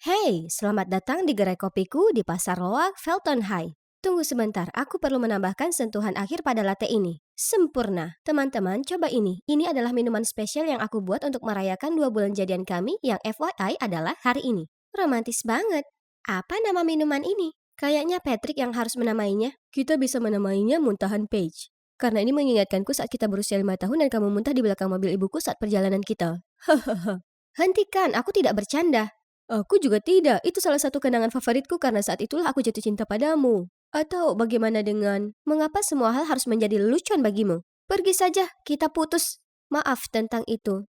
Hei, selamat datang di gerai kopiku di Pasar Loak, Felton High. Tunggu sebentar, aku perlu menambahkan sentuhan akhir pada latte ini. Sempurna. Teman-teman, coba ini. Ini adalah minuman spesial yang aku buat untuk merayakan 2 bulan jadian kami yang FYI adalah hari ini. Romantis banget. Apa nama minuman ini? Kayaknya Patrick yang harus menamainya. Kita bisa menamainya Muntahan Page. Karena ini mengingatkanku saat kita berusia 5 tahun dan kamu muntah di belakang mobil ibuku saat perjalanan kita. Hahaha. Hentikan, aku tidak bercanda. Aku juga tidak. Itu salah satu kenangan favoritku karena saat itulah aku jatuh cinta padamu. Atau bagaimana dengan, mengapa semua hal harus menjadi lelucon bagimu? Pergi saja, kita putus. Maaf tentang itu.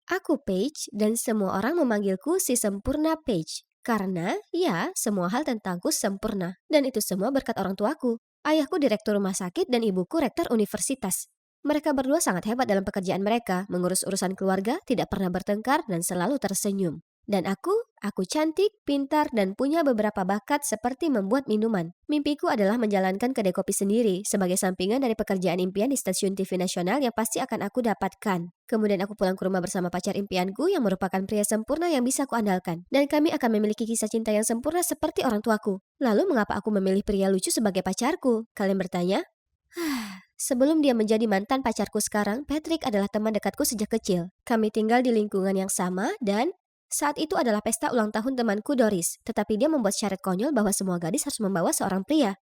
Aku Paige dan semua orang memanggilku si sempurna Paige. Karena, ya, semua hal tentangku sempurna. Dan itu semua berkat orang tuaku. Ayahku direktur rumah sakit dan ibuku rektor universitas. Mereka berdua sangat hebat dalam pekerjaan mereka, mengurus urusan keluarga, tidak pernah bertengkar, dan selalu tersenyum. Dan aku cantik, pintar, dan punya beberapa bakat seperti membuat minuman. Mimpiku adalah menjalankan kedai kopi sendiri, sebagai sampingan dari pekerjaan impian di stasiun TV nasional yang pasti akan aku dapatkan. Kemudian aku pulang ke rumah bersama pacar impianku yang merupakan pria sempurna yang bisa kuandalkan. Dan kami akan memiliki kisah cinta yang sempurna seperti orang tuaku. Lalu mengapa aku memilih pria lucu sebagai pacarku? Kalian bertanya? Sebelum dia menjadi mantan pacarku sekarang, Patrick adalah teman dekatku sejak kecil. Kami tinggal di lingkungan yang sama dan saat itu adalah pesta ulang tahun temanku Doris, tetapi dia membuat syarat konyol bahwa semua gadis harus membawa seorang pria.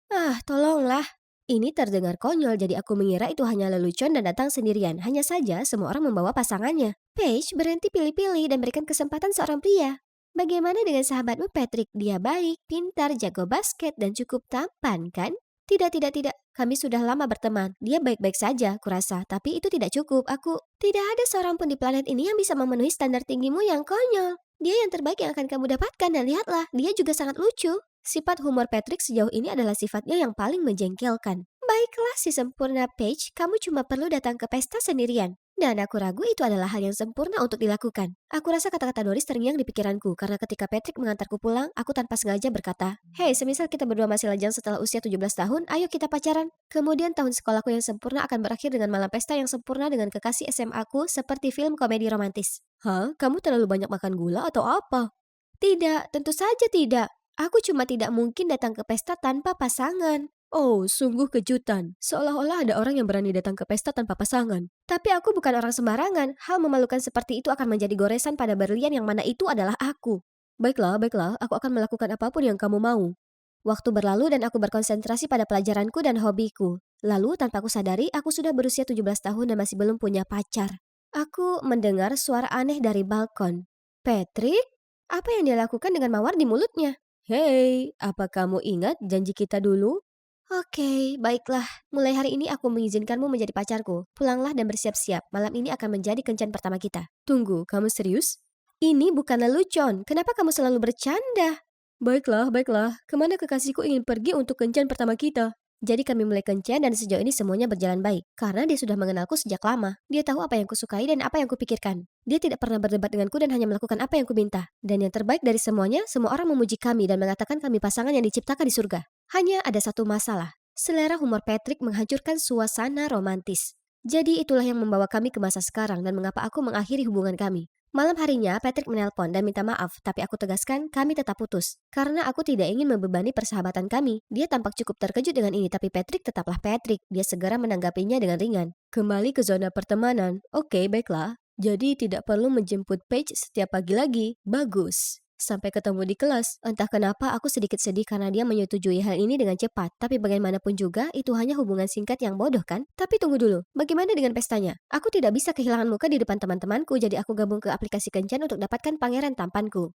Tolonglah. Ini terdengar konyol, jadi aku mengira itu hanya lelucon dan datang sendirian. Hanya saja semua orang membawa pasangannya. Paige, berhenti pilih-pilih dan berikan kesempatan seorang pria. Bagaimana dengan sahabatmu Patrick? Dia baik, pintar, jago basket, dan cukup tampan, kan? Tidak, tidak, tidak. Kami sudah lama berteman. Dia baik-baik saja, kurasa. Tapi itu tidak cukup. Tidak ada seorang pun di planet ini yang bisa memenuhi standar tinggimu yang konyol. Dia yang terbaik yang akan kamu dapatkan dan lihatlah, dia juga sangat lucu. Sifat humor Patrick sejauh ini adalah sifatnya yang paling menjengkelkan. Baiklah si sempurna Paige, kamu cuma perlu datang ke pesta sendirian. Dan aku ragu itu adalah hal yang sempurna untuk dilakukan. Aku rasa kata-kata Doris terngiang di pikiranku karena ketika Patrick mengantarku pulang, aku tanpa sengaja berkata, "Hei, semisal kita berdua masih lajang setelah usia 17 tahun, ayo kita pacaran." Kemudian tahun sekolahku yang sempurna akan berakhir dengan malam pesta yang sempurna dengan kekasih SMA-ku seperti film komedi romantis. Hah? Kamu terlalu banyak makan gula atau apa? Tidak, tentu saja tidak. Aku cuma tidak mungkin datang ke pesta tanpa pasangan. Oh, sungguh kejutan. Seolah-olah ada orang yang berani datang ke pesta tanpa pasangan. Tapi aku bukan orang sembarangan. Hal memalukan seperti itu akan menjadi goresan pada berlian yang mana itu adalah aku. Baiklah, baiklah, aku akan melakukan apapun yang kamu mau. Waktu berlalu dan aku berkonsentrasi pada pelajaranku dan hobiku. Lalu tanpa aku sadari, aku sudah berusia 17 tahun dan masih belum punya pacar. Aku mendengar suara aneh dari balkon. Patrick? Apa yang dia lakukan dengan mawar di mulutnya? Hei, apa kamu ingat janji kita dulu? Oke, baiklah. Mulai hari ini aku mengizinkanmu menjadi pacarku. Pulanglah dan bersiap-siap. Malam ini akan menjadi kencan pertama kita. Tunggu, kamu serius? Ini bukan lelucon. Kenapa kamu selalu bercanda? Baiklah, baiklah. Kemana kekasihku ingin pergi untuk kencan pertama kita? Jadi kami mulai kencan dan sejauh ini semuanya berjalan baik. Karena dia sudah mengenalku sejak lama. Dia tahu apa yang kusukai dan apa yang kupikirkan. Dia tidak pernah berdebat denganku dan hanya melakukan apa yang kuminta. Dan yang terbaik dari semuanya, semua orang memuji kami dan mengatakan kami pasangan yang diciptakan di surga. Hanya ada satu masalah. Selera humor Patrick menghancurkan suasana romantis. Jadi itulah yang membawa kami ke masa sekarang dan mengapa aku mengakhiri hubungan kami. Malam harinya, Patrick menelpon dan minta maaf, tapi aku tegaskan kami tetap putus. Karena aku tidak ingin membebani persahabatan kami. Dia tampak cukup terkejut dengan ini, tapi Patrick tetaplah Patrick. Dia segera menanggapinya dengan ringan. Kembali ke zona pertemanan. Oke, baiklah. Jadi tidak perlu menjemput Paige setiap pagi lagi. Bagus. Sampai ketemu di kelas. Entah kenapa aku sedikit sedih karena dia menyetujui hal ini dengan cepat. Tapi bagaimanapun juga, itu hanya hubungan singkat yang bodoh kan? Tapi tunggu dulu, bagaimana dengan pestanya? Aku tidak bisa kehilangan muka di depan teman-temanku, jadi aku gabung ke aplikasi kencan untuk dapatkan pangeran tampanku.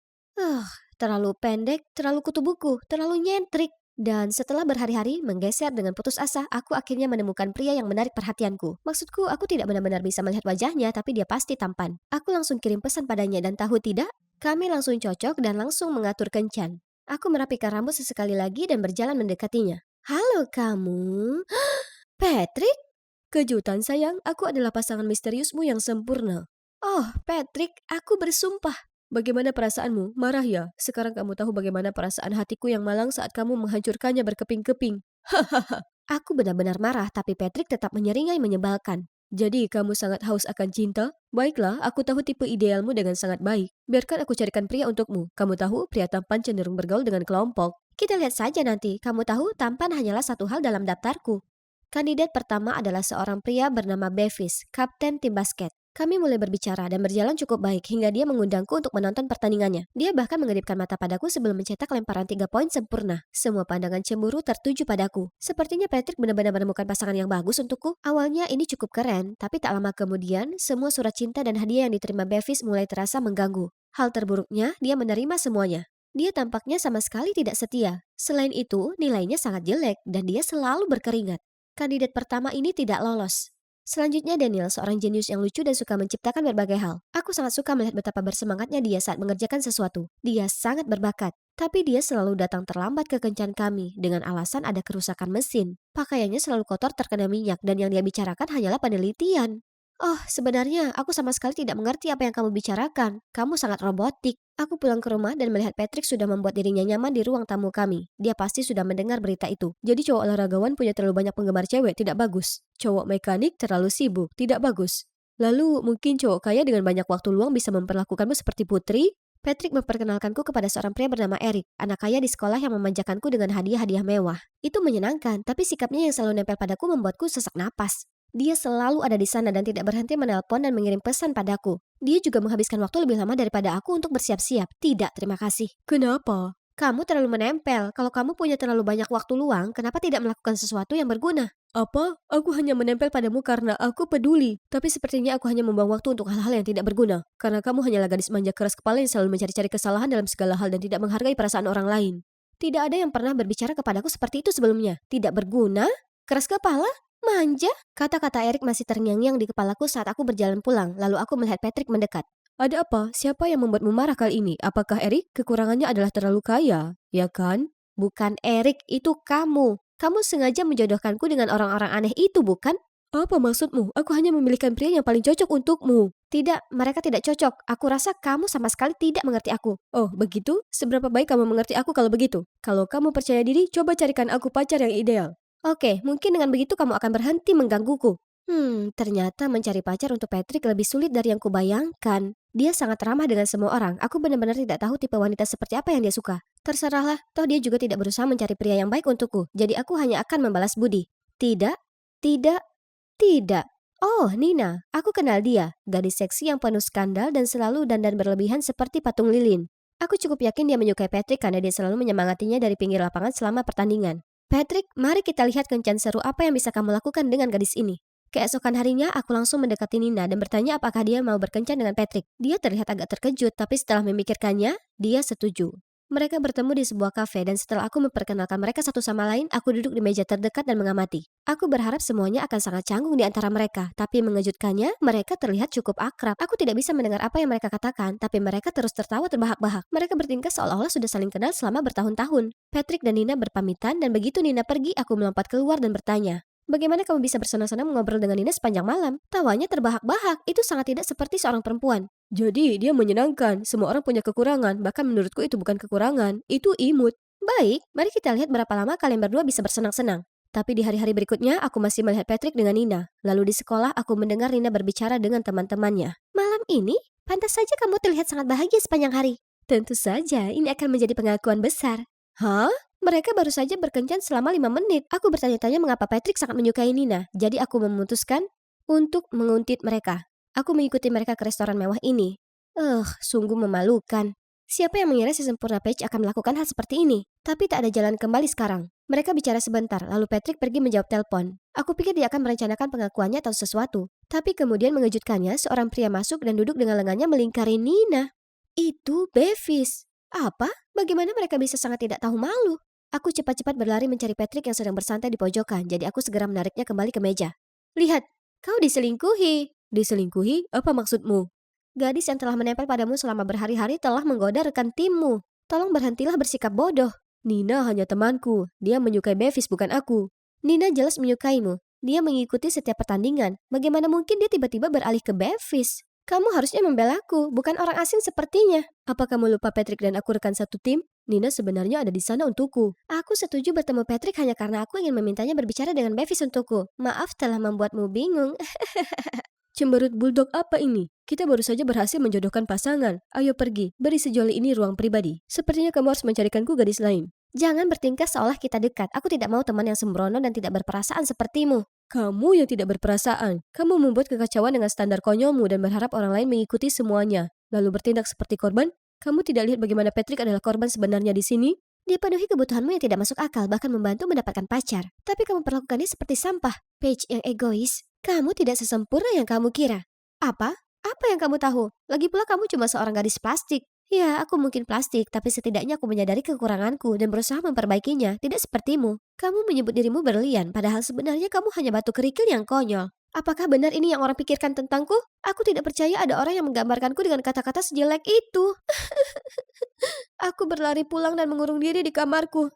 Terlalu pendek, terlalu kutu buku, terlalu nyentrik. Dan setelah berhari-hari menggeser dengan putus asa, aku akhirnya menemukan pria yang menarik perhatianku. Maksudku, aku tidak benar-benar bisa melihat wajahnya, tapi dia pasti tampan. Aku langsung kirim pesan padanya dan tahu tidak? Kami langsung cocok dan langsung mengatur kencan. Aku merapikan rambut sesekali lagi dan berjalan mendekatinya. Halo kamu? Patrick? Kejutan sayang, aku adalah pasangan misteriusmu yang sempurna. Oh, Patrick, aku bersumpah. Bagaimana perasaanmu? Marah ya? Sekarang kamu tahu bagaimana perasaan hatiku yang malang saat kamu menghancurkannya berkeping-keping. Hahaha. Aku benar-benar marah, tapi Patrick tetap menyeringai menyebalkan. Jadi kamu sangat haus akan cinta? Baiklah, aku tahu tipe idealmu dengan sangat baik. Biarkan aku carikan pria untukmu. Kamu tahu, pria tampan cenderung bergaul dengan kelompok. Kita lihat saja nanti. Kamu tahu, tampan hanyalah satu hal dalam daftarku. Kandidat pertama adalah seorang pria bernama Bevis, kapten tim basket. Kami mulai berbicara dan berjalan cukup baik hingga dia mengundangku untuk menonton pertandingannya. Dia bahkan mengedipkan mata padaku sebelum mencetak lemparan 3 poin sempurna. Semua pandangan cemburu tertuju padaku. Sepertinya Patrick benar-benar menemukan pasangan yang bagus untukku. Awalnya ini cukup keren, tapi tak lama kemudian, semua surat cinta dan hadiah yang diterima Bevis mulai terasa mengganggu. Hal terburuknya, dia menerima semuanya. Dia tampaknya sama sekali tidak setia. Selain itu, nilainya sangat jelek dan dia selalu berkeringat. Kandidat pertama ini tidak lolos. Selanjutnya Daniel, seorang jenius yang lucu dan suka menciptakan berbagai hal. Aku sangat suka melihat betapa bersemangatnya dia saat mengerjakan sesuatu. Dia sangat berbakat. Tapi dia selalu datang terlambat ke kencan kami dengan alasan ada kerusakan mesin. Pakaiannya selalu kotor terkena minyak dan yang dia bicarakan hanyalah penelitian. Oh, sebenarnya aku sama sekali tidak mengerti apa yang kamu bicarakan. Kamu sangat robotik. Aku pulang ke rumah dan melihat Patrick sudah membuat dirinya nyaman di ruang tamu kami. Dia pasti sudah mendengar berita itu. Jadi cowok olahragawan punya terlalu banyak penggemar cewek, tidak bagus. Cowok mekanik terlalu sibuk, tidak bagus. Lalu mungkin cowok kaya dengan banyak waktu luang bisa memperlakukanmu seperti putri? Patrick memperkenalkanku kepada seorang pria bernama Eric, anak kaya di sekolah yang memanjakanku dengan hadiah-hadiah mewah. Itu menyenangkan, tapi sikapnya yang selalu nempel padaku membuatku sesak napas. Dia selalu ada di sana dan tidak berhenti menelpon dan mengirim pesan padaku. Dia juga menghabiskan waktu lebih lama daripada aku untuk bersiap-siap. Tidak, terima kasih. Kenapa? Kamu terlalu menempel. Kalau kamu punya terlalu banyak waktu luang, kenapa tidak melakukan sesuatu yang berguna? Apa? Aku hanya menempel padamu karena aku peduli. Tapi sepertinya aku hanya membuang waktu untuk hal-hal yang tidak berguna. Karena kamu hanyalah gadis manja keras kepala yang selalu mencari-cari kesalahan dalam segala hal dan tidak menghargai perasaan orang lain. Tidak ada yang pernah berbicara kepadaku seperti itu sebelumnya. Tidak berguna? Keras kepala? Manja? Kata-kata Erik masih terngiang-ngiang di kepalaku saat aku berjalan pulang, lalu aku melihat Patrick mendekat. Ada apa? Siapa yang membuatmu marah kali ini? Apakah Erik? Kekurangannya adalah terlalu kaya, ya kan? Bukan Erik, itu kamu. Kamu sengaja menjodohkanku dengan orang-orang aneh itu, bukan? Apa maksudmu? Aku hanya memilihkan pria yang paling cocok untukmu. Tidak, mereka tidak cocok. Aku rasa kamu sama sekali tidak mengerti aku. Oh, begitu? Seberapa baik kamu mengerti aku kalau begitu? Kalau kamu percaya diri, coba carikan aku pacar yang ideal. Oke, mungkin dengan begitu kamu akan berhenti menggangguku. Ternyata mencari pacar untuk Patrick lebih sulit dari yang kubayangkan. Dia sangat ramah dengan semua orang. Aku benar-benar tidak tahu tipe wanita seperti apa yang dia suka. Terserahlah, toh dia juga tidak berusaha mencari pria yang baik untukku. Jadi aku hanya akan membalas budi. Tidak, tidak, tidak. Oh, Nina, aku kenal dia. Gadis seksi yang penuh skandal dan selalu dandan berlebihan seperti patung lilin. Aku cukup yakin dia menyukai Patrick karena dia selalu menyemangatinya dari pinggir lapangan selama pertandingan. Patrick, mari kita lihat kencan seru apa yang bisa kamu lakukan dengan gadis ini. Keesokan harinya, aku langsung mendekati Nina dan bertanya apakah dia mau berkencan dengan Patrick. Dia terlihat agak terkejut, tapi setelah memikirkannya, dia setuju. Mereka bertemu di sebuah kafe dan setelah aku memperkenalkan mereka satu sama lain, aku duduk di meja terdekat dan mengamati. Aku berharap semuanya akan sangat canggung di antara mereka, tapi mengejutkannya, mereka terlihat cukup akrab. Aku tidak bisa mendengar apa yang mereka katakan, tapi mereka terus tertawa terbahak-bahak. Mereka bertingkah seolah-olah sudah saling kenal selama bertahun-tahun. Patrick dan Nina berpamitan dan begitu Nina pergi, aku melompat keluar dan bertanya, bagaimana kamu bisa bersenang-senang mengobrol dengan Nina sepanjang malam? Tawanya terbahak-bahak, itu sangat tidak seperti seorang perempuan. Jadi, dia menyenangkan. Semua orang punya kekurangan, bahkan menurutku itu bukan kekurangan, itu imut. Baik, mari kita lihat berapa lama kalian berdua bisa bersenang-senang. Tapi di hari-hari berikutnya, aku masih melihat Patrick dengan Nina. Lalu di sekolah, aku mendengar Nina berbicara dengan teman-temannya. Malam ini, pantas saja kamu terlihat sangat bahagia sepanjang hari. Tentu saja, ini akan menjadi pengakuan besar. Hah? Mereka baru saja berkencan selama 5 menit. Aku bertanya-tanya mengapa Patrick sangat menyukai Nina. Jadi aku memutuskan untuk menguntit mereka. Aku mengikuti mereka ke restoran mewah ini. Sungguh memalukan. Siapa yang mengira si sempurna Paige akan melakukan hal seperti ini? Tapi tak ada jalan kembali sekarang. Mereka bicara sebentar, lalu Patrick pergi menjawab telepon. Aku pikir dia akan merencanakan pengakuannya atau sesuatu. Tapi kemudian mengejutkannya, seorang pria masuk dan duduk dengan lengannya melingkari Nina. Itu Bevis. Apa? Bagaimana mereka bisa sangat tidak tahu malu? Aku cepat-cepat berlari mencari Patrick yang sedang bersantai di pojokan, jadi aku segera menariknya kembali ke meja. Lihat, kau diselingkuhi. Diselingkuhi? Apa maksudmu? Gadis yang telah menempel padamu selama berhari-hari telah menggoda rekan timmu. Tolong berhentilah bersikap bodoh. Nina hanya temanku. Dia menyukai Bevis, bukan aku. Nina jelas menyukaimu. Dia mengikuti setiap pertandingan. Bagaimana mungkin dia tiba-tiba beralih ke Bevis? Kamu harusnya membelaku, bukan orang asing sepertinya. Apa kamu lupa Patrick dan aku rekan satu tim? Nina sebenarnya ada di sana untukku. Aku setuju bertemu Patrick hanya karena aku ingin memintanya berbicara dengan Bevis untukku. Maaf telah membuatmu bingung. Cemberut bulldog apa ini? Kita baru saja berhasil menjodohkan pasangan. Ayo pergi, beri sejoli ini ruang pribadi. Sepertinya kamu harus mencarikanku gadis lain. Jangan bertingkah seolah kita dekat. Aku tidak mau teman yang sembrono dan tidak berperasaan sepertimu. Kamu yang tidak berperasaan. Kamu membuat kekacauan dengan standar konyolmu dan berharap orang lain mengikuti semuanya. Lalu bertindak seperti korban? Kamu tidak lihat bagaimana Patrick adalah korban sebenarnya di sini? Dia penuhi kebutuhanmu yang tidak masuk akal, bahkan membantu mendapatkan pacar. Tapi kamu perlakukannya seperti sampah. Paige yang egois. Kamu tidak sesempurna yang kamu kira. Apa? Apa yang kamu tahu? Lagi pula kamu cuma seorang gadis plastik. Ya, aku mungkin plastik, tapi setidaknya aku menyadari kekuranganku dan berusaha memperbaikinya, tidak sepertimu. Kamu menyebut dirimu berlian, padahal sebenarnya kamu hanya batu kerikil yang konyol. Apakah benar ini yang orang pikirkan tentangku? Aku tidak percaya ada orang yang menggambarkanku dengan kata-kata sejelek itu. Aku berlari pulang dan mengurung diri di kamarku.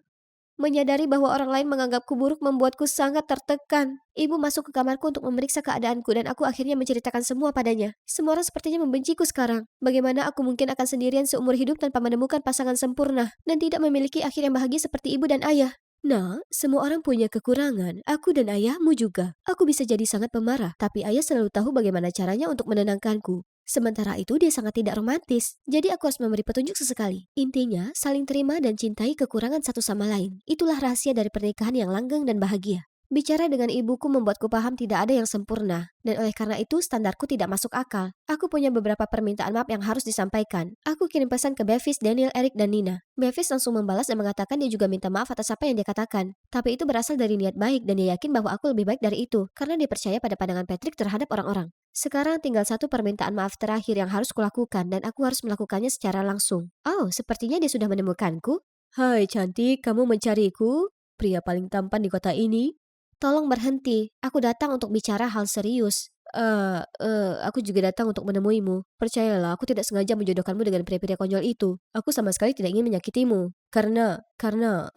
Menyadari bahwa orang lain menganggapku buruk membuatku sangat tertekan. Ibu masuk ke kamarku untuk memeriksa keadaanku dan aku akhirnya menceritakan semua padanya. Semua orang sepertinya membenciku sekarang. Bagaimana aku mungkin akan sendirian seumur hidup tanpa menemukan pasangan sempurna dan tidak memiliki akhir yang bahagia seperti ibu dan ayah. Nah, semua orang punya kekurangan. Aku dan ayahmu juga. Aku bisa jadi sangat pemarah, tapi ayah selalu tahu bagaimana caranya untuk menenangkanku. Sementara itu dia sangat tidak romantis, jadi aku harus memberi petunjuk sesekali. Intinya, saling terima dan cintai kekurangan satu sama lain. Itulah rahasia dari pernikahan yang langgeng dan bahagia. Bicara dengan ibuku membuatku paham tidak ada yang sempurna, dan oleh karena itu standarku tidak masuk akal. Aku punya beberapa permintaan maaf yang harus disampaikan. Aku kirim pesan ke Bevis, Daniel, Eric, dan Nina. Bevis langsung membalas dan mengatakan dia juga minta maaf atas apa yang dia katakan. Tapi itu berasal dari niat baik dan dia yakin bahwa aku lebih baik dari itu, karena dia percaya pada pandangan Patrick terhadap orang-orang. Sekarang tinggal satu permintaan maaf terakhir yang harus kulakukan dan aku harus melakukannya secara langsung. Oh, sepertinya dia sudah menemukanku. Hai cantik, kamu mencariku? Pria paling tampan di kota ini? Tolong berhenti, aku datang untuk bicara hal serius. Aku juga datang untuk menemuimu. Percayalah, aku tidak sengaja menjodohkanmu dengan pria-pria konyol itu. Aku sama sekali tidak ingin menyakitimu. Karena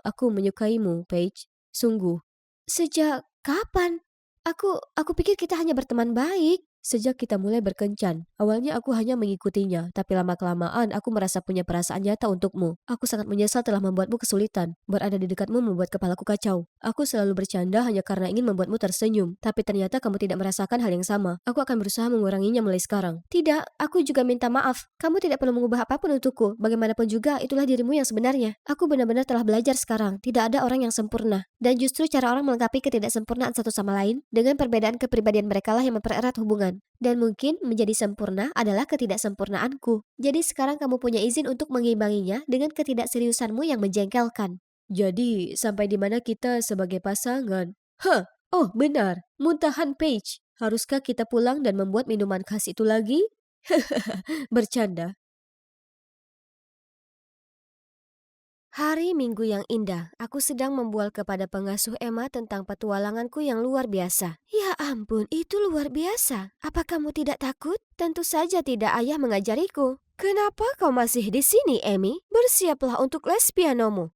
aku menyukaimu, Paige. Sungguh. Sejak kapan? Aku pikir kita hanya berteman baik. Sejak kita mulai berkencan, awalnya aku hanya mengikutinya, tapi lama-kelamaan aku merasa punya perasaan nyata untukmu. Aku sangat menyesal telah membuatmu kesulitan. Berada di dekatmu membuat kepalaku kacau. Aku selalu bercanda hanya karena ingin membuatmu tersenyum, tapi ternyata kamu tidak merasakan hal yang sama. Aku akan berusaha menguranginya mulai sekarang. Tidak, aku juga minta maaf. Kamu tidak perlu mengubah apapun untukku. Bagaimanapun juga, itulah dirimu yang sebenarnya. Aku benar-benar telah belajar sekarang. Tidak ada orang yang sempurna. Dan justru cara orang melengkapi ketidaksempurnaan satu sama lain dengan perbedaan kepribadian merekalah yang mempererat hubungan. Dan mungkin menjadi sempurna adalah ketidaksempurnaanku. Jadi sekarang kamu punya izin untuk mengimbanginya dengan ketidakseriusanmu yang menjengkelkan. Jadi, sampai di mana kita sebagai pasangan? Hah, oh benar, muntahan Paige. Haruskah kita pulang dan membuat minuman khas itu lagi? Bercanda. Hari Minggu yang indah, aku sedang membual kepada pengasuh Emma tentang petualanganku yang luar biasa. Ya ampun, itu luar biasa. Apa kamu tidak takut? Tentu saja tidak, ayah mengajariku. Kenapa kau masih di sini, Emmy? Bersiaplah untuk les pianomu.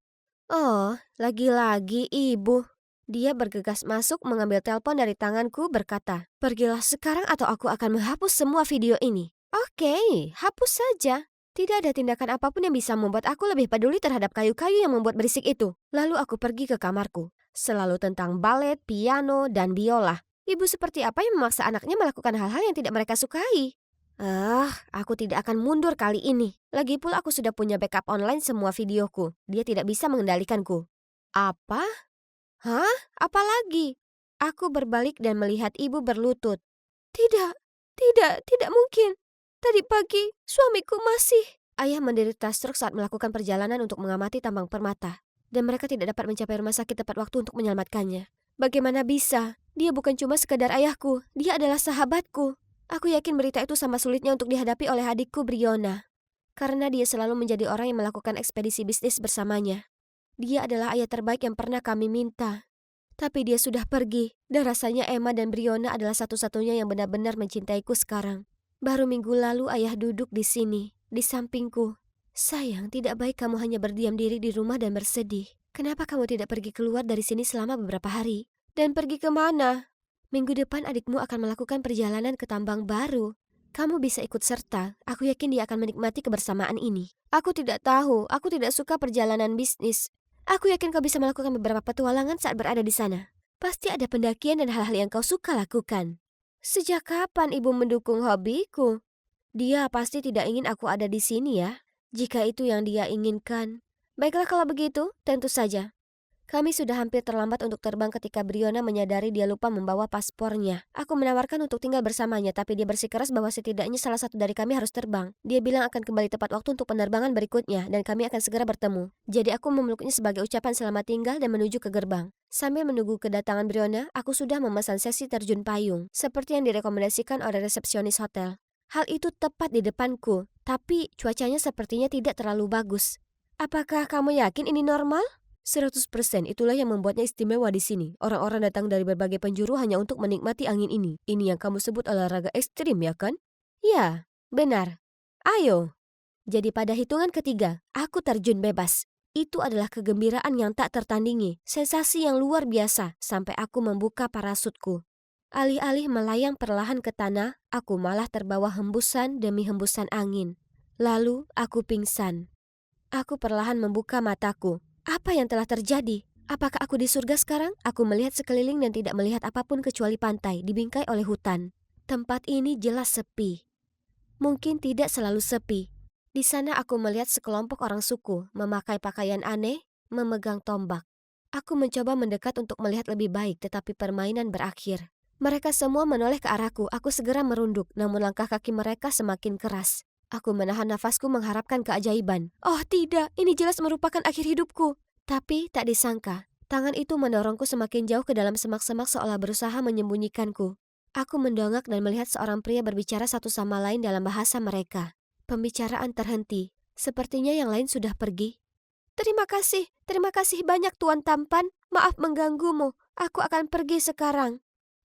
Oh, lagi-lagi ibu. Dia bergegas masuk mengambil telepon dari tanganku berkata, pergilah sekarang atau aku akan menghapus semua video ini. Oke, hapus saja. Tidak ada tindakan apapun yang bisa membuat aku lebih peduli terhadap kayu-kayu yang membuat berisik itu. Lalu aku pergi ke kamarku. Selalu tentang balet, piano, dan biola. Ibu seperti apa yang memaksa anaknya melakukan hal-hal yang tidak mereka sukai? Aku tidak akan mundur kali ini. Lagipula aku sudah punya backup online semua videoku. Dia tidak bisa mengendalikanku. Apa? Hah? Apa lagi? Aku berbalik dan melihat ibu berlutut. Tidak, tidak mungkin. Tadi pagi, suamiku masih... Ayah menderita stroke saat melakukan perjalanan untuk mengamati tambang permata. Dan mereka tidak dapat mencapai rumah sakit tepat waktu untuk menyelamatkannya. Bagaimana bisa? Dia bukan cuma sekadar ayahku, dia adalah sahabatku. Aku yakin berita itu sama sulitnya untuk dihadapi oleh adikku Briona. Karena dia selalu menjadi orang yang melakukan ekspedisi bisnis bersamanya. Dia adalah ayah terbaik yang pernah kami minta. Tapi dia sudah pergi, dan rasanya Emma dan Briona adalah satu-satunya yang benar-benar mencintaiku sekarang. Baru minggu lalu ayah duduk di sini, di sampingku. Sayang, tidak baik kamu hanya berdiam diri di rumah dan bersedih. Kenapa kamu tidak pergi keluar dari sini selama beberapa hari? Dan pergi kemana? Minggu depan adikmu akan melakukan perjalanan ke tambang baru. Kamu bisa ikut serta, aku yakin dia akan menikmati kebersamaan ini. Aku tidak tahu, aku tidak suka perjalanan bisnis. Aku yakin kau bisa melakukan beberapa petualangan saat berada di sana. Pasti ada pendakian dan hal-hal yang kau suka lakukan. Sejak kapan ibu mendukung hobiku? Dia pasti tidak ingin aku ada di sini ya. Jika itu yang dia inginkan. Baiklah kalau begitu, tentu saja. Kami sudah hampir terlambat untuk terbang ketika Briona menyadari dia lupa membawa paspornya. Aku menawarkan untuk tinggal bersamanya, tapi dia bersikeras bahwa setidaknya salah satu dari kami harus terbang. Dia bilang akan kembali tepat waktu untuk penerbangan berikutnya, dan kami akan segera bertemu. Jadi aku memeluknya sebagai ucapan selamat tinggal dan menuju ke gerbang. Sambil menunggu kedatangan Briona, aku sudah memesan sesi terjun payung, seperti yang direkomendasikan oleh resepsionis hotel. Hal itu tepat di depanku, tapi cuacanya sepertinya tidak terlalu bagus. Apakah kamu yakin ini normal? 100% itulah yang membuatnya istimewa di sini. Orang-orang datang dari berbagai penjuru hanya untuk menikmati angin ini. Ini yang kamu sebut olahraga ekstrim ya kan? Ya, benar. Ayo. Jadi pada hitungan ketiga, aku terjun bebas. Itu adalah kegembiraan yang tak tertandingi, sensasi yang luar biasa sampai aku membuka parasutku. Alih-alih melayang perlahan ke tanah, aku malah terbawa hembusan demi hembusan angin. Lalu aku pingsan. Aku perlahan membuka mataku. Apa yang telah terjadi? Apakah aku di surga sekarang? Aku melihat sekeliling dan tidak melihat apapun kecuali pantai dibingkai oleh hutan. Tempat ini jelas sepi. Mungkin tidak selalu sepi. Di sana aku melihat sekelompok orang suku memakai pakaian aneh, memegang tombak. Aku mencoba mendekat untuk melihat lebih baik, tetapi permainan berakhir. Mereka semua menoleh ke arahku. Aku segera merunduk, namun langkah kaki mereka semakin keras. Aku menahan nafasku mengharapkan keajaiban. Oh tidak, ini jelas merupakan akhir hidupku. Tapi tak disangka, tangan itu mendorongku semakin jauh ke dalam semak-semak seolah berusaha menyembunyikanku. Aku mendongak dan melihat seorang pria berbicara satu sama lain dalam bahasa mereka. Pembicaraan terhenti. Sepertinya yang lain sudah pergi. Terima kasih banyak Tuan Tampan. Maaf mengganggumu. Aku akan pergi sekarang.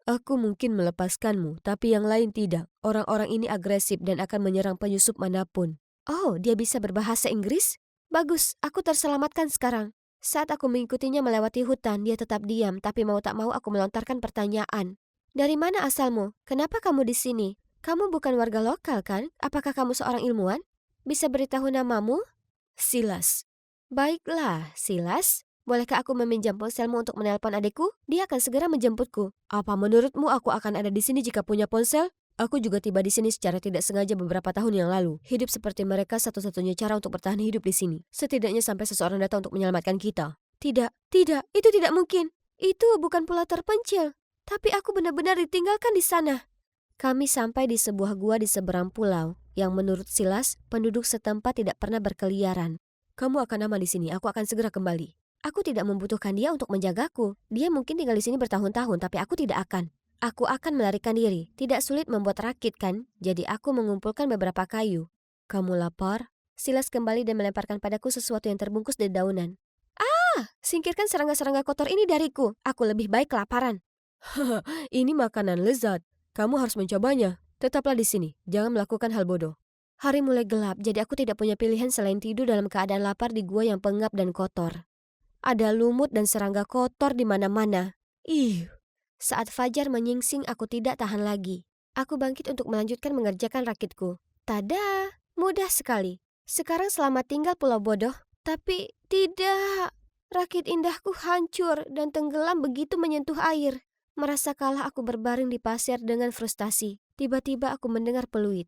Aku mungkin melepaskanmu, tapi yang lain tidak. Orang-orang ini agresif dan akan menyerang penyusup manapun. Oh, dia bisa berbahasa Inggris? Bagus, aku terselamatkan sekarang. Saat aku mengikutinya melewati hutan, dia tetap diam, tapi mau tak mau aku melontarkan pertanyaan. Dari mana asalmu? Kenapa kamu di sini? Kamu bukan warga lokal, kan? Apakah kamu seorang ilmuwan? Bisa beritahu namamu? Silas. Baiklah, Silas. Bolehkah aku meminjam ponselmu untuk menelpon adikku? Dia akan segera menjemputku. Apa menurutmu aku akan ada di sini jika punya ponsel? Aku juga tiba di sini secara tidak sengaja beberapa tahun yang lalu. Hidup seperti mereka satu-satunya cara untuk bertahan hidup di sini. Setidaknya sampai seseorang datang untuk menyelamatkan kita. Tidak, itu tidak mungkin. Itu bukan pulau terpencil. Tapi aku benar-benar ditinggalkan di sana. Kami sampai di sebuah gua di seberang pulau, yang menurut Silas, penduduk setempat tidak pernah berkeliaran. Kamu akan aman di sini, aku akan segera kembali. Aku tidak membutuhkan dia untuk menjagaku. Dia mungkin tinggal di sini bertahun-tahun, tapi aku tidak akan. Aku akan melarikan diri. Tidak sulit membuat rakit, kan? Jadi aku mengumpulkan beberapa kayu. Kamu lapar? Silas kembali dan melemparkan padaku sesuatu yang terbungkus di daunan. Singkirkan serangga-serangga kotor ini dariku. Aku lebih baik kelaparan. Ini makanan lezat. Kamu harus mencobanya. Tetaplah di sini. Jangan melakukan hal bodoh. Hari mulai gelap, jadi aku tidak punya pilihan selain tidur dalam keadaan lapar di gua yang pengap dan kotor. Ada lumut dan serangga kotor di mana-mana. Ih. Saat fajar menyingsing, aku tidak tahan lagi. Aku bangkit untuk melanjutkan mengerjakan rakitku. Tada! Mudah sekali. Sekarang selamat tinggal Pulau Bodoh. Tapi tidak. Rakit indahku hancur dan tenggelam begitu menyentuh air. Merasa kalah aku berbaring di pasir dengan frustasi. Tiba-tiba aku mendengar peluit.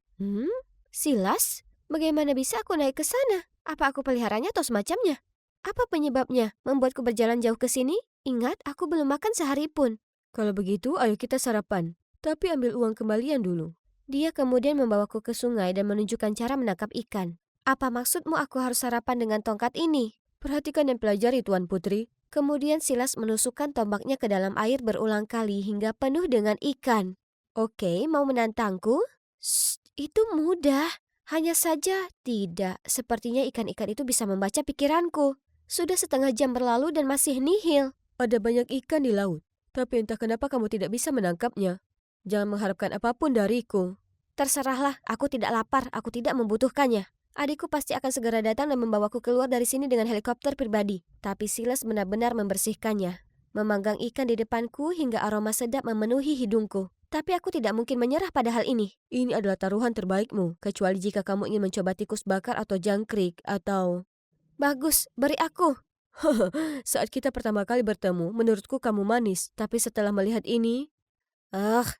Silas? Bagaimana bisa aku naik ke sana? Apa aku peliharanya atau semacamnya? Apa penyebabnya membuatku berjalan jauh ke sini? Ingat, aku belum makan sehari pun. Kalau begitu, ayo kita sarapan. Tapi ambil uang kembalian dulu. Dia kemudian membawaku ke sungai dan menunjukkan cara menangkap ikan. Apa maksudmu aku harus sarapan dengan tongkat ini? Perhatikan dan pelajari, Tuan Putri. Kemudian Silas menusukkan tombaknya ke dalam air berulang kali hingga penuh dengan ikan. Oke, mau menantangku? Shh, itu mudah. Hanya saja tidak. Sepertinya ikan-ikan itu bisa membaca pikiranku. Sudah setengah jam berlalu dan masih nihil. Ada banyak ikan di laut, tapi entah kenapa kamu tidak bisa menangkapnya. Jangan mengharapkan apapun dariku. Terserahlah, aku tidak lapar, aku tidak membutuhkannya. Adikku pasti akan segera datang dan membawaku keluar dari sini dengan helikopter pribadi. Tapi Silas benar-benar membersihkannya. Memanggang ikan di depanku hingga aroma sedap memenuhi hidungku. Tapi aku tidak mungkin menyerah pada hal ini. Ini adalah taruhan terbaikmu, kecuali jika kamu ingin mencoba tikus bakar atau jangkrik atau... Bagus, beri aku. Saat kita pertama kali bertemu, menurutku kamu manis. Tapi setelah melihat ini...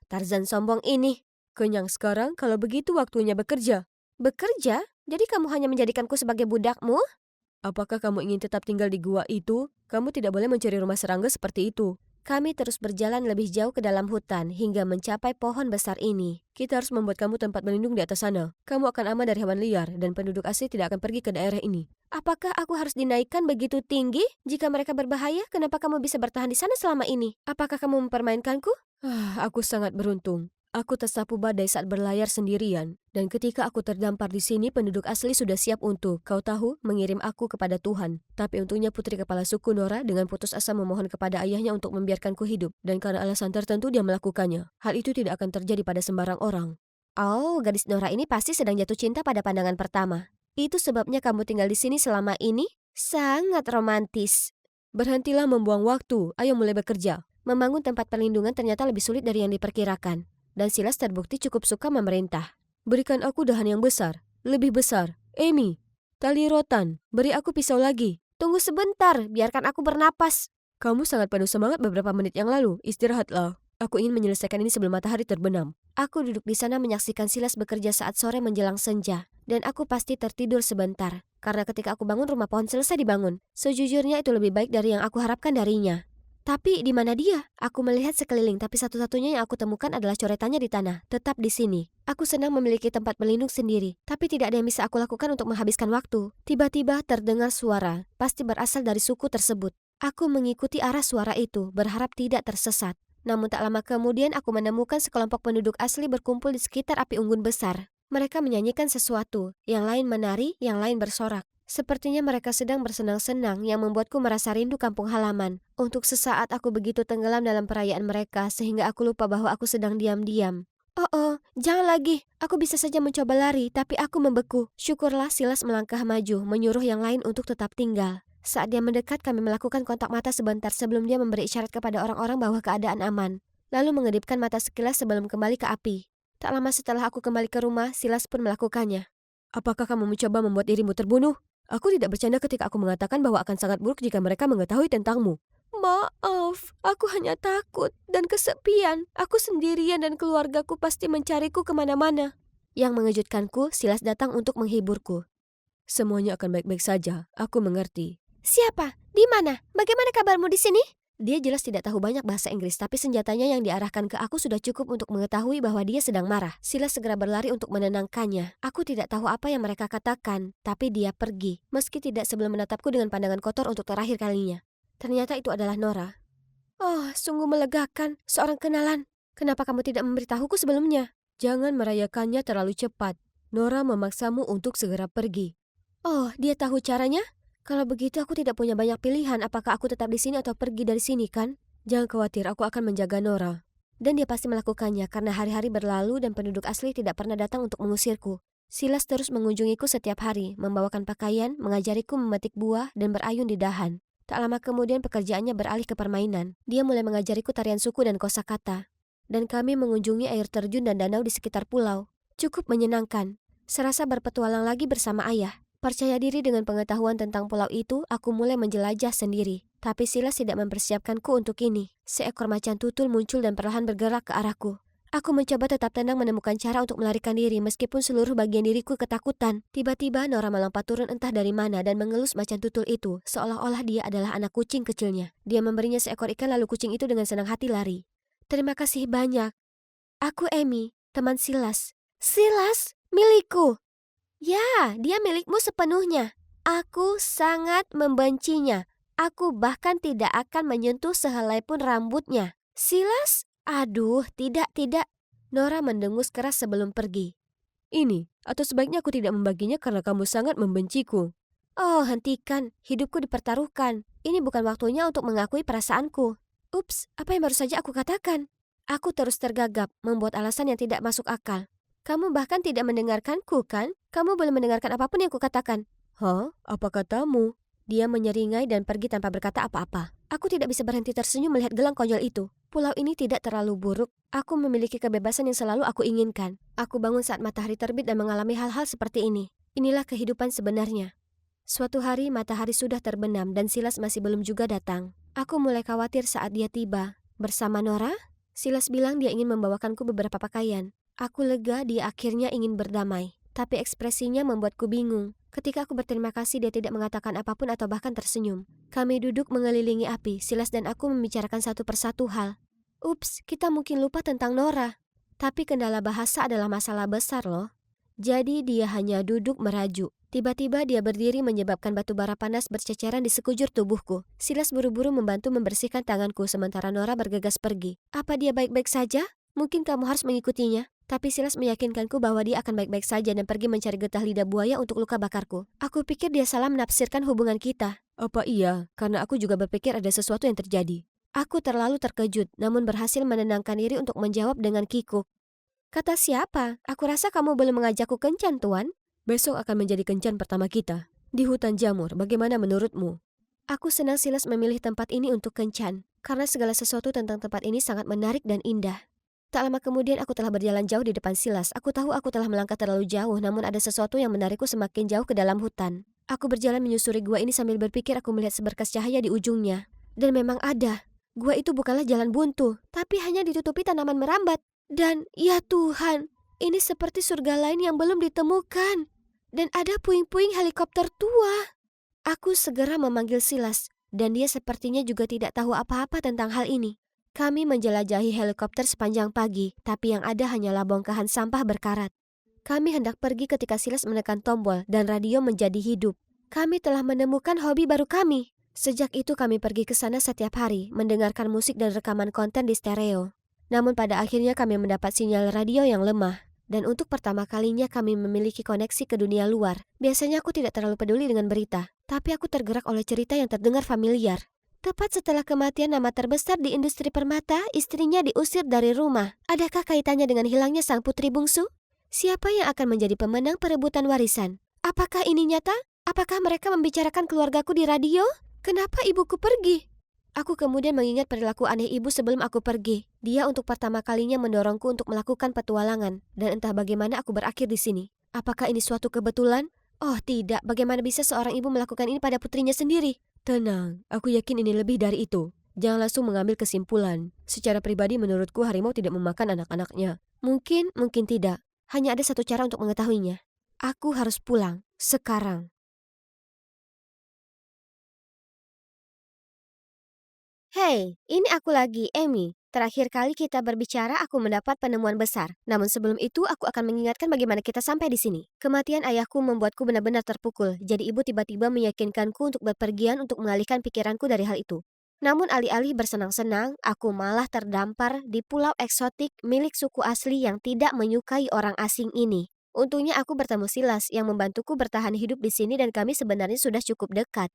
Tarzan sombong ini. Kenyang sekarang, kalau begitu waktunya bekerja. Bekerja? Jadi kamu hanya menjadikanku sebagai budakmu? Apakah kamu ingin tetap tinggal di gua itu? Kamu tidak boleh mencari rumah serangga seperti itu. Kami terus berjalan lebih jauh ke dalam hutan hingga mencapai pohon besar ini. Kita harus membuat kamu tempat berlindung di atas sana. Kamu akan aman dari hewan liar dan penduduk asli tidak akan pergi ke daerah ini. Apakah aku harus dinaikkan begitu tinggi? Jika mereka berbahaya, kenapa kamu bisa bertahan di sana selama ini? Apakah kamu mempermainkanku? Aku sangat beruntung. Aku tersapu badai saat berlayar sendirian. Dan ketika aku terdampar di sini, penduduk asli sudah siap untuk, kau tahu, mengirim aku kepada Tuhan. Tapi untungnya putri kepala suku Nora dengan putus asa memohon kepada ayahnya untuk membiarkanku hidup. Dan karena alasan tertentu dia melakukannya. Hal itu tidak akan terjadi pada sembarang orang. Oh, gadis Nora ini pasti sedang jatuh cinta pada pandangan pertama. Itu sebabnya kamu tinggal di sini selama ini? Sangat romantis. Berhentilah membuang waktu, ayo mulai bekerja. Membangun tempat perlindungan ternyata lebih sulit dari yang diperkirakan. Dan Silas terbukti cukup suka memerintah. Berikan aku dahan yang besar, lebih besar. Amy, tali rotan, beri aku pisau lagi. Tunggu sebentar, biarkan aku bernapas. Kamu sangat penuh semangat beberapa menit yang lalu, istirahatlah. Aku ingin menyelesaikan ini sebelum matahari terbenam. Aku duduk di sana menyaksikan Silas bekerja saat sore menjelang senja. Dan aku pasti tertidur sebentar. Karena ketika aku bangun rumah pohon selesai dibangun. Sejujurnya itu lebih baik dari yang aku harapkan darinya. Tapi di mana dia? Aku melihat sekeliling, tapi satu-satunya yang aku temukan adalah coretannya di tanah, tetap di sini. Aku senang memiliki tempat berlindung sendiri, tapi tidak ada yang bisa aku lakukan untuk menghabiskan waktu. Tiba-tiba terdengar suara, pasti berasal dari suku tersebut. Aku mengikuti arah suara itu, berharap tidak tersesat. Namun tak lama kemudian aku menemukan sekelompok penduduk asli berkumpul di sekitar api unggun besar. Mereka menyanyikan sesuatu, yang lain menari, yang lain bersorak. Sepertinya mereka sedang bersenang-senang yang membuatku merasa rindu kampung halaman. Untuk sesaat aku begitu tenggelam dalam perayaan mereka sehingga aku lupa bahwa aku sedang diam-diam. Oh, jangan lagi. Aku bisa saja mencoba lari, tapi aku membeku. Syukurlah Silas melangkah maju, menyuruh yang lain untuk tetap tinggal. Saat dia mendekat, kami melakukan kontak mata sebentar sebelum dia memberi isyarat kepada orang-orang bahwa keadaan aman. Lalu mengedipkan mata sekilas sebelum kembali ke api. Tak lama setelah aku kembali ke rumah, Silas pun melakukannya. Apakah kamu mencoba membuat dirimu terbunuh? Aku tidak bercanda ketika aku mengatakan bahwa akan sangat buruk jika mereka mengetahui tentangmu. Maaf, aku hanya takut dan kesepian. Aku sendirian dan keluargaku pasti mencariku kemana-mana. Yang mengejutkanku, Silas datang untuk menghiburku. Semuanya akan baik-baik saja, aku mengerti. Siapa? Di mana? Bagaimana kabarmu di sini? Dia jelas tidak tahu banyak bahasa Inggris, tapi senjatanya yang diarahkan ke aku sudah cukup untuk mengetahui bahwa dia sedang marah. Silas segera berlari untuk menenangkannya. Aku tidak tahu apa yang mereka katakan, tapi dia pergi, meski tidak sebelum menatapku dengan pandangan kotor untuk terakhir kalinya. Ternyata itu adalah Nora. Oh, sungguh melegakan, seorang kenalan. Kenapa kamu tidak memberitahuku sebelumnya? Jangan merayakannya terlalu cepat. Nora memaksamu untuk segera pergi. Oh, dia tahu caranya? Kalau begitu aku tidak punya banyak pilihan apakah aku tetap di sini atau pergi dari sini kan? Jangan khawatir, aku akan menjaga Nora. Dan dia pasti melakukannya karena hari-hari berlalu dan penduduk asli tidak pernah datang untuk mengusirku. Silas terus mengunjungiku setiap hari, membawakan pakaian, mengajariku memetik buah dan berayun di dahan. Tak lama kemudian pekerjaannya beralih ke permainan. Dia mulai mengajariku tarian suku dan kosakata. Dan kami mengunjungi air terjun dan danau di sekitar pulau. Cukup menyenangkan. Serasa berpetualang lagi bersama ayah. Percaya diri dengan pengetahuan tentang pulau itu, aku mulai menjelajah sendiri. Tapi Silas tidak mempersiapkanku untuk ini. Seekor macan tutul muncul dan perlahan bergerak ke arahku. Aku mencoba tetap tenang menemukan cara untuk melarikan diri meskipun seluruh bagian diriku ketakutan. Tiba-tiba Nora melompat turun entah dari mana dan mengelus macan tutul itu, seolah-olah dia adalah anak kucing kecilnya. Dia memberinya seekor ikan lalu kucing itu dengan senang hati lari. Terima kasih banyak. Aku Amy, teman Silas. Silas, milikku. Ya, dia milikmu sepenuhnya. Aku sangat membencinya. Aku bahkan tidak akan menyentuh sehelai pun rambutnya. Silas? Aduh, tidak. Nora mendengus keras sebelum pergi. Ini, atau sebaiknya aku tidak membaginya karena kamu sangat membenciku. Oh, hentikan. Hidupku dipertaruhkan. Ini bukan waktunya untuk mengakui perasaanku. Ups, apa yang baru saja aku katakan? Aku terus tergagap, membuat alasan yang tidak masuk akal. Kamu bahkan tidak mendengarkanku, kan? Kamu belum mendengarkan apapun yang kukatakan. Hah? Apa katamu? Dia menyeringai dan pergi tanpa berkata apa-apa. Aku tidak bisa berhenti tersenyum melihat gelang konyol itu. Pulau ini tidak terlalu buruk. Aku memiliki kebebasan yang selalu aku inginkan. Aku bangun saat matahari terbit dan mengalami hal-hal seperti ini. Inilah kehidupan sebenarnya. Suatu hari matahari sudah terbenam dan Silas masih belum juga datang. Aku mulai khawatir saat dia tiba. Bersama Nora? Silas bilang dia ingin membawakanku beberapa pakaian. Aku lega dia akhirnya ingin berdamai. Tapi ekspresinya membuatku bingung. Ketika aku berterima kasih dia tidak mengatakan apapun atau bahkan tersenyum. Kami duduk mengelilingi api. Silas dan aku membicarakan satu persatu hal. Ups, kita mungkin lupa tentang Nora. Tapi kendala bahasa adalah masalah besar loh. Jadi dia hanya duduk merajuk. Tiba-tiba dia berdiri menyebabkan batu bara panas berceceran di sekujur tubuhku. Silas buru-buru membantu membersihkan tanganku sementara Nora bergegas pergi. Apa dia baik-baik saja? Mungkin kamu harus mengikutinya. Tapi Silas meyakinkanku bahwa dia akan baik-baik saja dan pergi mencari getah lidah buaya untuk luka bakarku. Aku pikir dia salah menafsirkan hubungan kita. Apa iya? Karena aku juga berpikir ada sesuatu yang terjadi. Aku terlalu terkejut, namun berhasil menenangkan diri untuk menjawab dengan kikuk. Kata siapa? Aku rasa kamu belum mengajakku kencan, Tuan. Besok akan menjadi kencan pertama kita. Di hutan jamur, bagaimana menurutmu? Aku senang Silas memilih tempat ini untuk kencan, karena segala sesuatu tentang tempat ini sangat menarik dan indah. Tak lama kemudian aku telah berjalan jauh di depan Silas. Aku tahu aku telah melangkah terlalu jauh, namun ada sesuatu yang menarikku semakin jauh ke dalam hutan. Aku berjalan menyusuri gua ini sambil berpikir aku melihat seberkas cahaya di ujungnya. Dan memang ada. Gua itu bukanlah jalan buntu, tapi hanya ditutupi tanaman merambat. Dan, ya Tuhan, ini seperti surga lain yang belum ditemukan. Dan ada puing-puing helikopter tua. Aku segera memanggil Silas, dan dia sepertinya juga tidak tahu apa-apa tentang hal ini. Kami menjelajahi helikopter sepanjang pagi, tapi yang ada hanyalah bongkahan sampah berkarat. Kami hendak pergi ketika Silas menekan tombol dan radio menjadi hidup. Kami telah menemukan hobi baru kami. Sejak itu kami pergi ke sana setiap hari, mendengarkan musik dan rekaman konten di stereo. Namun pada akhirnya kami mendapat sinyal radio yang lemah. Dan untuk pertama kalinya kami memiliki koneksi ke dunia luar. Biasanya aku tidak terlalu peduli dengan berita, tapi aku tergerak oleh cerita yang terdengar familiar. Tepat setelah kematian nama terbesar di industri permata, istrinya diusir dari rumah. Adakah kaitannya dengan hilangnya sang putri bungsu? Siapa yang akan menjadi pemenang perebutan warisan? Apakah ini nyata? Apakah mereka membicarakan keluargaku di radio? Kenapa ibuku pergi? Aku kemudian mengingat perilaku aneh ibu sebelum aku pergi. Dia untuk pertama kalinya mendorongku untuk melakukan petualangan. Dan entah bagaimana aku berakhir di sini. Apakah ini suatu kebetulan? Oh tidak, bagaimana bisa seorang ibu melakukan ini pada putrinya sendiri? Tenang, aku yakin ini lebih dari itu. Jangan langsung mengambil kesimpulan. Secara pribadi menurutku harimau tidak memakan anak-anaknya. Mungkin tidak. Hanya ada satu cara untuk mengetahuinya. Aku harus pulang, sekarang. Hei, ini aku lagi, Amy. Terakhir kali kita berbicara, aku mendapat penemuan besar. Namun sebelum itu, aku akan mengingatkan bagaimana kita sampai di sini. Kematian ayahku membuatku benar-benar terpukul. Jadi ibu tiba-tiba meyakinkanku untuk berpergian untuk mengalihkan pikiranku dari hal itu. Namun alih-alih bersenang-senang, aku malah terdampar di pulau eksotik milik suku asli yang tidak menyukai orang asing ini. Untungnya aku bertemu Silas yang membantuku bertahan hidup di sini dan kami sebenarnya sudah cukup dekat.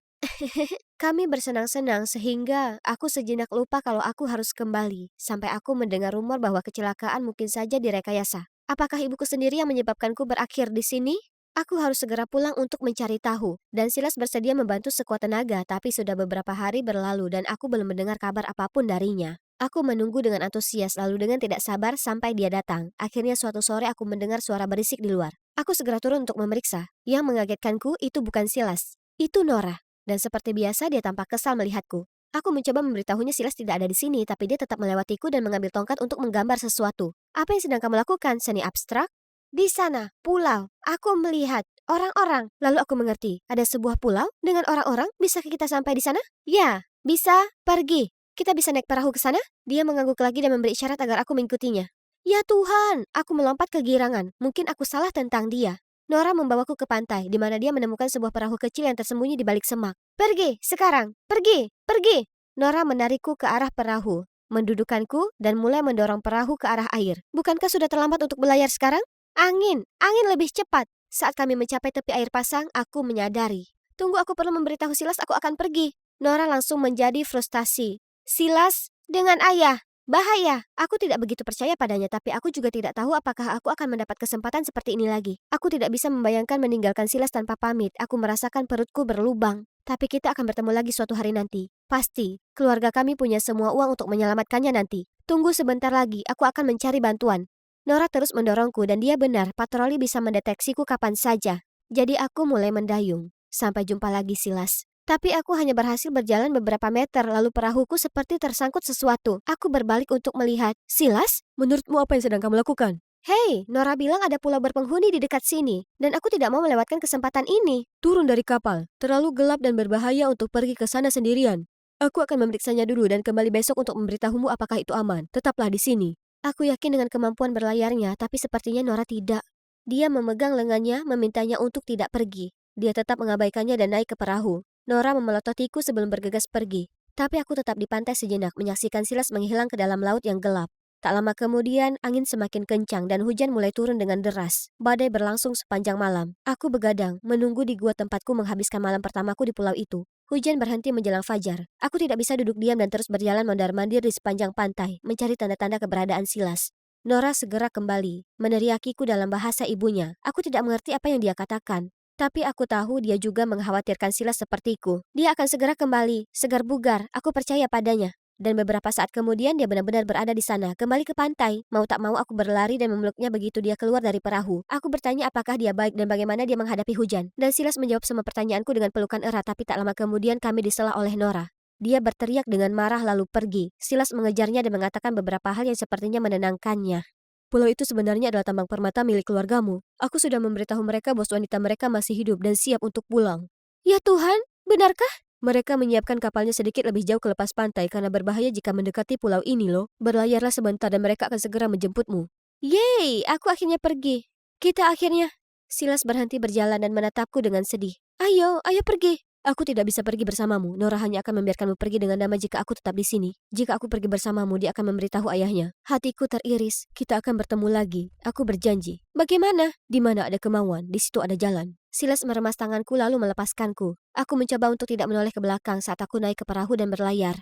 Kami bersenang-senang sehingga aku sejenak lupa kalau aku harus kembali. Sampai aku mendengar rumor bahwa kecelakaan mungkin saja direkayasa. Apakah ibuku sendiri yang menyebabkanku berakhir di sini? Aku harus segera pulang untuk mencari tahu. Dan Silas bersedia membantu sekuat tenaga, tapi sudah beberapa hari berlalu dan aku belum mendengar kabar apapun darinya. Aku menunggu dengan antusias lalu dengan tidak sabar sampai dia datang. Akhirnya suatu sore aku mendengar suara berisik di luar. Aku segera turun untuk memeriksa. Yang mengagetkanku itu bukan Silas. Itu Nora. Dan seperti biasa dia tampak kesal melihatku. Aku mencoba memberitahunya Silas tidak ada di sini, tapi dia tetap melewatiku dan mengambil tongkat untuk menggambar sesuatu. Apa yang sedang kamu lakukan, seni abstrak? Di sana, pulau. Aku melihat orang-orang. Lalu aku mengerti, ada sebuah pulau dengan orang-orang. Bisakah kita sampai di sana? Ya, bisa. Pergi. Kita bisa naik perahu ke sana? Dia mengangguk lagi dan memberi isyarat agar aku mengikutinya. Ya Tuhan, aku melompat kegirangan. Mungkin aku salah tentang dia. Nora membawaku ke pantai, di mana dia menemukan sebuah perahu kecil yang tersembunyi di balik semak. Pergi, sekarang. Pergi, pergi. Nora menarikku ke arah perahu, mendudukanku dan mulai mendorong perahu ke arah air. Bukankah sudah terlambat untuk berlayar sekarang? Angin lebih cepat. Saat kami mencapai tepi air pasang, aku menyadari. Tunggu, aku perlu memberitahu Silas aku akan pergi. Nora langsung menjadi frustasi. Silas, dengan ayah. Bahaya, aku tidak begitu percaya padanya, tapi aku juga tidak tahu apakah aku akan mendapat kesempatan seperti ini lagi. Aku tidak bisa membayangkan meninggalkan Silas tanpa pamit. Aku merasakan perutku berlubang. Tapi kita akan bertemu lagi suatu hari nanti. Pasti, keluarga kami punya semua uang untuk menyelamatkannya nanti. Tunggu sebentar lagi, aku akan mencari bantuan. Nora terus mendorongku dan dia benar, patroli bisa mendeteksiku kapan saja. Jadi aku mulai mendayung. Sampai jumpa lagi, Silas. Tapi aku hanya berhasil berjalan beberapa meter lalu perahuku seperti tersangkut sesuatu. Aku berbalik untuk melihat. Silas? Menurutmu apa yang sedang kamu lakukan? Hei, Nora bilang ada pulau berpenghuni di dekat sini. Dan aku tidak mau melewatkan kesempatan ini. Turun dari kapal. Terlalu gelap dan berbahaya untuk pergi ke sana sendirian. Aku akan memeriksanya dulu dan kembali besok untuk memberitahumu apakah itu aman. Tetaplah di sini. Aku yakin dengan kemampuan berlayarnya, tapi sepertinya Nora tidak. Dia memegang lengannya, memintanya untuk tidak pergi. Dia tetap mengabaikannya dan naik ke perahu. Nora memelototiku sebelum bergegas pergi. Tapi aku tetap di pantai sejenak, menyaksikan Silas menghilang ke dalam laut yang gelap. Tak lama kemudian, angin semakin kencang dan hujan mulai turun dengan deras. Badai berlangsung sepanjang malam. Aku begadang, menunggu di gua tempatku menghabiskan malam pertamaku di pulau itu. Hujan berhenti menjelang fajar. Aku tidak bisa duduk diam dan terus berjalan mondar-mandir di sepanjang pantai, mencari tanda-tanda keberadaan Silas. Nora segera kembali, meneriakiku dalam bahasa ibunya. Aku tidak mengerti apa yang dia katakan. Tapi aku tahu dia juga mengkhawatirkan Silas sepertiku. Dia akan segera kembali, segar bugar, aku percaya padanya. Dan beberapa saat kemudian dia benar-benar berada di sana, kembali ke pantai. Mau tak mau aku berlari dan memeluknya begitu dia keluar dari perahu. Aku bertanya apakah dia baik dan bagaimana dia menghadapi hujan. Dan Silas menjawab semua pertanyaanku dengan pelukan erat, tapi tak lama kemudian kami disela oleh Nora. Dia berteriak dengan marah lalu pergi. Silas mengejarnya dan mengatakan beberapa hal yang sepertinya menenangkannya. Pulau itu sebenarnya adalah tambang permata milik keluargamu. Aku sudah memberitahu mereka bahwa wanita mereka masih hidup dan siap untuk pulang. Ya Tuhan, benarkah? Mereka menyiapkan kapalnya sedikit lebih jauh ke lepas pantai karena berbahaya jika mendekati pulau ini loh. Berlayarlah sebentar dan mereka akan segera menjemputmu. Yeay, aku akhirnya pergi. Kita akhirnya. Silas berhenti berjalan dan menatapku dengan sedih. Ayo pergi. Aku tidak bisa pergi bersamamu. Nora hanya akan membiarkanmu pergi dengan damai jika aku tetap di sini. Jika aku pergi bersamamu, dia akan memberitahu ayahnya. Hatiku teriris. Kita akan bertemu lagi. Aku berjanji. Bagaimana? Di mana ada kemauan, di situ ada jalan. Silas meremas tanganku lalu melepaskanku. Aku mencoba untuk tidak menoleh ke belakang saat aku naik ke perahu dan berlayar.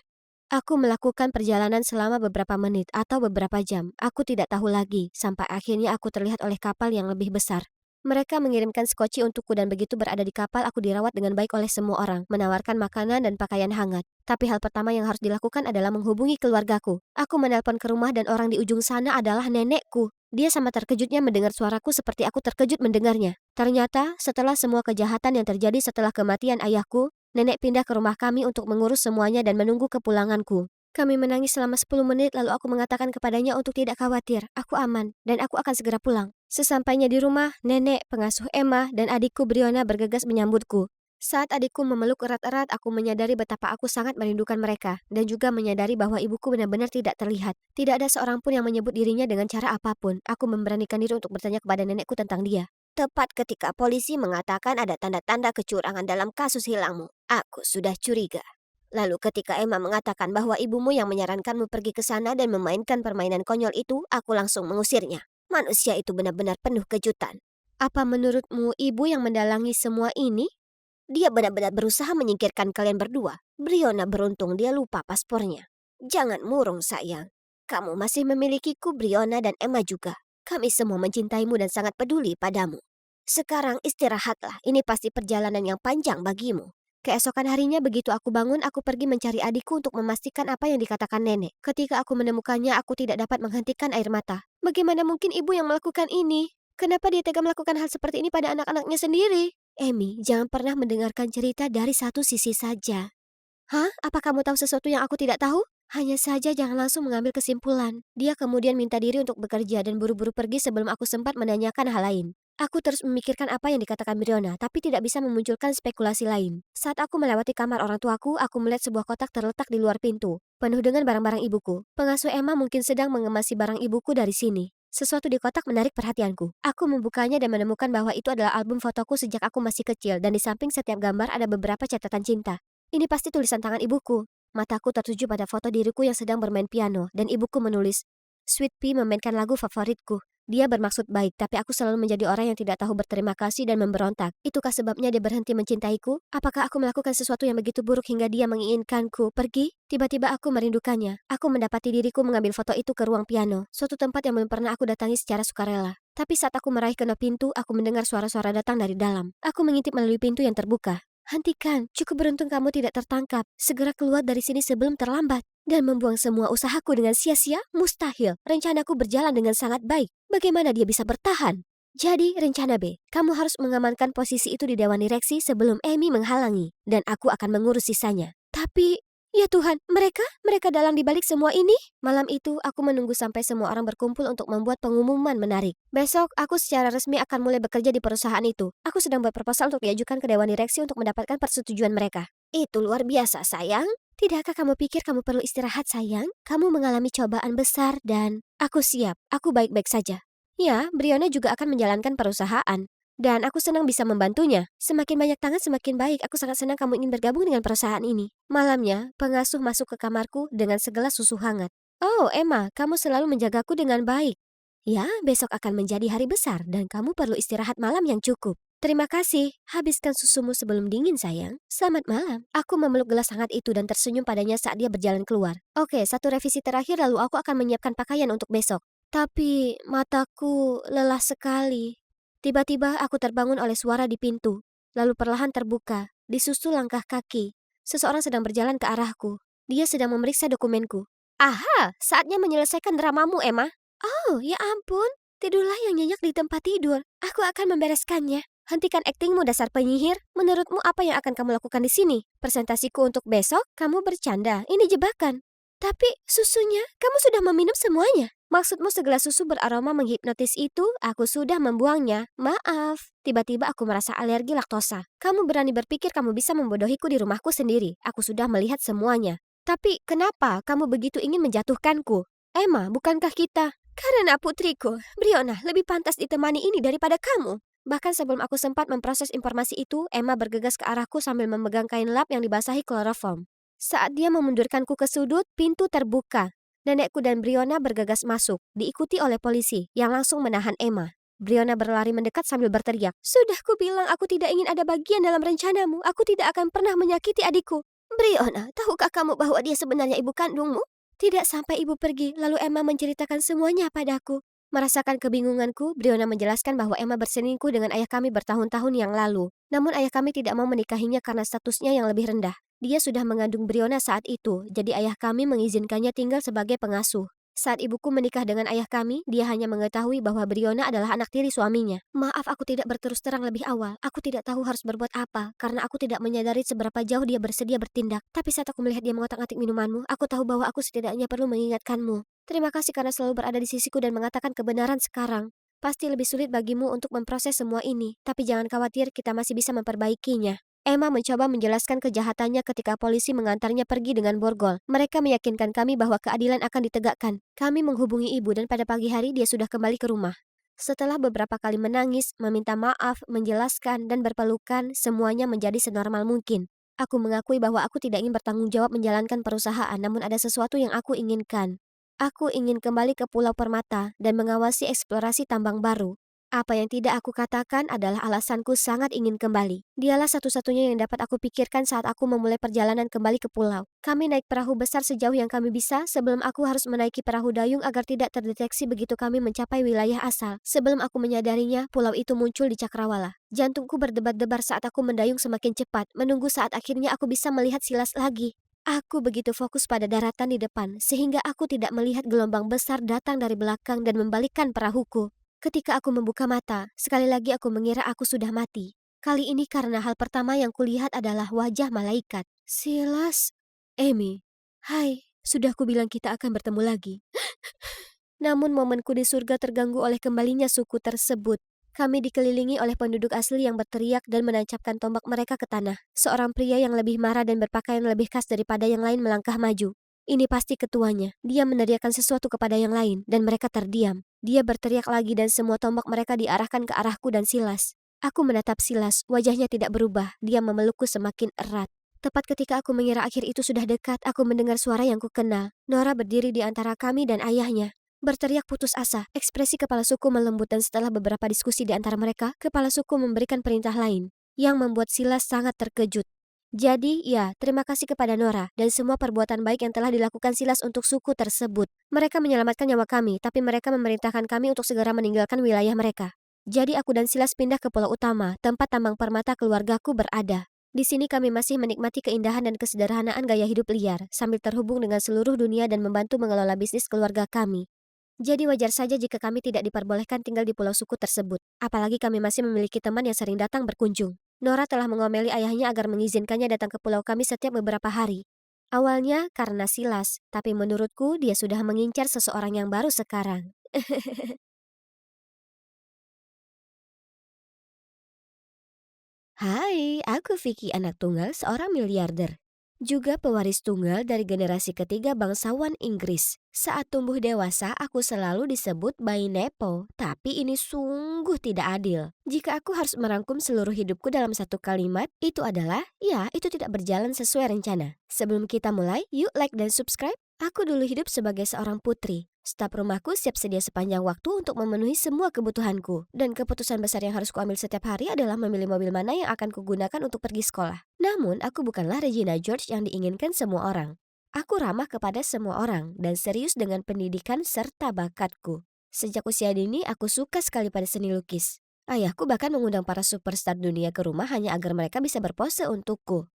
Aku melakukan perjalanan selama beberapa menit atau beberapa jam. Aku tidak tahu lagi, sampai akhirnya aku terlihat oleh kapal yang lebih besar. Mereka mengirimkan skoci untukku dan begitu berada di kapal aku dirawat dengan baik oleh semua orang, menawarkan makanan dan pakaian hangat. Tapi hal pertama yang harus dilakukan adalah menghubungi keluargaku. Aku menelpon ke rumah dan orang di ujung sana adalah nenekku. Dia sama terkejutnya mendengar suaraku seperti aku terkejut mendengarnya. Ternyata, setelah semua kejahatan yang terjadi setelah kematian ayahku, nenek pindah ke rumah kami untuk mengurus semuanya dan menunggu kepulanganku. Kami menangis selama 10 menit lalu aku mengatakan kepadanya untuk tidak khawatir, aku aman dan aku akan segera pulang. Sesampainya di rumah, nenek, pengasuh Emma, dan adikku Briona bergegas menyambutku. Saat adikku memeluk erat-erat, aku menyadari betapa aku sangat merindukan mereka dan juga menyadari bahwa ibuku benar-benar tidak terlihat. Tidak ada seorang pun yang menyebut dirinya dengan cara apapun. Aku memberanikan diri untuk bertanya kepada nenekku tentang dia. Tepat ketika polisi mengatakan ada tanda-tanda kecurangan dalam kasus hilangmu, aku sudah curiga. Lalu ketika Emma mengatakan bahwa ibumu yang menyarankanmu pergi ke sana dan memainkan permainan konyol itu, aku langsung mengusirnya. Manusia itu benar-benar penuh kejutan. Apa menurutmu ibu yang mendalangi semua ini? Dia benar-benar berusaha menyingkirkan kalian berdua. Briona beruntung dia lupa paspornya. Jangan murung sayang. Kamu masih memilikiku, Briona dan Emma juga. Kami semua mencintaimu dan sangat peduli padamu. Sekarang istirahatlah, ini pasti perjalanan yang panjang bagimu. Keesokan harinya begitu aku bangun, aku pergi mencari adikku untuk memastikan apa yang dikatakan nenek. Ketika aku menemukannya, aku tidak dapat menghentikan air mata. Bagaimana mungkin ibu yang melakukan ini? Kenapa dia tega melakukan hal seperti ini pada anak-anaknya sendiri? Amy, jangan pernah mendengarkan cerita dari satu sisi saja. Hah? Apa kamu tahu sesuatu yang aku tidak tahu? Hanya saja jangan langsung mengambil kesimpulan. Dia kemudian minta diri untuk bekerja dan buru-buru pergi sebelum aku sempat menanyakan hal lain. Aku terus memikirkan apa yang dikatakan Briona, tapi tidak bisa memunculkan spekulasi lain. Saat aku melewati kamar orang tuaku, aku melihat sebuah kotak terletak di luar pintu, penuh dengan barang-barang ibuku. Pengasuh Emma mungkin sedang mengemasi barang ibuku dari sini. Sesuatu di kotak menarik perhatianku. Aku membukanya dan menemukan bahwa itu adalah album fotoku sejak aku masih kecil dan di samping setiap gambar ada beberapa catatan cinta. Ini pasti tulisan tangan ibuku. Mataku tertuju pada foto diriku yang sedang bermain piano dan ibuku menulis, Sweet Pea memainkan lagu favoritku. Dia bermaksud baik, tapi aku selalu menjadi orang yang tidak tahu berterima kasih dan memberontak. Itukah sebabnya dia berhenti mencintaiku? Apakah aku melakukan sesuatu yang begitu buruk hingga dia menginginkanku pergi? Tiba-tiba aku merindukannya. Aku mendapati diriku mengambil foto itu ke ruang piano, suatu tempat yang belum pernah aku datangi secara sukarela. Tapi saat aku meraih kena pintu, aku mendengar suara-suara datang dari dalam. Aku mengintip melalui pintu yang terbuka. Hentikan, cukup beruntung kamu tidak tertangkap. Segera keluar dari sini sebelum terlambat. Dan membuang semua usahaku dengan sia-sia? Mustahil. Rencanaku berjalan dengan sangat baik. Bagaimana dia bisa bertahan? Jadi, rencana B, kamu harus mengamankan posisi itu di Dewan Direksi sebelum Amy menghalangi, dan aku akan mengurus sisanya. Tapi, ya Tuhan, mereka dalang dibalik semua ini? Malam itu, aku menunggu sampai semua orang berkumpul untuk membuat pengumuman menarik. Besok, aku secara resmi akan mulai bekerja di perusahaan itu. Aku sedang berproposal untuk diajukan ke Dewan Direksi untuk mendapatkan persetujuan mereka. Itu luar biasa, sayang. Tidakkah kamu pikir kamu perlu istirahat, sayang? Kamu mengalami cobaan besar dan... Aku siap, aku baik-baik saja. Ya, Briona juga akan menjalankan perusahaan. Dan aku senang bisa membantunya. Semakin banyak tangan semakin baik. Aku sangat senang kamu ingin bergabung dengan perusahaan ini. Malamnya, pengasuh masuk ke kamarku dengan segelas susu hangat. Oh, Emma, kamu selalu menjagaku dengan baik. Ya, besok akan menjadi hari besar dan kamu perlu istirahat malam yang cukup. Terima kasih. Habiskan susumu sebelum dingin, sayang. Selamat malam. Aku memeluk gelas hangat itu dan tersenyum padanya saat dia berjalan keluar. Oke, satu revisi terakhir lalu aku akan menyiapkan pakaian untuk besok. Tapi mataku lelah sekali. Tiba-tiba aku terbangun oleh suara di pintu, lalu perlahan terbuka, disusul langkah kaki. Seseorang sedang berjalan ke arahku. Dia sedang memeriksa dokumenku. Aha, saatnya menyelesaikan dramamu, Emma. Oh, ya ampun. Tidurlah yang nyenyak di tempat tidur. Aku akan membereskannya. Hentikan aktingmu, dasar penyihir. Menurutmu apa yang akan kamu lakukan di sini? Presentasiku untuk besok? Kamu bercanda. Ini jebakan. Tapi susunya, kamu sudah meminum semuanya. Maksudmu segelas susu beraroma menghipnotis itu, aku sudah membuangnya. Maaf. Tiba-tiba aku merasa alergi laktosa. Kamu berani berpikir kamu bisa membodohiku di rumahku sendiri. Aku sudah melihat semuanya. Tapi kenapa kamu begitu ingin menjatuhkanku? Emma, bukankah kita? Karena putriku, Briona, lebih pantas ditemani ini daripada kamu. Bahkan sebelum aku sempat memproses informasi itu, Emma bergegas ke arahku sambil memegang kain lap yang dibasahi kloroform. Saat dia memundurkanku ke sudut, pintu terbuka. Nenekku dan Briona bergegas masuk, diikuti oleh polisi yang langsung menahan Emma. Briona berlari mendekat sambil berteriak, "Sudah kubilang aku tidak ingin ada bagian dalam rencanamu. Aku tidak akan pernah menyakiti adikku." Briona, tahukah kamu bahwa dia sebenarnya ibu kandungmu? Tidak sampai ibu pergi, lalu Emma menceritakan semuanya padaku. Merasakan kebingunganku, Briona menjelaskan bahwa Emma berselingkuh dengan ayah kami bertahun-tahun yang lalu. Namun ayah kami tidak mau menikahinya karena statusnya yang lebih rendah. Dia sudah mengandung Briona saat itu, jadi ayah kami mengizinkannya tinggal sebagai pengasuh. Saat ibuku menikah dengan ayah kami, dia hanya mengetahui bahwa Briona adalah anak tiri suaminya. Maaf aku tidak berterus terang lebih awal. Aku tidak tahu harus berbuat apa, karena aku tidak menyadari seberapa jauh dia bersedia bertindak. Tapi saat aku melihat dia mengotak-atik minumanmu, aku tahu bahwa aku setidaknya perlu mengingatkanmu. Terima kasih karena selalu berada di sisiku dan mengatakan kebenaran sekarang. Pasti lebih sulit bagimu untuk memproses semua ini, tapi jangan khawatir, kita masih bisa memperbaikinya. Emma mencoba menjelaskan kejahatannya ketika polisi mengantarnya pergi dengan borgol. Mereka meyakinkan kami bahwa keadilan akan ditegakkan. Kami menghubungi ibu dan pada pagi hari dia sudah kembali ke rumah. Setelah beberapa kali menangis, meminta maaf, menjelaskan, dan berpelukan, semuanya menjadi senormal mungkin. Aku mengakui bahwa aku tidak ingin bertanggung jawab menjalankan perusahaan, namun ada sesuatu yang aku inginkan. Aku ingin kembali ke Pulau Permata dan mengawasi eksplorasi tambang baru. Apa yang tidak aku katakan adalah alasanku sangat ingin kembali. Dialah satu-satunya yang dapat aku pikirkan saat aku memulai perjalanan kembali ke pulau. Kami naik perahu besar sejauh yang kami bisa sebelum aku harus menaiki perahu dayung agar tidak terdeteksi begitu kami mencapai wilayah asal. Sebelum aku menyadarinya, pulau itu muncul di cakrawala. Jantungku berdebar-debar saat aku mendayung semakin cepat, menunggu saat akhirnya aku bisa melihat Silas lagi. Aku begitu fokus pada daratan di depan, sehingga aku tidak melihat gelombang besar datang dari belakang dan membalikkan perahuku. Ketika aku membuka mata, sekali lagi aku mengira aku sudah mati. Kali ini karena hal pertama yang kulihat adalah wajah malaikat. Silas, Amy, hai, sudah kubilang kita akan bertemu lagi. Namun momenku di surga terganggu oleh kembalinya suku tersebut. Kami dikelilingi oleh penduduk asli yang berteriak dan menancapkan tombak mereka ke tanah. Seorang pria yang lebih marah dan berpakaian lebih khas daripada yang lain melangkah maju. Ini pasti ketuanya. Dia meneriakkan sesuatu kepada yang lain, dan mereka terdiam. Dia berteriak lagi dan semua tombak mereka diarahkan ke arahku dan Silas. Aku menatap Silas, wajahnya tidak berubah. Dia memelukku semakin erat. Tepat ketika aku mengira akhir itu sudah dekat, aku mendengar suara yang kukenal. Nora berdiri di antara kami dan ayahnya. Berteriak putus asa, ekspresi kepala suku melembut dan setelah beberapa diskusi di antara mereka, kepala suku memberikan perintah lain, yang membuat Silas sangat terkejut. Jadi, ya, terima kasih kepada Nora dan semua perbuatan baik yang telah dilakukan Silas untuk suku tersebut. Mereka menyelamatkan nyawa kami, tapi mereka memerintahkan kami untuk segera meninggalkan wilayah mereka. Jadi aku dan Silas pindah ke pulau utama, tempat tambang permata keluargaku berada. Di sini kami masih menikmati keindahan dan kesederhanaan gaya hidup liar, sambil terhubung dengan seluruh dunia dan membantu mengelola bisnis keluarga kami. Jadi wajar saja jika kami tidak diperbolehkan tinggal di pulau suku tersebut. Apalagi kami masih memiliki teman yang sering datang berkunjung. Nora telah mengomeli ayahnya agar mengizinkannya datang ke pulau kami setiap beberapa hari. Awalnya karena Silas, tapi menurutku dia sudah mengincar seseorang yang baru sekarang. Hai, aku Vicky, anak tunggal seorang miliarder. Juga pewaris tunggal dari generasi ketiga bangsawan Inggris. Saat tumbuh dewasa, aku selalu disebut bayi Nepo, tapi ini sungguh tidak adil. Jika aku harus merangkum seluruh hidupku dalam satu kalimat, itu adalah, ya, itu tidak berjalan sesuai rencana. Sebelum kita mulai, yuk like dan subscribe. Aku dulu hidup sebagai seorang putri. Staf rumahku siap sedia sepanjang waktu untuk memenuhi semua kebutuhanku. Dan keputusan besar yang harus kuambil setiap hari adalah memilih mobil mana yang akan kugunakan untuk pergi sekolah. Namun, aku bukanlah Regina George yang diinginkan semua orang. Aku ramah kepada semua orang dan serius dengan pendidikan serta bakatku. Sejak usia dini, aku suka sekali pada seni lukis. Ayahku bahkan mengundang para superstar dunia ke rumah hanya agar mereka bisa berpose untukku.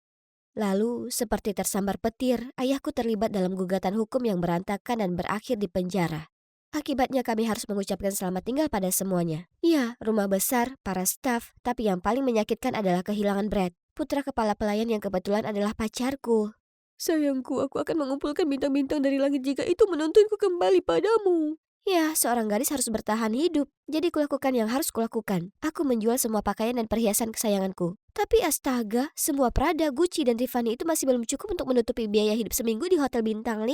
Lalu, seperti tersambar petir, ayahku terlibat dalam gugatan hukum yang berantakan dan berakhir di penjara. Akibatnya kami harus mengucapkan selamat tinggal pada semuanya. Ya, rumah besar, para staf, tapi yang paling menyakitkan adalah kehilangan Brad, putra kepala pelayan yang kebetulan adalah pacarku. Sayangku, aku akan mengumpulkan bintang-bintang dari langit jika itu menuntunku kembali padamu. Ya, seorang gadis harus bertahan hidup. Jadi kulakukan yang harus kulakukan. Aku menjual semua pakaian dan perhiasan kesayanganku. Tapi astaga, semua Prada, Gucci, dan Tiffany itu masih belum cukup untuk menutupi biaya hidup seminggu di Hotel Bintang 5.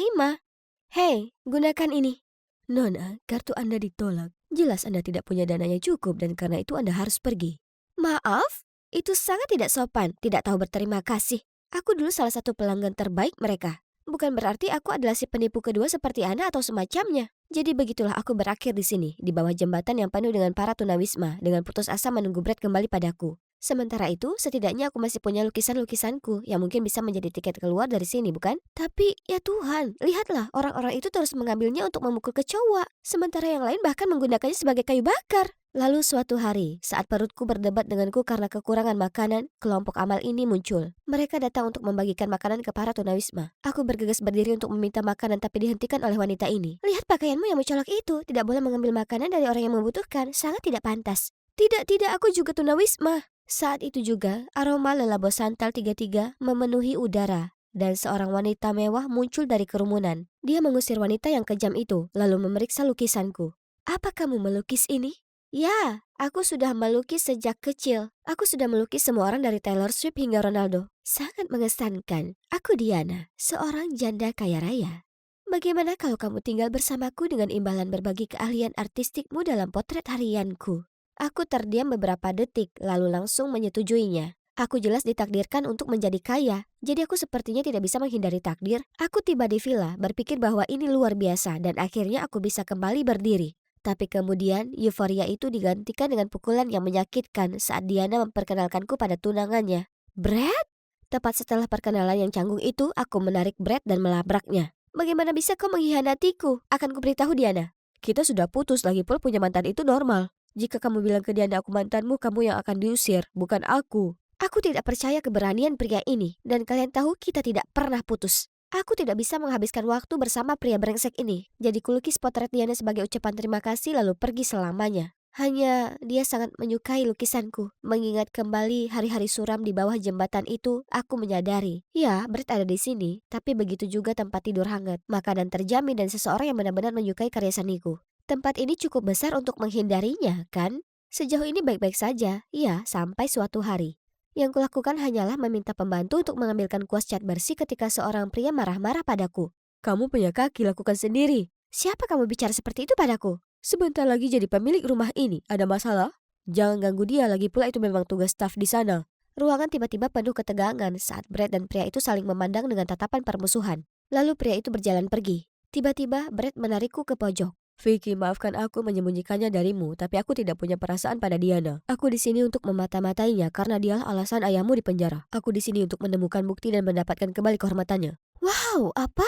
Hei, gunakan ini. Nona, kartu Anda ditolak. Jelas Anda tidak punya dana yang cukup dan karena itu Anda harus pergi. Maaf, itu sangat tidak sopan, tidak tahu berterima kasih. Aku dulu salah satu pelanggan terbaik mereka. Bukan berarti aku adalah si penipu kedua seperti Anda atau semacamnya. Jadi begitulah aku berakhir di sini, di bawah jembatan yang penuh dengan para tunawisma, dengan putus asa menunggu Brad kembali padaku. Sementara itu, setidaknya aku masih punya lukisan-lukisanku yang mungkin bisa menjadi tiket keluar dari sini, bukan? Tapi, ya Tuhan, lihatlah, orang-orang itu terus mengambilnya untuk memukul kecoa. Sementara yang lain bahkan menggunakannya sebagai kayu bakar. Lalu suatu hari, saat perutku berdebat denganku karena kekurangan makanan, kelompok amal ini muncul. Mereka datang untuk membagikan makanan ke para tunawisma. Aku bergegas berdiri untuk meminta makanan tapi dihentikan oleh wanita ini. Lihat pakaianmu yang mencolok itu, tidak boleh mengambil makanan dari orang yang membutuhkan, sangat tidak pantas. Tidak, aku juga tunawisma. Saat itu juga, aroma lelabo santal 33 memenuhi udara. Dan seorang wanita mewah muncul dari kerumunan. Dia mengusir wanita yang kejam itu, lalu memeriksa lukisanku. Apa kamu melukis ini? Ya, aku sudah melukis sejak kecil. Aku sudah melukis semua orang dari Taylor Swift hingga Ronaldo. Sangat mengesankan. Aku Diana, seorang janda kaya raya. Bagaimana kalau kamu tinggal bersamaku dengan imbalan berbagi keahlian artistikmu dalam potret harianku? Aku terdiam beberapa detik, lalu langsung menyetujuinya. Aku jelas ditakdirkan untuk menjadi kaya, jadi aku sepertinya tidak bisa menghindari takdir. Aku tiba di villa, berpikir bahwa ini luar biasa dan akhirnya aku bisa kembali berdiri. Tapi kemudian, euforia itu digantikan dengan pukulan yang menyakitkan saat Diana memperkenalkanku pada tunangannya. Brad? Tepat setelah perkenalan yang canggung itu, aku menarik Brad dan melabraknya. Bagaimana bisa kau mengkhianatiku? Akan kuberitahu Diana. Kita sudah putus, lagi pula punya mantan itu normal. Jika kamu bilang ke Diana aku mantanmu, kamu yang akan diusir, bukan aku. Aku tidak percaya keberanian pria ini, dan kalian tahu kita tidak pernah putus. Aku tidak bisa menghabiskan waktu bersama pria brengsek ini. Jadi kulukis potret Diana sebagai ucapan terima kasih lalu pergi selamanya. Hanya dia sangat menyukai lukisanku. Mengingat kembali hari-hari suram di bawah jembatan itu, aku menyadari. Ya, Brett ada di sini, tapi begitu juga tempat tidur hangat, makanan terjamin dan seseorang yang benar-benar menyukai karya seniku. Tempat ini cukup besar untuk menghindarinya, kan? Sejauh ini baik-baik saja, ya, sampai suatu hari. Yang kulakukan hanyalah meminta pembantu untuk mengambilkan kuas cat bersih ketika seorang pria marah-marah padaku. Kamu punya kaki, lakukan sendiri. Siapa kamu bicara seperti itu padaku? Sebentar lagi jadi pemilik rumah ini, ada masalah? Jangan ganggu dia, lagi pula itu memang tugas staf di sana. Ruangan tiba-tiba penuh ketegangan saat Brad dan pria itu saling memandang dengan tatapan permusuhan. Lalu pria itu berjalan pergi. Tiba-tiba Brad menarikku ke pojok. Vicky, maafkan aku menyembunyikannya darimu, tapi aku tidak punya perasaan pada Diana. Aku di sini untuk memata-matainya karena dialah alasan ayahmu di penjara. Aku di sini untuk menemukan bukti dan mendapatkan kembali kehormatannya. Wow, apa?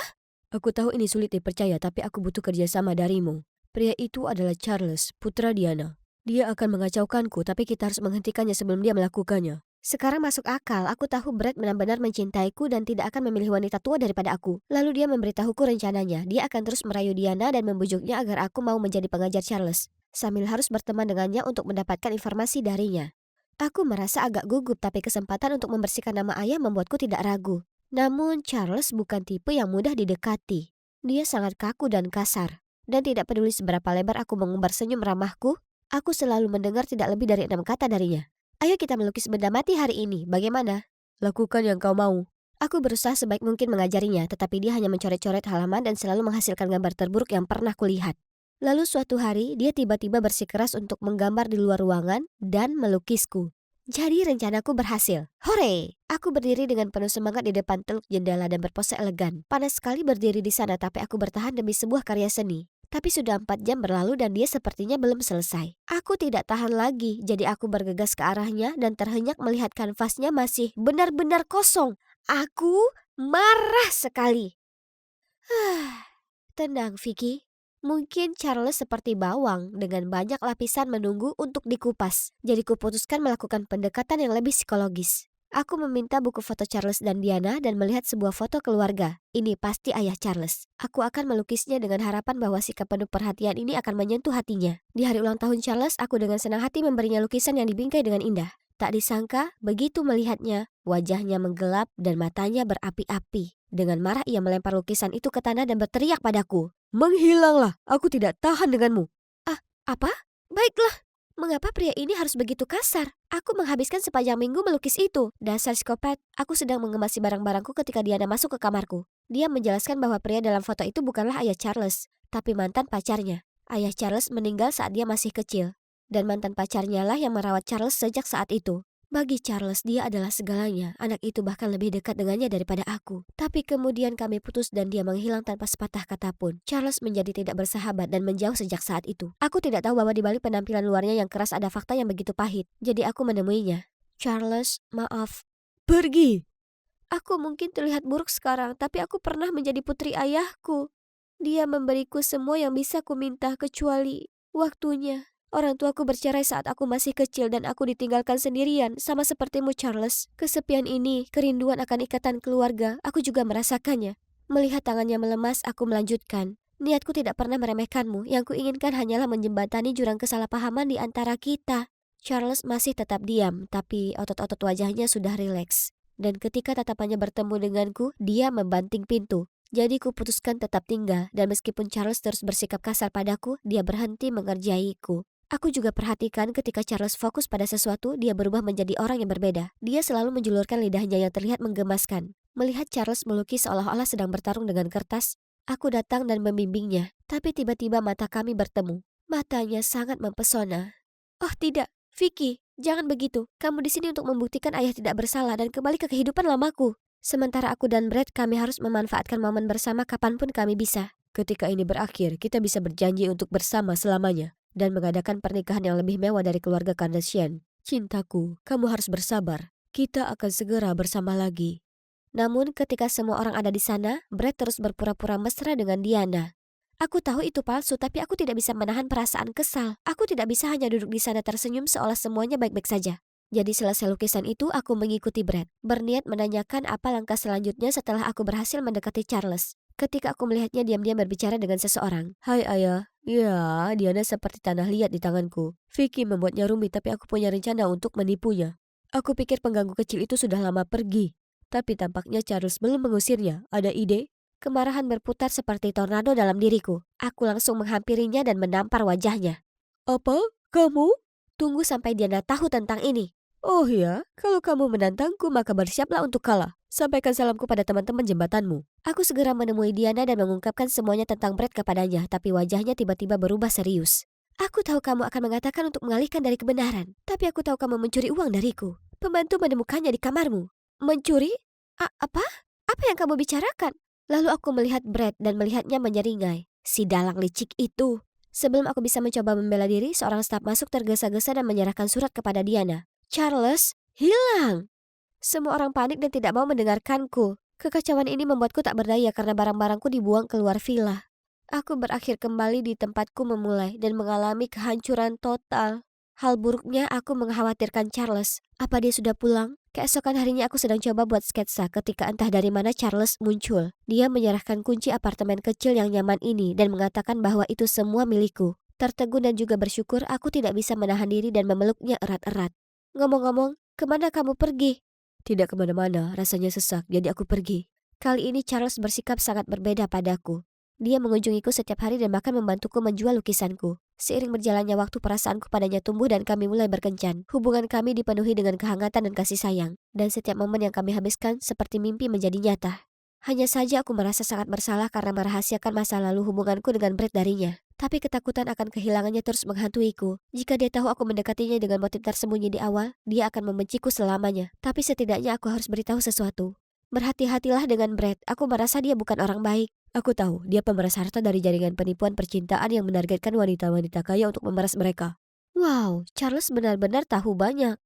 Aku tahu ini sulit dipercaya, tapi aku butuh kerjasama darimu. Pria itu adalah Charles, putra Diana. Dia akan mengacaukanku, tapi kita harus menghentikannya sebelum dia melakukannya. Sekarang masuk akal, aku tahu Brad benar-benar mencintaiku dan tidak akan memilih wanita tua daripada aku. Lalu dia memberitahuku rencananya, dia akan terus merayu Diana dan membujuknya agar aku mau menjadi pengajar Charles, sambil harus berteman dengannya untuk mendapatkan informasi darinya. Aku merasa agak gugup tapi kesempatan untuk membersihkan nama ayah membuatku tidak ragu. Namun Charles bukan tipe yang mudah didekati. Dia sangat kaku dan kasar. Dan tidak peduli seberapa lebar aku mengumbar senyum ramahku, aku selalu mendengar tidak lebih dari 6 kata darinya. Ayo kita melukis benda mati hari ini, bagaimana? Lakukan yang kau mau. Aku berusaha sebaik mungkin mengajarinya, tetapi dia hanya mencoret-coret halaman dan selalu menghasilkan gambar terburuk yang pernah kulihat. Lalu suatu hari, dia tiba-tiba bersikeras untuk menggambar di luar ruangan dan melukisku. Jadi rencanaku berhasil. Hore! Aku berdiri dengan penuh semangat di depan teluk jendela dan berpose elegan. Panas sekali berdiri di sana, tapi aku bertahan demi sebuah karya seni. Tapi sudah 4 jam berlalu dan dia sepertinya belum selesai. Aku tidak tahan lagi, jadi aku bergegas ke arahnya dan terhenyak melihat kanvasnya masih benar-benar kosong. Aku marah sekali. Tenang, Vicky. Mungkin Charles seperti bawang dengan banyak lapisan menunggu untuk dikupas. Jadi kuputuskan melakukan pendekatan yang lebih psikologis. Aku meminta buku foto Charles dan Diana dan melihat sebuah foto keluarga. Ini pasti ayah Charles. Aku akan melukisnya dengan harapan bahwa sikap penuh perhatian ini akan menyentuh hatinya. Di hari ulang tahun Charles, aku dengan senang hati memberinya lukisan yang dibingkai dengan indah. Tak disangka, begitu melihatnya, wajahnya menggelap dan matanya berapi-api. Dengan marah ia melempar lukisan itu ke tanah dan berteriak padaku. Menghilanglah, aku tidak tahan denganmu. Ah, apa? Baiklah. Mengapa pria ini harus begitu kasar? Aku menghabiskan sepanjang minggu melukis itu. Dasar psikopat, aku sedang mengemasi barang-barangku ketika Diana masuk ke kamarku. Dia menjelaskan bahwa pria dalam foto itu bukanlah ayah Charles, tapi mantan pacarnya. Ayah Charles meninggal saat dia masih kecil. Dan mantan pacarnya lah yang merawat Charles sejak saat itu. Bagi Charles, dia adalah segalanya. Anak itu bahkan lebih dekat dengannya daripada aku. Tapi kemudian kami putus dan dia menghilang tanpa sepatah kata pun. Charles menjadi tidak bersahabat dan menjauh sejak saat itu. Aku tidak tahu bahwa di balik penampilan luarnya yang keras ada fakta yang begitu pahit. Jadi aku menemuinya. Charles, maaf. Pergi. Aku mungkin terlihat buruk sekarang, tapi aku pernah menjadi putri ayahku. Dia memberiku semua yang bisa kuminta kecuali waktunya. Orang tuaku bercerai saat aku masih kecil dan aku ditinggalkan sendirian, sama sepertimu Charles. Kesepian ini, kerinduan akan ikatan keluarga, aku juga merasakannya. Melihat tangannya melemas, aku melanjutkan. Niatku tidak pernah meremehkanmu, yang kuinginkan hanyalah menjembatani jurang kesalahpahaman di antara kita. Charles masih tetap diam, tapi otot-otot wajahnya sudah rileks. Dan ketika tatapannya bertemu denganku, dia membanting pintu. Jadi kuputuskan tetap tinggal, dan meskipun Charles terus bersikap kasar padaku, dia berhenti mengerjaiku. Aku juga perhatikan ketika Charles fokus pada sesuatu, dia berubah menjadi orang yang berbeda. Dia selalu menjulurkan lidahnya yang terlihat menggemaskan. Melihat Charles melukis seolah-olah sedang bertarung dengan kertas, aku datang dan membimbingnya. Tapi tiba-tiba mata kami bertemu. Matanya sangat mempesona. Oh tidak, Vicky, jangan begitu. Kamu di sini untuk membuktikan ayah tidak bersalah dan kembali ke kehidupan lamaku. Sementara aku dan Brad, kami harus memanfaatkan momen bersama kapanpun kami bisa. Ketika ini berakhir, kita bisa berjanji untuk bersama selamanya dan mengadakan pernikahan yang lebih mewah dari keluarga Kardashian. Cintaku, kamu harus bersabar. Kita akan segera bersama lagi. Namun ketika semua orang ada di sana, Brad terus berpura-pura mesra dengan Diana. Aku tahu itu palsu, tapi aku tidak bisa menahan perasaan kesal. Aku tidak bisa hanya duduk di sana tersenyum seolah semuanya baik-baik saja. Jadi selesai lukisan itu, aku mengikuti Brad, berniat menanyakan apa langkah selanjutnya setelah aku berhasil mendekati Charles. Ketika aku melihatnya diam-diam berbicara dengan seseorang. Hai ayah. Ya, Diana seperti tanah liat di tanganku. Vicky membuatnya rumit, tapi aku punya rencana untuk menipunya. Aku pikir pengganggu kecil itu sudah lama pergi. Tapi tampaknya Charles belum mengusirnya. Ada ide? Kemarahan berputar seperti tornado dalam diriku. Aku langsung menghampirinya dan menampar wajahnya. Apa? Kamu? Tunggu sampai Diana tahu tentang ini. Oh ya, kalau kamu menantangku maka bersiaplah untuk kalah. Sampaikan salamku pada teman-teman jembatanmu. Aku segera menemui Diana dan mengungkapkan semuanya tentang Brad kepadanya, tapi wajahnya tiba-tiba berubah serius. Aku tahu kamu akan mengatakan untuk mengalihkan dari kebenaran, tapi aku tahu kamu mencuri uang dariku. Pembantu menemukannya di kamarmu. Mencuri? Apa? Apa yang kamu bicarakan? Lalu aku melihat Brad dan melihatnya menyeringai. Si dalang licik itu. Sebelum aku bisa mencoba membela diri, seorang staf masuk tergesa-gesa dan menyerahkan surat kepada Diana. Charles hilang. Semua orang panik dan tidak mau mendengarkanku. Kekacauan ini membuatku tak berdaya karena barang-barangku dibuang keluar villa. Aku berakhir kembali di tempatku memulai dan mengalami kehancuran total. Hal buruknya aku mengkhawatirkan Charles. Apa dia sudah pulang? Keesokan harinya aku sedang coba buat sketsa ketika entah dari mana Charles muncul. Dia menyerahkan kunci apartemen kecil yang nyaman ini dan mengatakan bahwa itu semua milikku. Tertegun dan juga bersyukur aku tidak bisa menahan diri dan memeluknya erat-erat. Ngomong-ngomong, kemana kamu pergi? Tidak kemana-mana, rasanya sesak, jadi aku pergi. Kali ini Charles bersikap sangat berbeda padaku. Dia mengunjungiku setiap hari dan bahkan membantuku menjual lukisanku. Seiring berjalannya waktu perasaanku padanya tumbuh dan kami mulai berkencan. Hubungan kami dipenuhi dengan kehangatan dan kasih sayang. Dan setiap momen yang kami habiskan seperti mimpi menjadi nyata. Hanya saja aku merasa sangat bersalah karena merahasiakan masa lalu hubunganku dengan Brad darinya. Tapi ketakutan akan kehilangannya terus menghantuiku. Jika dia tahu aku mendekatinya dengan motif tersembunyi di awal, dia akan membenciku selamanya. Tapi setidaknya aku harus beritahu sesuatu. Berhati-hatilah dengan Brad, aku merasa dia bukan orang baik. Aku tahu, dia pemeras harta dari jaringan penipuan percintaan yang menargetkan wanita-wanita kaya untuk memeras mereka. Wow, Charles benar-benar tahu banyak.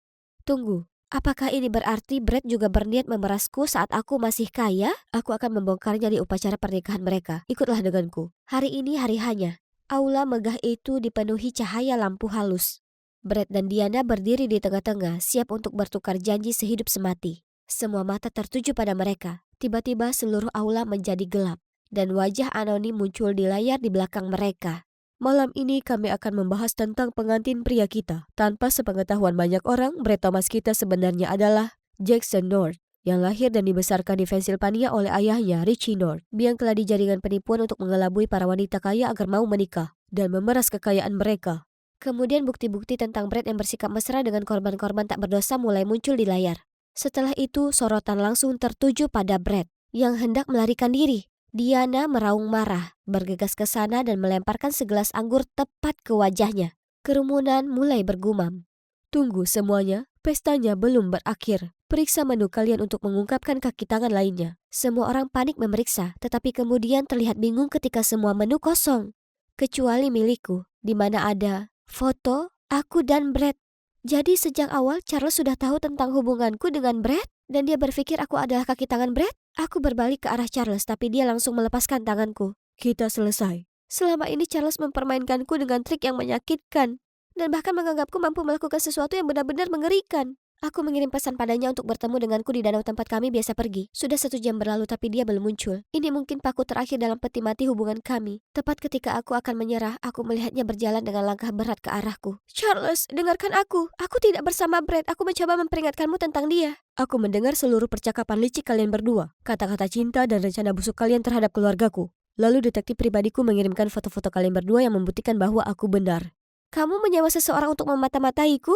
Tunggu, apakah ini berarti Brad juga berniat memerasku saat aku masih kaya? Aku akan membongkarnya di upacara pernikahan mereka. Ikutlah denganku. Hari ini hari hanya. Aula megah itu dipenuhi cahaya lampu halus. Brad dan Diana berdiri di tengah-tengah, siap untuk bertukar janji sehidup semati. Semua mata tertuju pada mereka. Tiba-tiba seluruh aula menjadi gelap. Dan wajah anonim muncul di layar di belakang mereka. Malam ini kami akan membahas tentang pengantin pria kita. Tanpa sepengetahuan banyak orang, Brad Thomas kita sebenarnya adalah Jackson North, yang lahir dan dibesarkan di Pennsylvania oleh ayahnya, Richie North, biang keladi jaringan penipuan untuk mengelabui para wanita kaya agar mau menikah dan memeras kekayaan mereka. Kemudian bukti-bukti tentang Brad yang bersikap mesra dengan korban-korban tak berdosa mulai muncul di layar. Setelah itu, sorotan langsung tertuju pada Brad yang hendak melarikan diri. Diana meraung marah, bergegas ke sana dan melemparkan segelas anggur tepat ke wajahnya. Kerumunan mulai bergumam. Tunggu semuanya, pestanya belum berakhir. Periksa menu kalian untuk mengungkapkan kaki tangan lainnya. Semua orang panik memeriksa, tetapi kemudian terlihat bingung ketika semua menu kosong. Kecuali milikku, di mana ada foto aku dan Brad. Jadi sejak awal Charles sudah tahu tentang hubunganku dengan Brad dan dia berpikir aku adalah kaki tangan Brad? Aku berbalik ke arah Charles tapi dia langsung melepaskan tanganku. Kita selesai. Selama ini Charles mempermainkanku dengan trik yang menyakitkan dan bahkan menganggapku mampu melakukan sesuatu yang benar-benar mengerikan. Aku mengirim pesan padanya untuk bertemu denganku di danau tempat kami biasa pergi. Sudah 1 jam berlalu tapi dia belum muncul. Ini mungkin paku terakhir dalam peti mati hubungan kami. Tepat ketika aku akan menyerah, aku melihatnya berjalan dengan langkah berat ke arahku. Charles, dengarkan aku. Aku tidak bersama Brad. Aku mencoba memperingatkanmu tentang dia. Aku mendengar seluruh percakapan licik kalian berdua. Kata-kata cinta dan rencana busuk kalian terhadap keluargaku. Lalu detektif pribadiku mengirimkan foto-foto kalian berdua yang membuktikan bahwa aku benar. Kamu menyewa seseorang untuk memata-mataiku?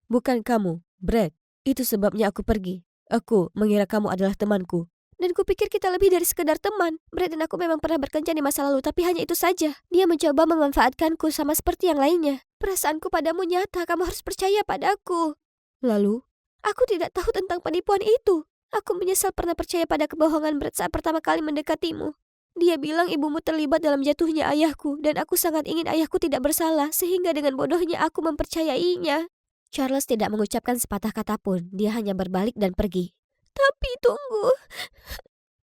Bukan kamu, Brad. Itu sebabnya aku pergi. Aku mengira kamu adalah temanku. Dan kupikir kita lebih dari sekedar teman. Brad dan aku memang pernah berkencan di masa lalu, tapi hanya itu saja. Dia mencoba memanfaatkanku sama seperti yang lainnya. Perasaanku padamu nyata, kamu harus percaya padaku. Lalu? Aku tidak tahu tentang penipuan itu. Aku menyesal pernah percaya pada kebohongan Brad saat pertama kali mendekatimu. Dia bilang ibumu terlibat dalam jatuhnya ayahku, dan aku sangat ingin ayahku tidak bersalah, sehingga dengan bodohnya aku mempercayainya. Charles tidak mengucapkan sepatah kata pun, dia hanya berbalik dan pergi. Tapi tunggu,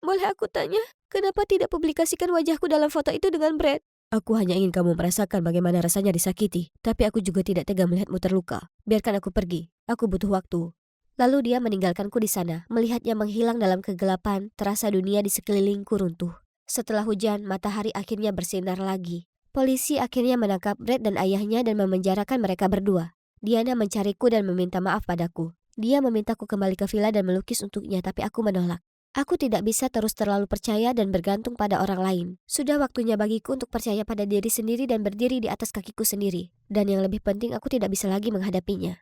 boleh aku tanya, kenapa tidak publikasikan wajahku dalam foto itu dengan Brad? Aku hanya ingin kamu merasakan bagaimana rasanya disakiti, tapi aku juga tidak tega melihatmu terluka. Biarkan aku pergi, aku butuh waktu. Lalu dia meninggalkanku di sana, melihatnya menghilang dalam kegelapan, terasa dunia di sekelilingku runtuh. Setelah hujan, matahari akhirnya bersinar lagi. Polisi akhirnya menangkap Brad dan ayahnya dan memenjarakan mereka berdua. Diana mencariku dan meminta maaf padaku. Dia memintaku kembali ke villa dan melukis untuknya, tapi aku menolak. Aku tidak bisa terus terlalu percaya dan bergantung pada orang lain. Sudah waktunya bagiku untuk percaya pada diri sendiri dan berdiri di atas kakiku sendiri. Dan yang lebih penting, aku tidak bisa lagi menghadapinya.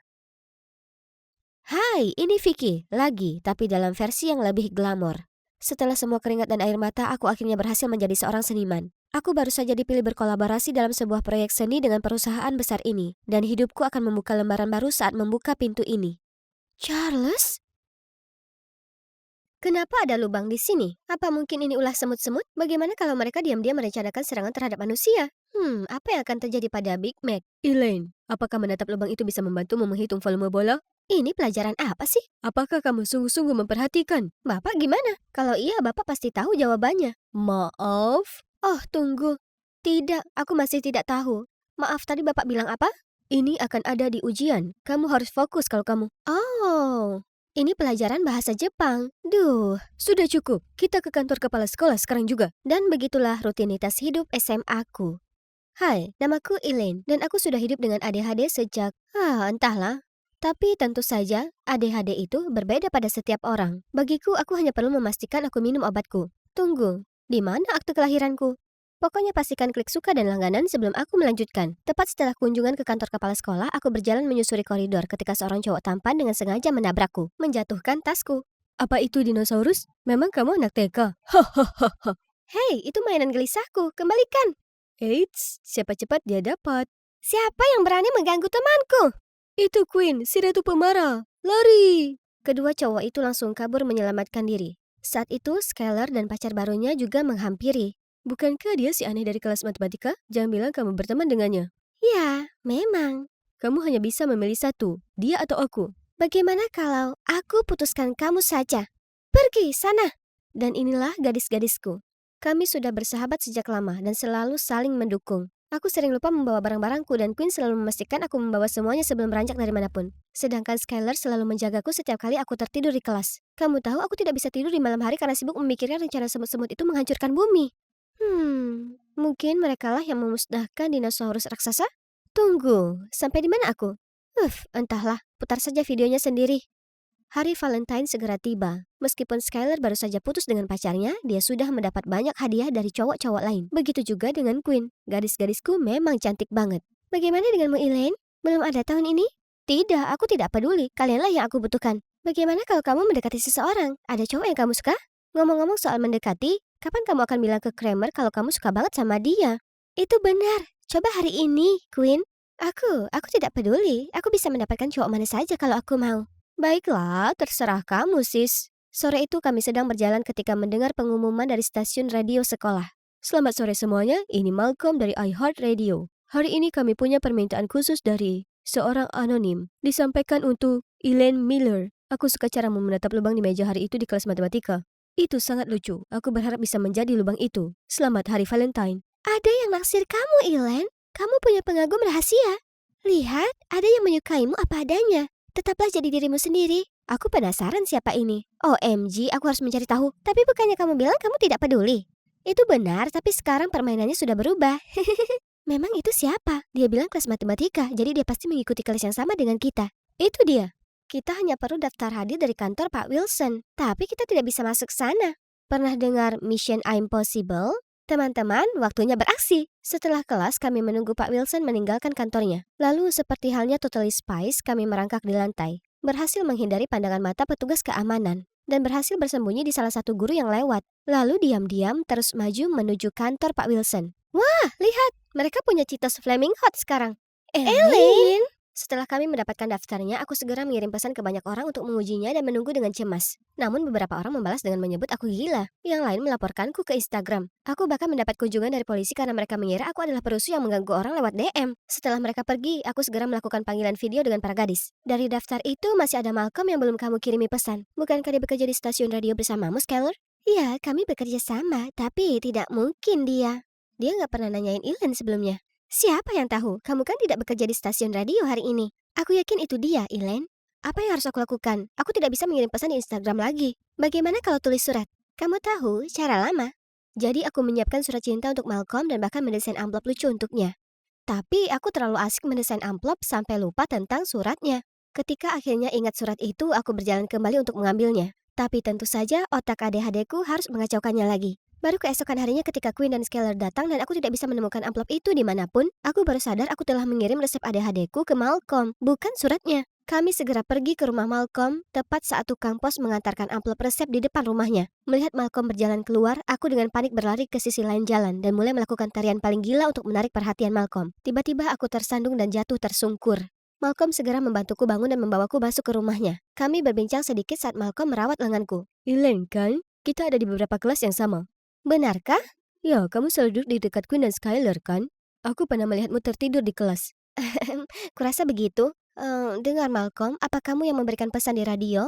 Hai, ini Vicky, lagi, tapi dalam versi yang lebih glamor. Setelah semua keringat dan air mata, aku akhirnya berhasil menjadi seorang seniman. Aku baru saja dipilih berkolaborasi dalam sebuah proyek seni dengan perusahaan besar ini, dan hidupku akan membuka lembaran baru saat membuka pintu ini. Charles? Kenapa ada lubang di sini? Apa mungkin ini ulah semut-semut? Bagaimana kalau mereka diam-diam merencanakan serangan terhadap manusia? Apa yang akan terjadi pada Big Mac? Elaine, apakah menatap lubang itu bisa membantumu menghitung volume bola? Ini pelajaran apa sih? Apakah kamu sungguh-sungguh memperhatikan? Bapak gimana? Kalau iya, Bapak pasti tahu jawabannya. Maaf? Oh, tunggu. Tidak, aku masih tidak tahu. Maaf, tadi Bapak bilang apa? Ini akan ada di ujian. Kamu harus fokus kalau kamu. Oh, ini pelajaran bahasa Jepang. Duh, Sudah cukup. Kita ke kantor kepala sekolah sekarang juga. dan begitulah rutinitas hidup SMA-ku. Hai, namaku Elaine dan aku sudah hidup dengan ADHD sejak, entahlah. Tapi tentu saja, ADHD itu berbeda pada setiap orang. Bagiku, aku hanya perlu memastikan aku minum obatku. Tunggu, di mana akte kelahiranku? Pokoknya pastikan klik suka dan langganan sebelum aku melanjutkan. Tepat setelah kunjungan ke kantor kepala sekolah, aku berjalan menyusuri koridor ketika seorang cowok tampan dengan sengaja menabrakku, menjatuhkan tasku. Apa itu dinosaurus? Memang kamu anak TK? Hei, itu mainan gelisahku, kembalikan! Eits, siapa cepat dia dapat. Siapa yang berani mengganggu temanku? Itu Queen, si ratu pemarah. Lari! Kedua cowok itu langsung kabur menyelamatkan diri. Saat itu, Skylar dan pacar barunya juga menghampiri. Bukankah dia si aneh dari kelas matematika? Jangan bilang kamu berteman dengannya. Ya, memang. Kamu hanya bisa memilih satu, dia atau aku. Bagaimana kalau aku putuskan kamu saja? Pergi sana! Dan inilah gadis-gadisku. Kami sudah bersahabat sejak lama dan selalu saling mendukung. Aku sering lupa membawa barang-barangku dan Queen selalu memastikan aku membawa semuanya sebelum beranjak dari manapun. Sedangkan Skylar selalu menjagaku setiap kali aku tertidur di kelas. Kamu tahu aku tidak bisa tidur di malam hari karena sibuk memikirkan rencana semut-semut itu menghancurkan bumi. Mungkin merekalah yang memusnahkan dinosaurus raksasa? Tunggu, sampai di mana aku? Entahlah, putar saja videonya sendiri. Hari Valentine segera tiba. Meskipun Skylar baru saja putus dengan pacarnya, dia sudah mendapat banyak hadiah dari cowok-cowok lain. Begitu juga dengan Queen. Gadis-gadisku memang cantik banget. Bagaimana denganmu, Elaine? Belum ada tahun ini? Tidak, aku tidak peduli. Kalianlah yang aku butuhkan. Bagaimana kalau kamu mendekati seseorang? Ada cowok yang kamu suka? Ngomong-ngomong soal mendekati, kapan kamu akan bilang ke Kramer kalau kamu suka banget sama dia? Itu benar. Coba hari ini, Queen. Aku tidak peduli. Aku bisa mendapatkan cowok mana saja kalau aku mau. Baiklah, terserah kamu, sis. Sore itu kami sedang berjalan ketika mendengar pengumuman dari stasiun radio sekolah. Selamat sore semuanya, ini Malcolm dari iHeartRadio. Hari ini kami punya permintaan khusus dari seorang anonim. Disampaikan untuk Elaine Miller. Aku suka caramu menatap lubang di meja hari itu di kelas matematika. Itu sangat lucu. Aku berharap bisa menjadi lubang itu. Selamat Hari Valentine. Ada yang naksir kamu, Elaine. Kamu punya pengagum rahasia. Lihat, ada yang menyukaimu apa adanya. Tetaplah jadi dirimu sendiri. Aku penasaran siapa ini. OMG, aku harus mencari tahu. Tapi bukannya kamu bilang kamu tidak peduli? Itu benar, tapi sekarang permainannya sudah berubah. Memang itu siapa? Dia bilang kelas matematika, jadi dia pasti mengikuti kelas yang sama dengan kita. Itu dia. Kita hanya perlu daftar hadir dari kantor Pak Wilson, tapi kita tidak bisa masuk sana. Pernah dengar Mission Impossible? Teman-teman, waktunya beraksi. Setelah kelas, kami menunggu Pak Wilson meninggalkan kantornya. Lalu, seperti halnya Totally Spies, kami merangkak di lantai. Berhasil menghindari pandangan mata petugas keamanan. Dan berhasil bersembunyi di salah satu guru yang lewat. Lalu diam-diam terus maju menuju kantor Pak Wilson. Wah, lihat! Mereka punya Cheetos Flaming Hot sekarang. Elaine! Setelah kami mendapatkan daftarnya, aku segera mengirim pesan ke banyak orang untuk mengujinya dan menunggu dengan cemas. Namun beberapa orang membalas dengan menyebut aku gila. Yang lain melaporkanku ke Instagram. Aku bahkan mendapat kunjungan dari polisi karena mereka mengira aku adalah perusuh yang mengganggu orang lewat DM. Setelah mereka pergi, aku segera melakukan panggilan video dengan para gadis. Dari daftar itu masih ada Malcolm yang belum kamu kirimi pesan. Bukankah dia bekerja di stasiun radio bersamamu, Skylar? Iya, kami bekerja sama, tapi tidak mungkin dia. Dia nggak pernah nanyain Elaine sebelumnya. Siapa yang tahu? Kamu kan tidak bekerja di stasiun radio hari ini. Aku yakin itu dia, Elaine. Apa yang harus aku lakukan? Aku tidak bisa mengirim pesan di Instagram lagi. Bagaimana kalau tulis surat? Kamu tahu, cara lama. Jadi aku menyiapkan surat cinta untuk Malcolm dan bahkan mendesain amplop lucu untuknya. Tapi aku terlalu asik mendesain amplop sampai lupa tentang suratnya. Ketika akhirnya ingat surat itu, aku berjalan kembali untuk mengambilnya. Tapi tentu saja otak ADHD-ku harus mengacaukannya lagi. Baru keesokan harinya ketika Queen dan Skylar datang dan aku tidak bisa menemukan amplop itu dimanapun, aku baru sadar aku telah mengirim resep ADHD-ku ke Malcolm, bukan suratnya. Kami segera pergi ke rumah Malcolm, tepat saat tukang pos mengantarkan amplop resep di depan rumahnya. Melihat Malcolm berjalan keluar, aku dengan panik berlari ke sisi lain jalan dan mulai melakukan tarian paling gila untuk menarik perhatian Malcolm. Tiba-tiba aku tersandung dan jatuh tersungkur. Malcolm segera membantuku bangun dan membawaku masuk ke rumahnya. Kami berbincang sedikit saat Malcolm merawat lenganku. Elaine kan? Kita ada di beberapa kelas yang sama. Benarkah? Ya, kamu selalu duduk di dekat Queen dan Skylar kan? Aku pernah melihatmu tertidur di kelas. Kurasa begitu. Dengar Malcolm, apa kamu yang memberikan pesan di radio?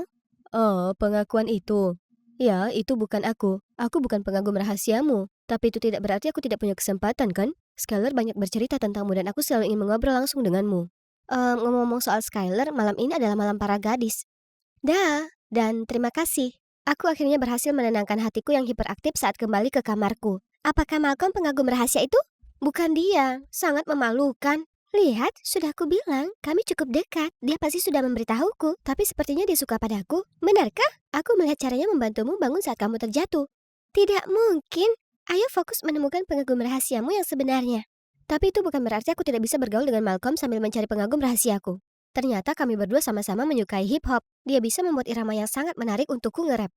Oh, pengakuan itu. Ya, itu bukan aku. Aku bukan pengagum rahasiamu. Tapi itu tidak berarti aku tidak punya kesempatan kan? Skylar banyak bercerita tentangmu dan aku selalu ingin mengobrol langsung denganmu. Ngomong-ngomong soal Skylar, malam ini adalah malam para gadis. Dah, dan terima kasih. Aku akhirnya berhasil menenangkan hatiku yang hiperaktif saat kembali ke kamarku. Apakah Malcolm pengagum rahasia itu? Bukan dia, sangat memalukan. Lihat, sudah aku bilang, kami cukup dekat. Dia pasti sudah memberitahuku, tapi sepertinya dia suka padaku. Benarkah? Aku melihat caranya membantumu bangun saat kamu terjatuh. Tidak mungkin. Ayo fokus menemukan pengagum rahasiamu yang sebenarnya. Tapi itu bukan berarti aku tidak bisa bergaul dengan Malcolm sambil mencari pengagum rahasiaku. Ternyata kami berdua sama-sama menyukai hip hop. Dia bisa membuat irama yang sangat menarik untukku nge-rap.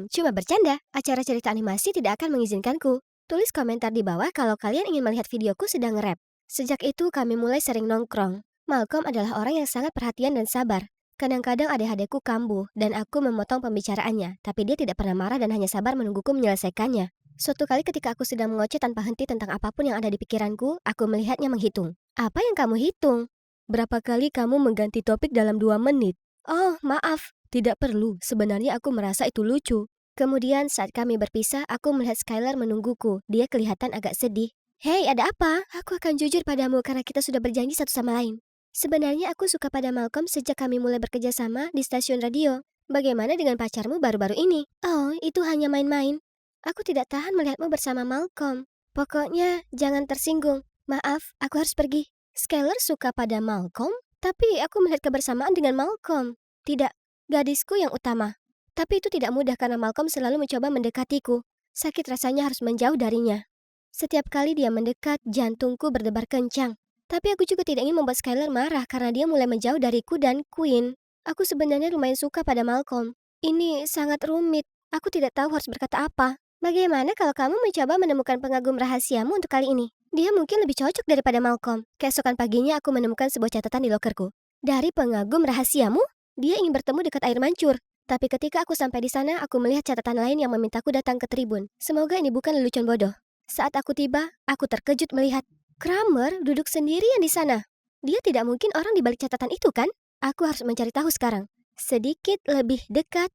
Cuma bercanda. Acara cerita animasi tidak akan mengizinkanku. Tulis komentar di bawah kalau kalian ingin melihat videoku sedang nge-rap. Sejak itu kami mulai sering nongkrong. Malcolm adalah orang yang sangat perhatian dan sabar. Kadang-kadang adik-adikku kambuh dan aku memotong pembicaraannya, tapi dia tidak pernah marah dan hanya sabar menungguku menyelesaikannya. Suatu kali ketika aku sedang mengoceh tanpa henti tentang apapun yang ada di pikiranku, aku melihatnya menghitung. Apa yang kamu hitung? Berapa kali kamu mengganti topik dalam 2 menit? Oh, maaf. Tidak perlu, sebenarnya aku merasa itu lucu. Kemudian saat kami berpisah, aku melihat Skylar menungguku. Dia kelihatan agak sedih. Hei, ada apa? Aku akan jujur padamu karena kita sudah berjanji satu sama lain. Sebenarnya aku suka pada Malcolm sejak kami mulai bekerja sama di stasiun radio. Bagaimana dengan pacarmu baru-baru ini? Oh, itu hanya main-main. Aku tidak tahan melihatmu bersama Malcolm. Pokoknya, jangan tersinggung. Maaf, aku harus pergi. Skylar suka pada Malcolm, tapi aku melihat kebersamaan dengan Malcolm. Tidak, gadisku yang utama. Tapi itu tidak mudah karena Malcolm selalu mencoba mendekatiku. Sakit rasanya harus menjauh darinya. Setiap kali dia mendekat, jantungku berdebar kencang. Tapi aku juga tidak ingin membuat Skylar marah karena dia mulai menjauh dariku dan Queen. Aku sebenarnya lumayan suka pada Malcolm. Ini sangat rumit. Aku tidak tahu harus berkata apa. Bagaimana kalau kamu mencoba menemukan pengagum rahasiamu untuk kali ini? Dia mungkin lebih cocok daripada Malcolm. Keesokan paginya aku menemukan sebuah catatan di lokerku. Dari pengagum rahasiamu? Dia ingin bertemu dekat air mancur. Tapi ketika aku sampai di sana, aku melihat catatan lain yang memintaku datang ke tribun. Semoga ini bukan lelucon bodoh. Saat aku tiba, aku terkejut melihat Kramer duduk sendirian di sana. Dia tidak mungkin orang di balik catatan itu, kan? Aku harus mencari tahu sekarang. Sedikit lebih dekat.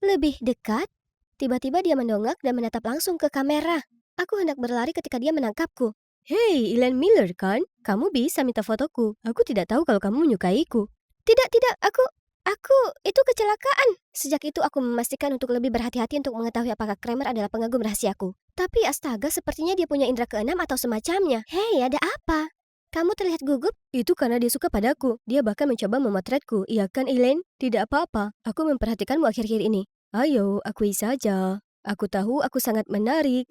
Lebih dekat? Tiba-tiba dia mendongak dan menatap langsung ke kamera. Aku hendak berlari ketika dia menangkapku. Hey, Elaine Miller kan? Kamu bisa minta fotoku. Aku tidak tahu kalau kamu menyukaiku. Tidak, aku, itu kecelakaan. Sejak itu aku memastikan untuk lebih berhati-hati untuk mengetahui apakah Kramer adalah pengagum rahasiaku. Tapi astaga, sepertinya dia punya indera keenam atau semacamnya. Hei, ada apa? Kamu terlihat gugup? Itu karena dia suka padaku. Dia bahkan mencoba memotretku. Iya kan, Elaine? Tidak apa-apa. Aku memperhatikanmu akhir-akhir ini. Ayo, akui saja. Aku tahu aku sangat menarik.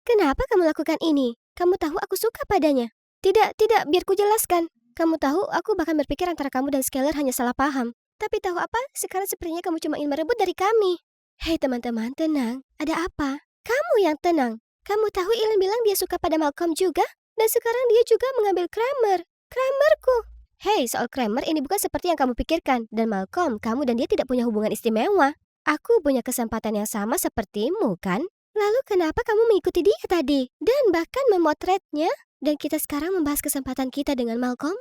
Kenapa kamu lakukan ini? Kamu tahu aku suka padanya. Tidak, biar ku jelaskan. Kamu tahu, aku bahkan berpikir antara kamu dan Skylar hanya salah paham. Tapi tahu apa? Sekarang sepertinya kamu cuma ingin merebut dari kami. Hei teman-teman, tenang. Ada apa? Kamu yang tenang. Kamu tahu Ellen bilang dia suka pada Malcolm juga? Dan sekarang dia juga mengambil Kramer. Kramerku. Hei, soal Kramer ini bukan seperti yang kamu pikirkan. Dan Malcolm, kamu dan dia tidak punya hubungan istimewa. Aku punya kesempatan yang sama sepertimu, kan? Lalu kenapa kamu mengikuti dia tadi? Dan bahkan memotretnya? Dan kita sekarang membahas kesempatan kita dengan Malcolm?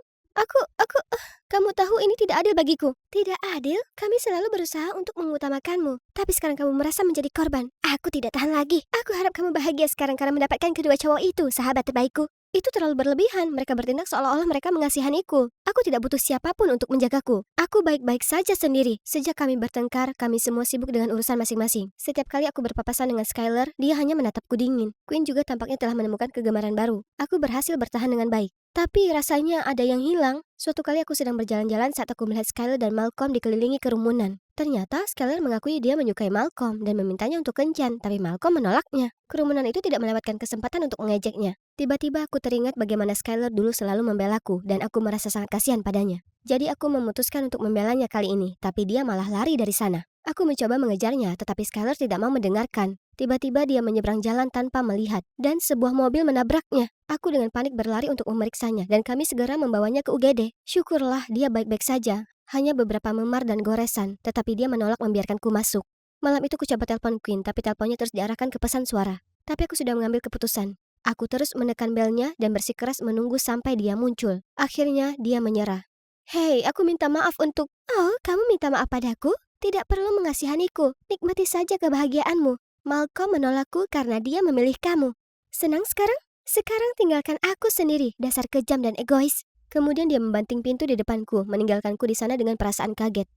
Kamu tahu ini tidak adil bagiku. Tidak adil? Kami selalu berusaha untuk mengutamakanmu. Tapi sekarang kamu merasa menjadi korban. Aku tidak tahan lagi. Aku harap kamu bahagia sekarang karena mendapatkan kedua cowok itu, sahabat terbaikku. Itu terlalu berlebihan. Mereka bertindak seolah-olah mereka mengasihaniku. Aku tidak butuh siapapun untuk menjagaku. Aku baik-baik saja sendiri. Sejak kami bertengkar, kami semua sibuk dengan urusan masing-masing. Setiap kali aku berpapasan dengan Skylar, dia hanya menatapku dingin. Queen juga tampaknya telah menemukan kegemaran baru. Aku berhasil bertahan dengan baik. Tapi rasanya ada yang hilang. Suatu kali aku sedang berjalan-jalan saat aku melihat Skylar dan Malcolm dikelilingi kerumunan. Ternyata Skylar mengakui dia menyukai Malcolm dan memintanya untuk kencan, tapi Malcolm menolaknya. Kerumunan itu tidak melewatkan kesempatan untuk mengejeknya. Tiba-tiba aku teringat bagaimana Skylar dulu selalu membelaku dan aku merasa sangat kasihan padanya. Jadi aku memutuskan untuk membelanya kali ini, tapi dia malah lari dari sana. Aku mencoba mengejarnya, tetapi Skylar tidak mau mendengarkan. Tiba-tiba dia menyeberang jalan tanpa melihat, dan sebuah mobil menabraknya. Aku dengan panik berlari untuk memeriksanya, dan kami segera membawanya ke UGD. Syukurlah dia baik-baik saja. Hanya beberapa memar dan goresan, tetapi dia menolak membiarkanku masuk. Malam itu ku coba telepon Queen, tapi teleponnya terus diarahkan ke pesan suara. Tapi aku sudah mengambil keputusan. Aku terus menekan belnya dan bersikeras menunggu sampai dia muncul. Akhirnya dia menyerah. Hei, aku minta maaf untuk... Oh, kamu minta maaf padaku? Tidak perlu mengasihaniku. Nikmati saja kebahagiaanmu. Malcolm menolakku karena dia memilih kamu. Senang sekarang? Sekarang tinggalkan aku sendiri, dasar kejam dan egois. Kemudian dia membanting pintu di depanku, meninggalkanku di sana dengan perasaan kaget.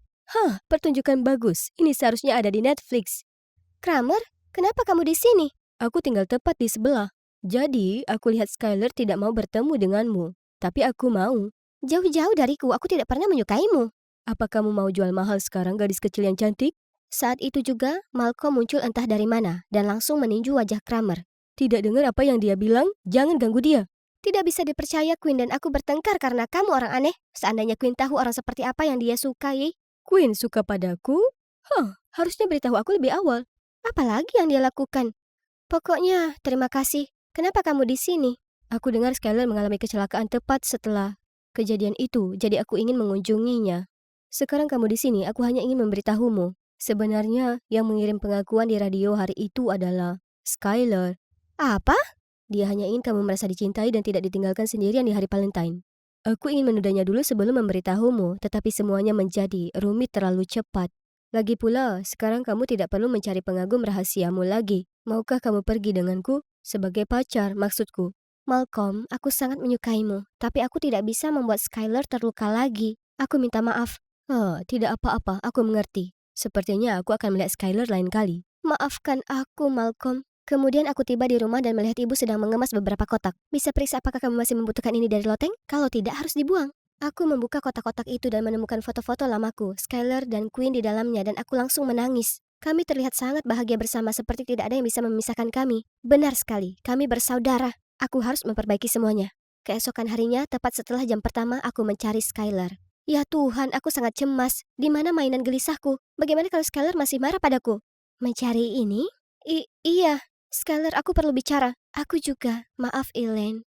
Pertunjukan bagus. Ini seharusnya ada di Netflix. Kramer, kenapa kamu di sini? Aku tinggal tepat di sebelah. Jadi, aku lihat Skylar tidak mau bertemu denganmu. Tapi aku mau. Jauh-jauh dariku, aku tidak pernah menyukaimu. Apa kamu mau jual mahal sekarang, gadis kecil yang cantik? Saat itu juga, Malcolm muncul entah dari mana dan langsung meninju wajah Kramer. Tidak dengar apa yang dia bilang? Jangan ganggu dia. Tidak bisa dipercaya Queen dan aku bertengkar karena kamu orang aneh. Seandainya Queen tahu orang seperti apa yang dia sukai. Queen suka padaku? Harusnya beritahu aku lebih awal. Apalagi yang dia lakukan? Pokoknya, terima kasih. Kenapa kamu di sini? Aku dengar Skylar mengalami kecelakaan tepat setelah kejadian itu, jadi aku ingin mengunjunginya. Sekarang kamu di sini, aku hanya ingin memberitahumu. Sebenarnya, yang mengirim pengakuan di radio hari itu adalah Skylar. Apa? Dia hanya ingin kamu merasa dicintai dan tidak ditinggalkan sendirian di hari Valentine. Aku ingin menudanya dulu sebelum memberitahumu, tetapi semuanya menjadi rumit terlalu cepat. Lagi pula, sekarang kamu tidak perlu mencari pengagum rahasiamu lagi. Maukah kamu pergi denganku? Sebagai pacar, maksudku. Malcolm, aku sangat menyukaimu, tapi aku tidak bisa membuat Skylar terluka lagi. Aku minta maaf. Tidak apa-apa, aku mengerti. Sepertinya aku akan melihat Skylar lain kali. Maafkan aku, Malcolm. Kemudian aku tiba di rumah dan melihat ibu sedang mengemas beberapa kotak. Bisa periksa apakah kamu masih membutuhkan ini dari loteng? Kalau tidak, harus dibuang. Aku membuka kotak-kotak itu dan menemukan foto-foto lamaku, Skylar dan Queen di dalamnya dan aku langsung menangis. Kami terlihat sangat bahagia bersama seperti tidak ada yang bisa memisahkan kami. Benar sekali, kami bersaudara. Aku harus memperbaiki semuanya. Keesokan harinya, tepat setelah jam pertama, aku mencari Skylar. Ya Tuhan, aku sangat cemas. Di mana mainan gelisahku? Bagaimana kalau Skylar masih marah padaku? Mencari ini? Iya. Skylar, aku perlu bicara. Aku juga. Maaf, Elaine.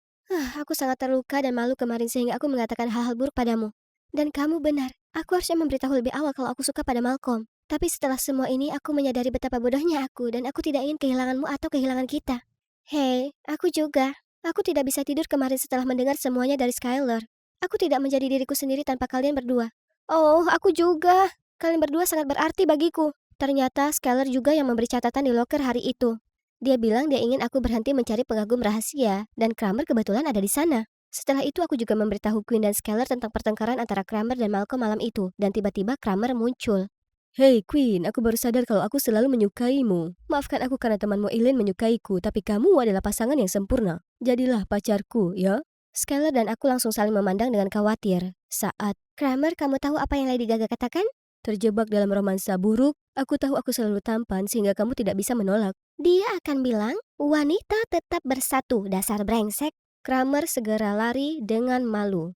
Aku sangat terluka dan malu kemarin sehingga aku mengatakan hal-hal buruk padamu. Dan kamu benar. Aku harusnya memberitahu lebih awal kalau aku suka pada Malcolm. Tapi setelah semua ini, aku menyadari betapa bodohnya aku dan aku tidak ingin kehilanganmu atau kehilangan kita. Hei, aku juga. Aku tidak bisa tidur kemarin setelah mendengar semuanya dari Skylar. Aku tidak menjadi diriku sendiri tanpa kalian berdua. Oh, aku juga. Kalian berdua sangat berarti bagiku. Ternyata Skylar juga yang memberi catatan di loker hari itu. Dia bilang dia ingin aku berhenti mencari pengagum rahasia, dan Kramer kebetulan ada di sana. Setelah itu aku juga memberitahu Queen dan Skylar tentang pertengkaran antara Kramer dan Malcolm malam itu, dan tiba-tiba Kramer muncul. Hei Queen, aku baru sadar kalau aku selalu menyukaimu. Maafkan aku karena temanmu Elaine menyukaiku, tapi kamu adalah pasangan yang sempurna. Jadilah pacarku, ya? Skylar dan aku langsung saling memandang dengan khawatir. Saat, Kramer, kamu tahu apa yang Lady Gaga katakan? Terjebak dalam romansa buruk, aku tahu aku selalu tampan sehingga kamu tidak bisa menolak. Dia akan bilang, wanita tetap bersatu, dasar brengsek. Kramer segera lari dengan malu.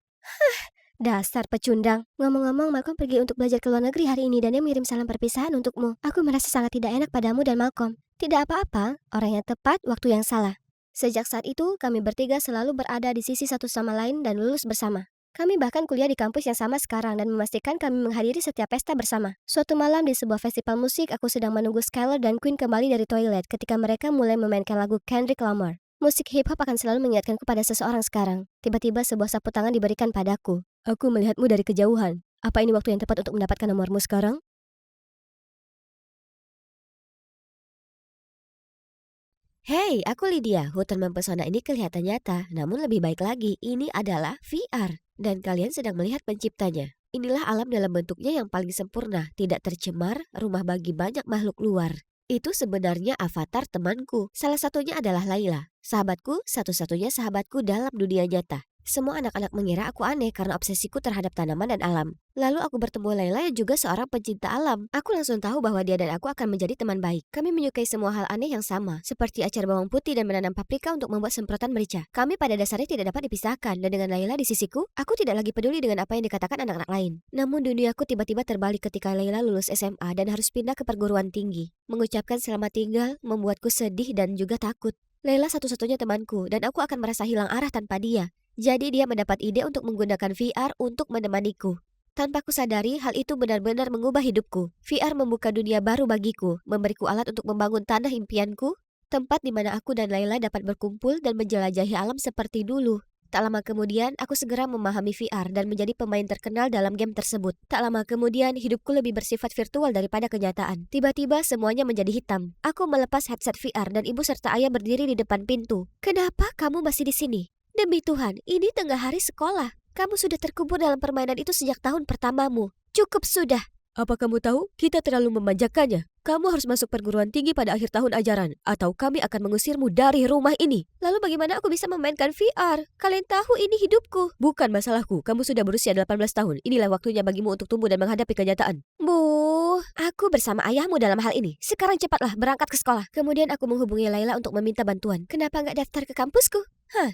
Dasar pecundang. Ngomong-ngomong, Malcolm pergi untuk belajar ke luar negeri hari ini dan dia mengirim salam perpisahan untukmu. Aku merasa sangat tidak enak padamu dan Malcolm. Tidak apa-apa, orang yang tepat, waktu yang salah. Sejak saat itu, kami bertiga selalu berada di sisi satu sama lain dan lulus bersama. Kami bahkan kuliah di kampus yang sama sekarang dan memastikan kami menghadiri setiap pesta bersama. Suatu malam di sebuah festival musik, aku sedang menunggu Skylar dan Queen kembali dari toilet ketika mereka mulai memainkan lagu Kendrick Lamar. Musik hip-hop akan selalu mengingatkanku pada seseorang sekarang. Tiba-tiba sebuah sapu tangan diberikan padaku. Aku melihatmu dari kejauhan. Apa ini waktu yang tepat untuk mendapatkan nomormu sekarang? Hei, aku Lydia. Hutan mempesona ini kelihatan nyata, namun lebih baik lagi, ini adalah VR. Dan kalian sedang melihat penciptanya. Inilah alam dalam bentuknya yang paling sempurna, tidak tercemar, rumah bagi banyak makhluk luar. Itu sebenarnya avatar temanku. Salah satunya adalah Laila, sahabatku, satu-satunya sahabatku dalam dunia nyata. Semua anak-anak mengira aku aneh karena obsesiku terhadap tanaman dan alam. Lalu aku bertemu Laila yang juga seorang pencinta alam. Aku langsung tahu bahwa dia dan aku akan menjadi teman baik. Kami menyukai semua hal aneh yang sama, seperti acar bawang putih dan menanam paprika untuk membuat semprotan merica. Kami pada dasarnya tidak dapat dipisahkan, dan dengan Laila di sisiku, aku tidak lagi peduli dengan apa yang dikatakan anak-anak lain. Namun duniaku tiba-tiba terbalik ketika Laila lulus SMA dan harus pindah ke perguruan tinggi. Mengucapkan selamat tinggal membuatku sedih dan juga takut. Laila satu-satunya temanku, dan aku akan merasa hilang arah tanpa dia. Jadi dia mendapat ide untuk menggunakan VR untuk menemaniku. Tanpa kusadari, hal itu benar-benar mengubah hidupku. VR membuka dunia baru bagiku, memberiku alat untuk membangun tanah impianku, tempat di mana aku dan Laila dapat berkumpul dan menjelajahi alam seperti dulu. Tak lama kemudian, aku segera memahami VR dan menjadi pemain terkenal dalam game tersebut. Tak lama kemudian, hidupku lebih bersifat virtual daripada kenyataan. Tiba-tiba, semuanya menjadi hitam. Aku melepas headset VR dan ibu serta ayah berdiri di depan pintu. "Kenapa kamu masih di sini?" "Demi Tuhan, ini tengah hari sekolah." Kamu sudah terkubur dalam permainan itu sejak tahun pertamamu. Cukup sudah. Apa kamu tahu? Kita terlalu memanjakannya. Kamu harus masuk perguruan tinggi pada akhir tahun ajaran, atau kami akan mengusirmu dari rumah ini. Lalu bagaimana aku bisa memainkan VR? Kalian tahu ini hidupku. Bukan masalahku, kamu sudah berusia 18 tahun. Inilah waktunya bagimu untuk tumbuh dan menghadapi kenyataan. Bu, aku bersama ayahmu dalam hal ini. Sekarang cepatlah berangkat ke sekolah. Kemudian aku menghubungi Laila untuk meminta bantuan. Kenapa nggak daftar ke kampusku?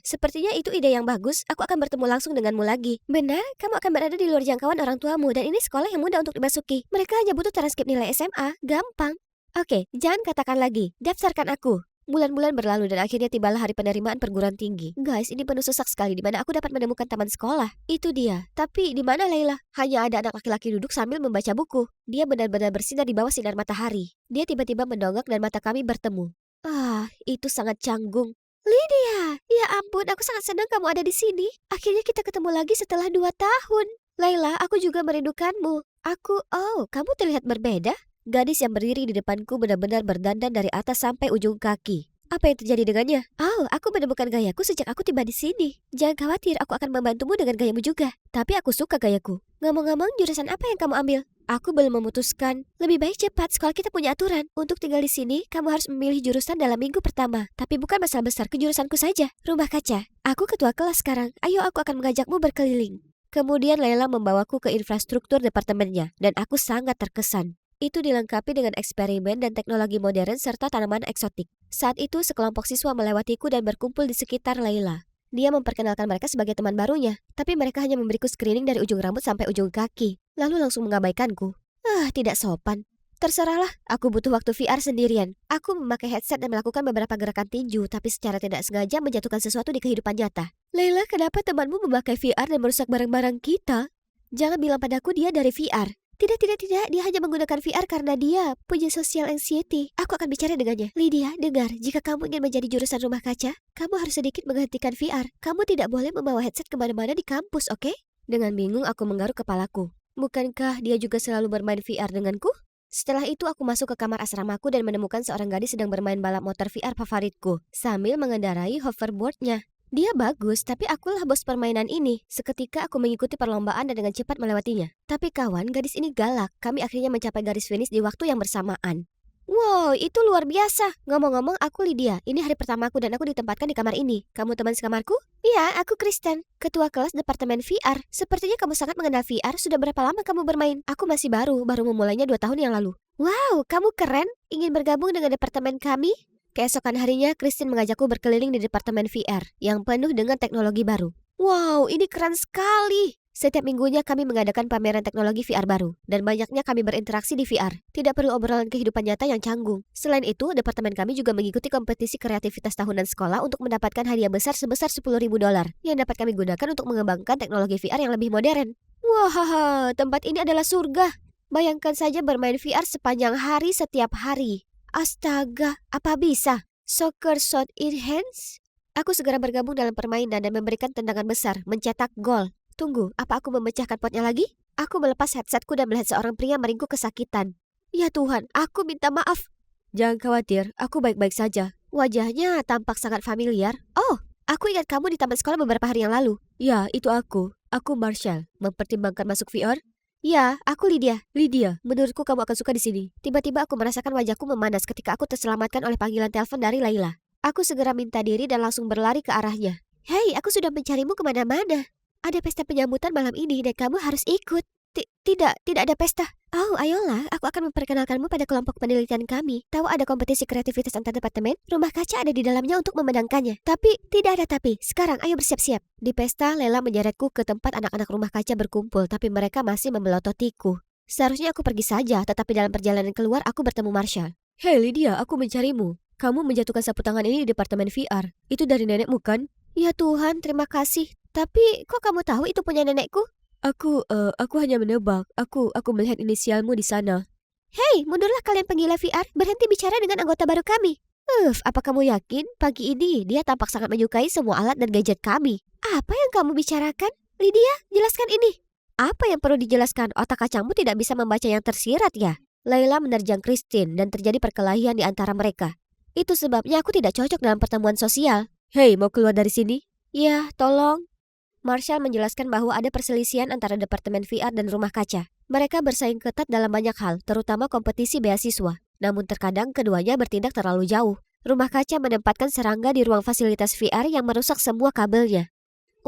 Sepertinya itu ide yang bagus. Aku akan bertemu langsung denganmu lagi. Benar, kamu akan berada di luar jangkauan orang tuamu dan ini sekolah yang mudah untuk dimasuki. Mereka hanya butuh transkrip nilai SMA, gampang. Oke, jangan katakan lagi. Daftarkan aku. Bulan-bulan berlalu dan akhirnya tibalah hari penerimaan perguruan tinggi. Guys, ini penuh sesak sekali di mana aku dapat menemukan taman sekolah. Itu dia. Tapi di mana Laila? Hanya ada anak laki-laki duduk sambil membaca buku. Dia benar-benar bersinar di bawah sinar matahari. Dia tiba-tiba mendongak dan mata kami bertemu. Itu sangat canggung. Lydia, ya ampun, aku sangat senang kamu ada di sini. Akhirnya kita ketemu lagi setelah 2 tahun. Laila, aku juga merindukanmu. Kamu terlihat berbeda. Gadis yang berdiri di depanku benar-benar berdandan dari atas sampai ujung kaki. Apa yang terjadi dengannya? Aku menemukan gayaku sejak aku tiba di sini. Jangan khawatir, aku akan membantumu dengan gayamu juga. Tapi aku suka gayaku. Ngomong-ngomong, jurusan apa yang kamu ambil? Aku belum memutuskan. Lebih baik cepat, sekolah kita punya aturan. Untuk tinggal di sini, kamu harus memilih jurusan dalam minggu pertama. Tapi bukan masalah besar ke jurusanku saja. Rumah kaca. Aku ketua kelas sekarang. Ayo, aku akan mengajakmu berkeliling. Kemudian Laila membawaku ke infrastruktur departemennya, dan aku sangat terkesan. Itu dilengkapi dengan eksperimen dan teknologi modern serta tanaman eksotik. Saat itu sekelompok siswa melewatiku dan berkumpul di sekitar Laila. Dia memperkenalkan mereka sebagai teman barunya, tapi mereka hanya memberiku screening dari ujung rambut sampai ujung kaki, lalu langsung mengabaikanku. Tidak sopan. Terserahlah, aku butuh waktu VR sendirian. Aku memakai headset dan melakukan beberapa gerakan tinju, tapi secara tidak sengaja menjatuhkan sesuatu di kehidupan nyata. Laila, kenapa temanmu memakai VR dan merusak barang-barang kita? Jangan bilang padaku dia dari VR. Tidak, dia hanya menggunakan VR karena dia punya social anxiety. Aku akan bicara dengannya. Lydia, dengar, jika kamu ingin menjadi jurusan rumah kaca, kamu harus sedikit menghentikan VR. Kamu tidak boleh membawa headset kemana-mana di kampus, oke? Dengan bingung aku menggaruk kepalaku. Bukankah dia juga selalu bermain VR denganku? Setelah itu aku masuk ke kamar asramaku dan menemukan seorang gadis sedang bermain balap motor VR favoritku, sambil mengendarai hoverboardnya. Dia bagus, tapi akulah bos permainan ini. Seketika aku mengikuti perlombaan dan dengan cepat melewatinya. Tapi kawan, gadis ini galak. Kami akhirnya mencapai garis finish di waktu yang bersamaan. Wow, itu luar biasa. Ngomong-ngomong, aku Lydia. Ini hari pertamaku dan aku ditempatkan di kamar ini. Kamu teman sekamarku? Iya, aku Kristen, ketua kelas departemen VR. Sepertinya kamu sangat mengenal VR. Sudah berapa lama kamu bermain? Aku masih baru memulainya 2 tahun yang lalu. Wow, kamu keren. Ingin bergabung dengan departemen kami? Keesokan harinya, Christine mengajakku berkeliling di departemen VR yang penuh dengan teknologi baru. Wow, ini keren sekali! Setiap minggunya kami mengadakan pameran teknologi VR baru, dan banyaknya kami berinteraksi di VR. Tidak perlu obrolan kehidupan nyata yang canggung. Selain itu, departemen kami juga mengikuti kompetisi kreativitas tahunan sekolah untuk mendapatkan hadiah besar sebesar $10.000 yang dapat kami gunakan untuk mengembangkan teknologi VR yang lebih modern. Wah, tempat ini adalah surga. Bayangkan saja bermain VR sepanjang hari setiap hari. Astaga, apa bisa? Soccer shot in hands? Aku segera bergabung dalam permainan dan memberikan tendangan besar, mencetak gol. Tunggu, apa aku memecahkan potnya lagi? Aku melepas headsetku dan melihat seorang pria meringkuk kesakitan. Ya Tuhan, aku minta maaf. Jangan khawatir, aku baik-baik saja. Wajahnya tampak sangat familiar. Oh, aku ingat kamu di taman sekolah beberapa hari yang lalu. Ya, itu aku. Aku Marshall. Mempertimbangkan masuk VR? Ya, aku Lydia. Lydia, menurutku kamu akan suka di sini. Tiba-tiba aku merasakan wajahku memanas ketika aku terselamatkan oleh panggilan telepon dari Laila. Aku segera minta diri dan langsung berlari ke arahnya. Hei, aku sudah mencarimu kemana-mana. Ada pesta penyambutan malam ini dan kamu harus ikut. Tidak ada pesta. Oh, ayolah, aku akan memperkenalkanmu pada kelompok penelitian kami. Tahu ada kompetisi kreativitas antar departemen? Rumah kaca ada di dalamnya untuk memenangkannya. Tapi, tidak ada tapi. Sekarang, ayo bersiap-siap. Di pesta, Lela menyeretku ke tempat anak-anak rumah kaca berkumpul, tapi mereka masih memelototiku. Seharusnya aku pergi saja, tetapi dalam perjalanan keluar, aku bertemu Marshall. Hei Lydia, aku mencarimu. Kamu menjatuhkan sapu tangan ini di departemen VR. Itu dari nenekmu kan? Ya Tuhan, terima kasih. Tapi, kok kamu tahu itu punya nenekku? Aku hanya menebak. Aku melihat inisialmu di sana. Hei, mundurlah kalian penggila VR. Berhenti bicara dengan anggota baru kami. Apa kamu yakin? Pagi ini dia tampak sangat menyukai semua alat dan gadget kami. Apa yang kamu bicarakan? Lydia, jelaskan ini. Apa yang perlu dijelaskan? Otak kacangmu tidak bisa membaca yang tersirat ya? Laila menerjang Christine dan terjadi perkelahian di antara mereka. Itu sebabnya aku tidak cocok dalam pertemuan sosial. Hei, mau keluar dari sini? Ya, tolong. Marshall menjelaskan bahwa ada perselisihan antara Departemen VR dan Rumah Kaca. Mereka bersaing ketat dalam banyak hal, terutama kompetisi beasiswa. Namun terkadang keduanya bertindak terlalu jauh. Rumah Kaca menempatkan serangga di ruang fasilitas VR yang merusak semua kabelnya.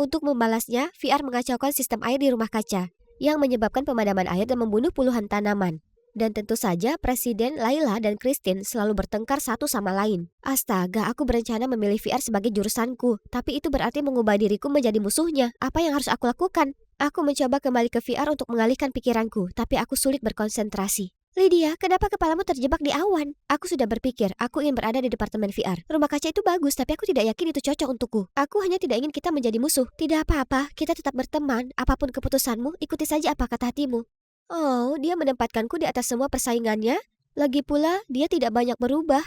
Untuk membalasnya, VR mengacaukan sistem air di Rumah Kaca, yang menyebabkan pemadaman air dan membunuh puluhan tanaman. Dan tentu saja Presiden, Layla, dan Christine selalu bertengkar satu sama lain. Astaga, aku berencana memilih VR sebagai jurusanku, tapi itu berarti mengubah diriku menjadi musuhnya. Apa yang harus aku lakukan? Aku mencoba kembali ke VR untuk mengalihkan pikiranku, tapi aku sulit berkonsentrasi. Lydia, kenapa kepalamu terjebak di awan? Aku sudah berpikir, aku ingin berada di Departemen VR. Rumah Kaca itu bagus, tapi aku tidak yakin itu cocok untukku. Aku hanya tidak ingin kita menjadi musuh. Tidak apa-apa, kita tetap berteman. Apapun keputusanmu, ikuti saja apa kata hatimu. Oh, dia menempatkanku di atas semua persaingannya. Lagi pula, dia tidak banyak berubah.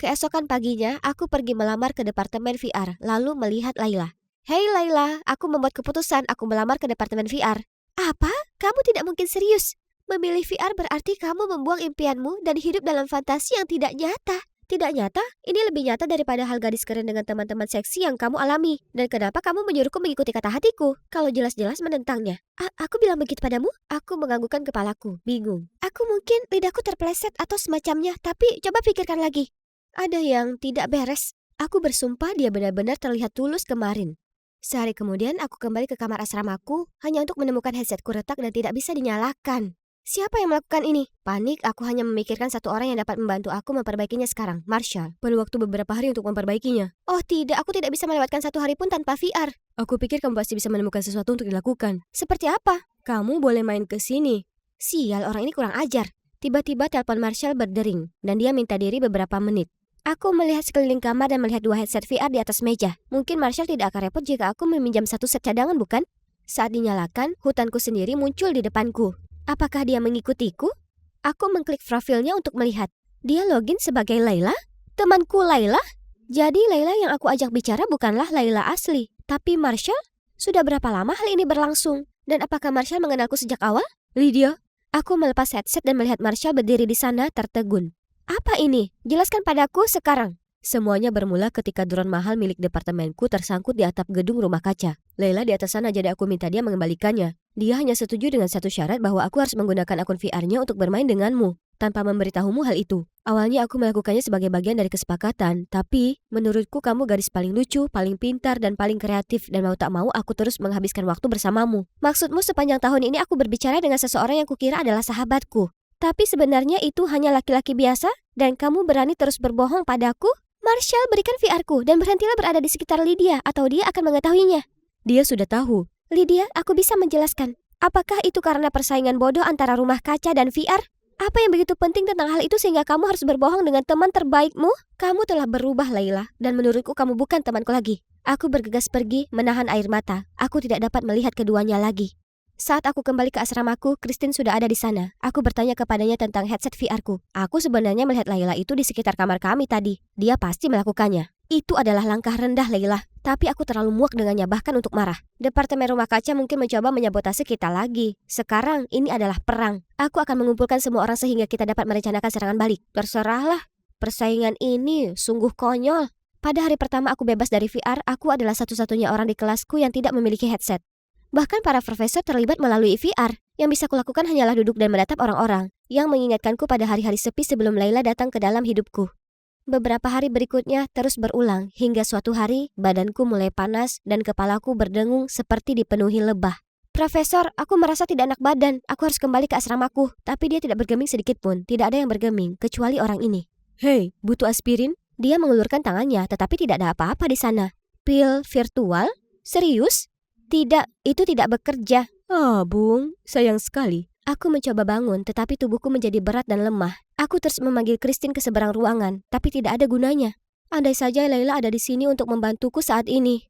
Keesokan paginya, aku pergi melamar ke Departemen VR, lalu melihat Layla. Hei Layla, aku membuat keputusan, aku melamar ke Departemen VR. Apa? Kamu tidak mungkin serius? Memilih VR berarti kamu membuang impianmu dan hidup dalam fantasi yang tidak nyata. Tidak nyata? Ini lebih nyata daripada hal gadis keren dengan teman-teman seksi yang kamu alami. Dan kenapa kamu menyuruhku mengikuti kata hatiku? Kalau jelas-jelas menentangnya. Aku bilang begitu padamu? Aku menganggukkan kepalaku, bingung. Aku mungkin lidahku terpeleset atau semacamnya, tapi coba pikirkan lagi. Ada yang tidak beres. Aku bersumpah dia benar-benar terlihat tulus kemarin. Sehari kemudian aku kembali ke kamar asramaku hanya untuk menemukan headsetku retak dan tidak bisa dinyalakan. Siapa yang melakukan ini? Panik, aku hanya memikirkan satu orang yang dapat membantu aku memperbaikinya sekarang, Marshall. Perlu waktu beberapa hari untuk memperbaikinya. Oh tidak, aku tidak bisa melewatkan satu hari pun tanpa VR. Aku pikir kamu pasti bisa menemukan sesuatu untuk dilakukan. Seperti apa? Kamu boleh main ke sini. Sial, orang ini kurang ajar. Tiba-tiba telepon Marshall berdering, dan dia minta diri beberapa menit. Aku melihat sekeliling kamar dan melihat dua headset VR di atas meja. Mungkin Marshall tidak akan repot jika aku meminjam satu set cadangan, bukan? Saat dinyalakan, hutanku sendiri muncul di depanku. Apakah dia mengikutiku? Aku mengklik profilnya untuk melihat. Dia login sebagai Layla? Temanku Layla? Jadi Layla yang aku ajak bicara bukanlah Layla asli, tapi Marshall? Sudah berapa lama hal ini berlangsung? Dan apakah Marshall mengenalku sejak awal? Lydia? Aku melepas headset dan melihat Marshall berdiri di sana tertegun. Apa ini? Jelaskan padaku sekarang. Semuanya bermula ketika drone mahal milik departemenku tersangkut di atap gedung Rumah Kaca. Layla di atas sana, jadi aku minta dia mengembalikannya. Dia hanya setuju dengan satu syarat bahwa aku harus menggunakan akun VR-nya untuk bermain denganmu, tanpa memberitahumu hal itu. Awalnya aku melakukannya sebagai bagian dari kesepakatan, tapi menurutku kamu gadis paling lucu, paling pintar, dan paling kreatif, dan mau tak mau aku terus menghabiskan waktu bersamamu. Maksudmu sepanjang tahun ini aku berbicara dengan seseorang yang kukira adalah sahabatku. Tapi sebenarnya itu hanya laki-laki biasa, dan kamu berani terus berbohong padaku? Marshall, berikan VR-ku dan berhentilah berada di sekitar Lydia atau dia akan mengetahuinya. Dia sudah tahu. Lydia, aku bisa menjelaskan. Apakah itu karena persaingan bodoh antara Rumah Kaca dan VR? Apa yang begitu penting tentang hal itu sehingga kamu harus berbohong dengan teman terbaikmu? Kamu telah berubah, Layla, dan menurutku kamu bukan temanku lagi. Aku bergegas pergi, menahan air mata. Aku tidak dapat melihat keduanya lagi. Saat aku kembali ke asramaku, Christine sudah ada di sana. Aku bertanya kepadanya tentang headset VR-ku. Aku sebenarnya melihat Layla itu di sekitar kamar kami tadi. Dia pasti melakukannya. Itu adalah langkah rendah, Layla. Tapi aku terlalu muak dengannya, bahkan untuk marah. Departemen Rumah Kaca mungkin mencoba menyabotase kita lagi. Sekarang, ini adalah perang. Aku akan mengumpulkan semua orang sehingga kita dapat merencanakan serangan balik. Terserahlah. Persaingan ini sungguh konyol. Pada hari pertama aku bebas dari VR, aku adalah satu-satunya orang di kelasku yang tidak memiliki headset. Bahkan para profesor terlibat melalui VR. Yang bisa kulakukan hanyalah duduk dan menatap orang-orang yang mengingatkanku pada hari-hari sepi sebelum Layla datang ke dalam hidupku. Beberapa hari berikutnya terus berulang hingga suatu hari badanku mulai panas dan kepalaku berdengung seperti dipenuhi lebah. Profesor, aku merasa tidak enak badan. Aku harus kembali ke asramaku. Tapi dia tidak bergeming sedikit pun. Tidak ada yang bergeming kecuali orang ini. Hei, butuh aspirin? Dia mengulurkan tangannya tetapi tidak ada apa-apa di sana. Pil virtual? Serius? Tidak, itu tidak bekerja. Bung, sayang sekali. Aku mencoba bangun, tetapi tubuhku menjadi berat dan lemah. Aku terus memanggil Christine ke seberang ruangan, tapi tidak ada gunanya. Andai saja Layla ada di sini untuk membantuku saat ini.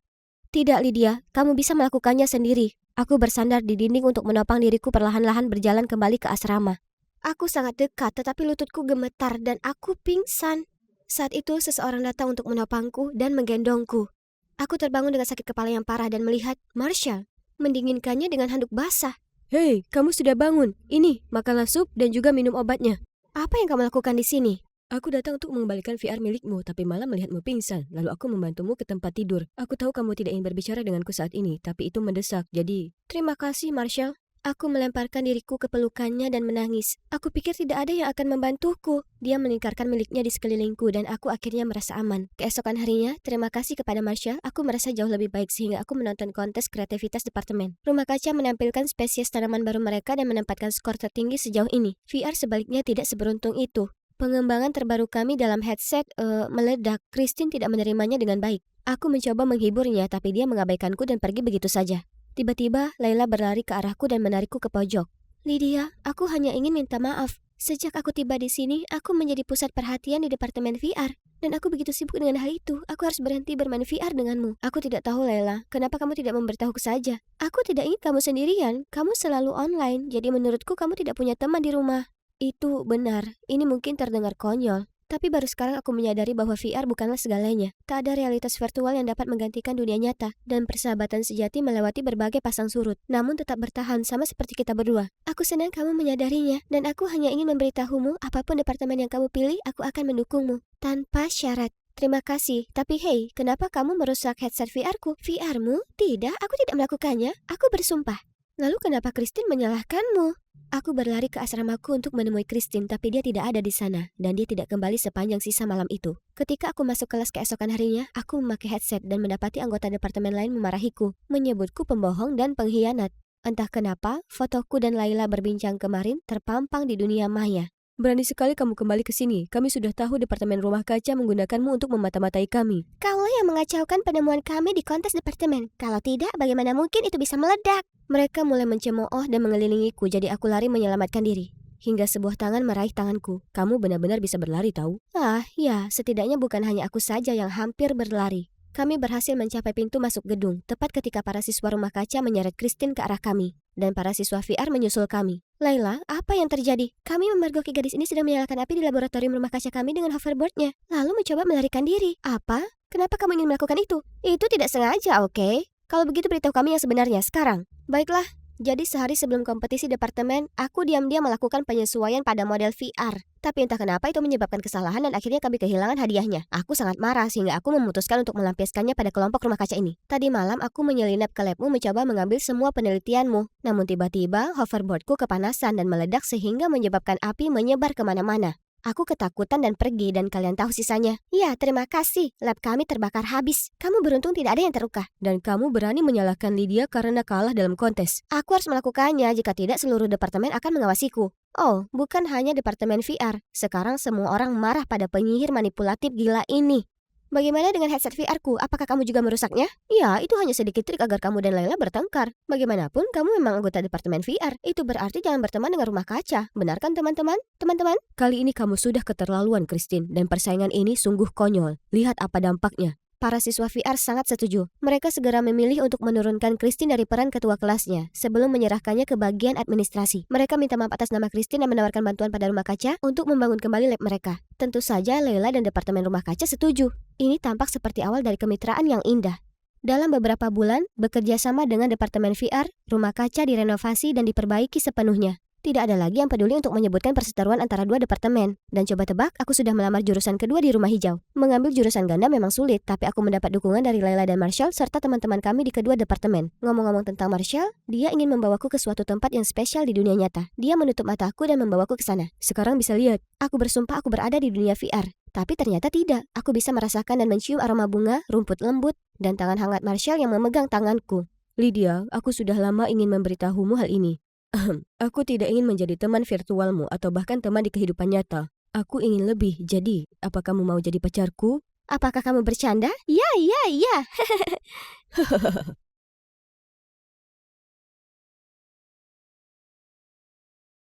Tidak, Lydia, kamu bisa melakukannya sendiri. Aku bersandar di dinding untuk menopang diriku perlahan-lahan berjalan kembali ke asrama. Aku sangat dekat, tetapi lututku gemetar dan aku pingsan. Saat itu seseorang datang untuk menopangku dan menggendongku. Aku terbangun dengan sakit kepala yang parah dan melihat Marshall mendinginkannya dengan handuk basah. Hei, kamu sudah bangun. Ini, makanlah sup dan juga minum obatnya. Apa yang kamu lakukan di sini? Aku datang untuk mengembalikan VR milikmu, tapi malah melihatmu pingsan. Lalu aku membantumu ke tempat tidur. Aku tahu kamu tidak ingin berbicara denganku saat ini, tapi itu mendesak, jadi... Terima kasih, Marshall. Aku melemparkan diriku ke pelukannya dan menangis. Aku pikir tidak ada yang akan membantuku. Dia melingkarkan miliknya di sekelilingku dan aku akhirnya merasa aman. Keesokan harinya, terima kasih kepada Marshall, aku merasa jauh lebih baik sehingga aku menonton kontes kreativitas departemen. Rumah kaca menampilkan spesies tanaman baru mereka dan menempatkan skor tertinggi sejauh ini. VR sebaliknya tidak seberuntung itu. Pengembangan terbaru kami dalam headset meledak. Christine tidak menerimanya dengan baik. Aku mencoba menghiburnya, tapi dia mengabaikanku dan pergi begitu saja. Tiba-tiba, Laila berlari ke arahku dan menarikku ke pojok. Lydia, aku hanya ingin minta maaf. Sejak aku tiba di sini, aku menjadi pusat perhatian di departemen VR. Dan aku begitu sibuk dengan hal itu, aku harus berhenti bermain VR denganmu. Aku tidak tahu, Laila, kenapa kamu tidak memberitahuku saja. Aku tidak ingin kamu sendirian, kamu selalu online, jadi menurutku kamu tidak punya teman di rumah. Itu benar, ini mungkin terdengar konyol. Tapi baru sekarang aku menyadari bahwa VR bukanlah segalanya. Tak ada realitas virtual yang dapat menggantikan dunia nyata. Dan persahabatan sejati melewati berbagai pasang surut. Namun tetap bertahan sama seperti kita berdua. Aku senang kamu menyadarinya. Dan aku hanya ingin memberitahumu, apapun departemen yang kamu pilih, aku akan mendukungmu. Tanpa syarat. Terima kasih. Tapi hey, kenapa kamu merusak headset VR-ku? VR-mu? Tidak, aku tidak melakukannya. Aku bersumpah. Lalu kenapa Christine menyalahkanmu? Aku berlari ke asramaku untuk menemui Christine, tapi dia tidak ada di sana, dan dia tidak kembali sepanjang sisa malam itu. Ketika aku masuk kelas keesokan harinya, aku memakai headset dan mendapati anggota departemen lain memarahiku, menyebutku pembohong dan pengkhianat. Entah kenapa, fotoku dan Laila berbincang kemarin terpampang di dunia maya. Berani sekali kamu kembali ke sini. Kami sudah tahu departemen rumah kaca menggunakanmu untuk memata-matai kami. Kaulah yang mengacaukan penemuan kami di kontes departemen. Kalau tidak, bagaimana mungkin itu bisa meledak? Mereka mulai mencemooh dan mengelilingiku, jadi aku lari menyelamatkan diri. Hingga sebuah tangan meraih tanganku. Kamu benar-benar bisa berlari, tahu? Ah, ya, setidaknya bukan hanya aku saja yang hampir berlari. Kami berhasil mencapai pintu masuk gedung, tepat ketika para siswa rumah kaca menyeret Christine ke arah kami. Dan para siswa VR menyusul kami. Laila, apa yang terjadi? Kami memergoki gadis ini sedang menyalakan api di laboratorium rumah kaca kami dengan hoverboardnya. Lalu mencoba melarikan diri. Apa? Kenapa kamu ingin melakukan itu? Itu tidak sengaja, oke? Kalau begitu beritahu kami yang sebenarnya sekarang. Baiklah. Jadi sehari sebelum kompetisi departemen, aku diam-diam melakukan penyesuaian pada model VR. Tapi entah kenapa itu menyebabkan kesalahan dan akhirnya kami kehilangan hadiahnya. Aku sangat marah sehingga aku memutuskan untuk melampiaskannya pada kelompok rumah kaca ini. Tadi malam aku menyelinap ke labmu mencoba mengambil semua penelitianmu. Namun tiba-tiba hoverboardku kepanasan dan meledak sehingga menyebabkan api menyebar kemana-mana. Aku ketakutan dan pergi dan kalian tahu sisanya. Ya, terima kasih. Lab kami terbakar habis. Kamu beruntung tidak ada yang terluka. Dan kamu berani menyalahkan Lydia karena kalah dalam kontes. Aku harus melakukannya, jika tidak seluruh departemen akan mengawasiku. Oh, bukan hanya departemen VR. Sekarang semua orang marah pada penyihir manipulatif gila ini. Bagaimana dengan headset VR-ku? Apakah kamu juga merusaknya? Ya, itu hanya sedikit trik agar kamu dan Laila bertengkar. Bagaimanapun, kamu memang anggota departemen VR. Itu berarti jangan berteman dengan rumah kaca. Benar kan, teman-teman? Teman-teman? Kali ini kamu sudah keterlaluan, Christine. Dan persaingan ini sungguh konyol. Lihat apa dampaknya. Para siswa VR sangat setuju. Mereka segera memilih untuk menurunkan Christine dari peran ketua kelasnya sebelum menyerahkannya ke bagian administrasi. Mereka minta maaf atas nama Christine dan menawarkan bantuan pada rumah kaca untuk membangun kembali lab mereka. Tentu saja Laila dan departemen rumah kaca setuju. Ini tampak seperti awal dari kemitraan yang indah. Dalam beberapa bulan, bekerja sama dengan departemen VR, rumah kaca direnovasi dan diperbaiki sepenuhnya. Tidak ada lagi yang peduli untuk menyebutkan perseteruan antara dua departemen. Dan coba tebak, aku sudah melamar jurusan kedua di rumah hijau. Mengambil jurusan ganda memang sulit, tapi aku mendapat dukungan dari Laila dan Marshall serta teman-teman kami di kedua departemen. Ngomong-ngomong tentang Marshall, dia ingin membawaku ke suatu tempat yang spesial di dunia nyata. Dia menutup mataku dan membawaku ke sana. Sekarang bisa lihat. Aku bersumpah aku berada di dunia VR. Tapi ternyata tidak. Aku bisa merasakan dan mencium aroma bunga, rumput lembut, dan tangan hangat Marshall yang memegang tanganku. Lydia, aku sudah lama ingin memberitahumu hal ini. Aku tidak ingin menjadi teman virtualmu atau bahkan teman di kehidupan nyata. Aku ingin lebih. Jadi, apa kamu mau jadi pacarku? Apakah kamu bercanda? Ya.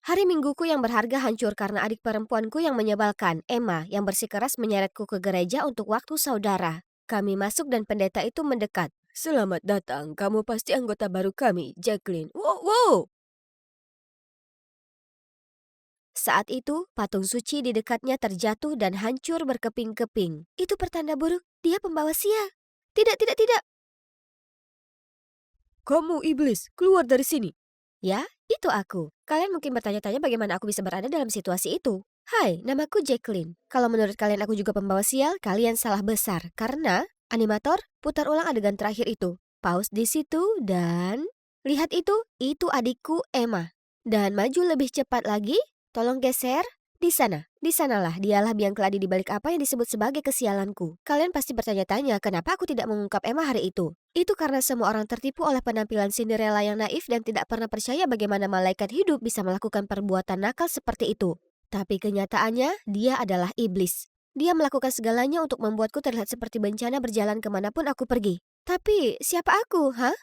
Hari Mingguku yang berharga hancur karena adik perempuanku yang menyebalkan, Emma, yang bersikeras menyeretku ke gereja untuk waktu saudara. Kami masuk dan pendeta itu mendekat. Selamat datang, kamu pasti anggota baru kami, Jacqueline. Wow! Saat itu, patung suci di dekatnya terjatuh dan hancur berkeping-keping. Itu pertanda buruk, dia pembawa sial. Tidak. Kamu iblis, keluar dari sini. Ya, itu aku. Kalian mungkin bertanya-tanya bagaimana aku bisa berada dalam situasi itu. Hai, namaku Jacqueline. Kalau menurut kalian aku juga pembawa sial, kalian salah besar. Karena, animator, putar ulang adegan terakhir itu. Pause di situ dan... Lihat itu adikku Emma. Dan maju lebih cepat lagi, tolong geser. Di sana, di sanalah dialah biang keladi di balik apa yang disebut sebagai kesialanku. Kalian pasti bertanya-tanya kenapa aku tidak mengungkap Emma hari itu. Itu karena semua orang tertipu oleh penampilan Cinderella yang naif dan tidak pernah percaya bagaimana malaikat hidup bisa melakukan perbuatan nakal seperti itu. Tapi kenyataannya, dia adalah iblis. Dia melakukan segalanya untuk membuatku terlihat seperti bencana berjalan kemanapun aku pergi. Tapi, siapa aku, hah?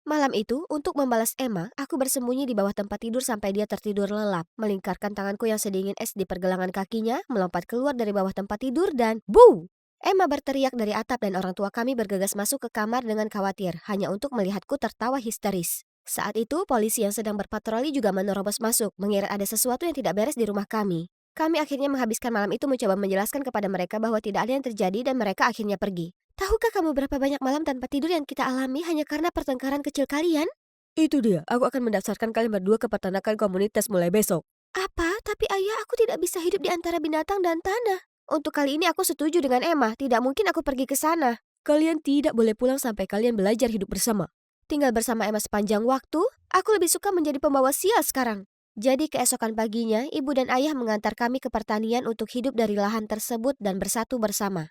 Malam itu, untuk membalas Emma, aku bersembunyi di bawah tempat tidur sampai dia tertidur lelap. Melingkarkan tanganku yang sedingin es di pergelangan kakinya, melompat keluar dari bawah tempat tidur dan... Boo! Emma berteriak dari atap dan orang tua kami bergegas masuk ke kamar dengan khawatir, hanya untuk melihatku tertawa histeris. Saat itu, polisi yang sedang berpatroli juga menerobos masuk, mengira ada sesuatu yang tidak beres di rumah kami. Kami akhirnya menghabiskan malam itu mencoba menjelaskan kepada mereka bahwa tidak ada yang terjadi dan mereka akhirnya pergi. Tahukah kamu berapa banyak malam tanpa tidur yang kita alami hanya karena pertengkaran kecil kalian? Itu dia, aku akan mendaftarkan kalian berdua ke peternakan komunitas mulai besok. Apa? Tapi ayah, aku tidak bisa hidup di antara binatang dan tanah. Untuk kali ini aku setuju dengan Emma, tidak mungkin aku pergi ke sana. Kalian tidak boleh pulang sampai kalian belajar hidup bersama. Tinggal bersama Emma sepanjang waktu, aku lebih suka menjadi pembawa sial sekarang. Jadi keesokan paginya, ibu dan ayah mengantar kami ke pertanian untuk hidup dari lahan tersebut dan bersatu bersama.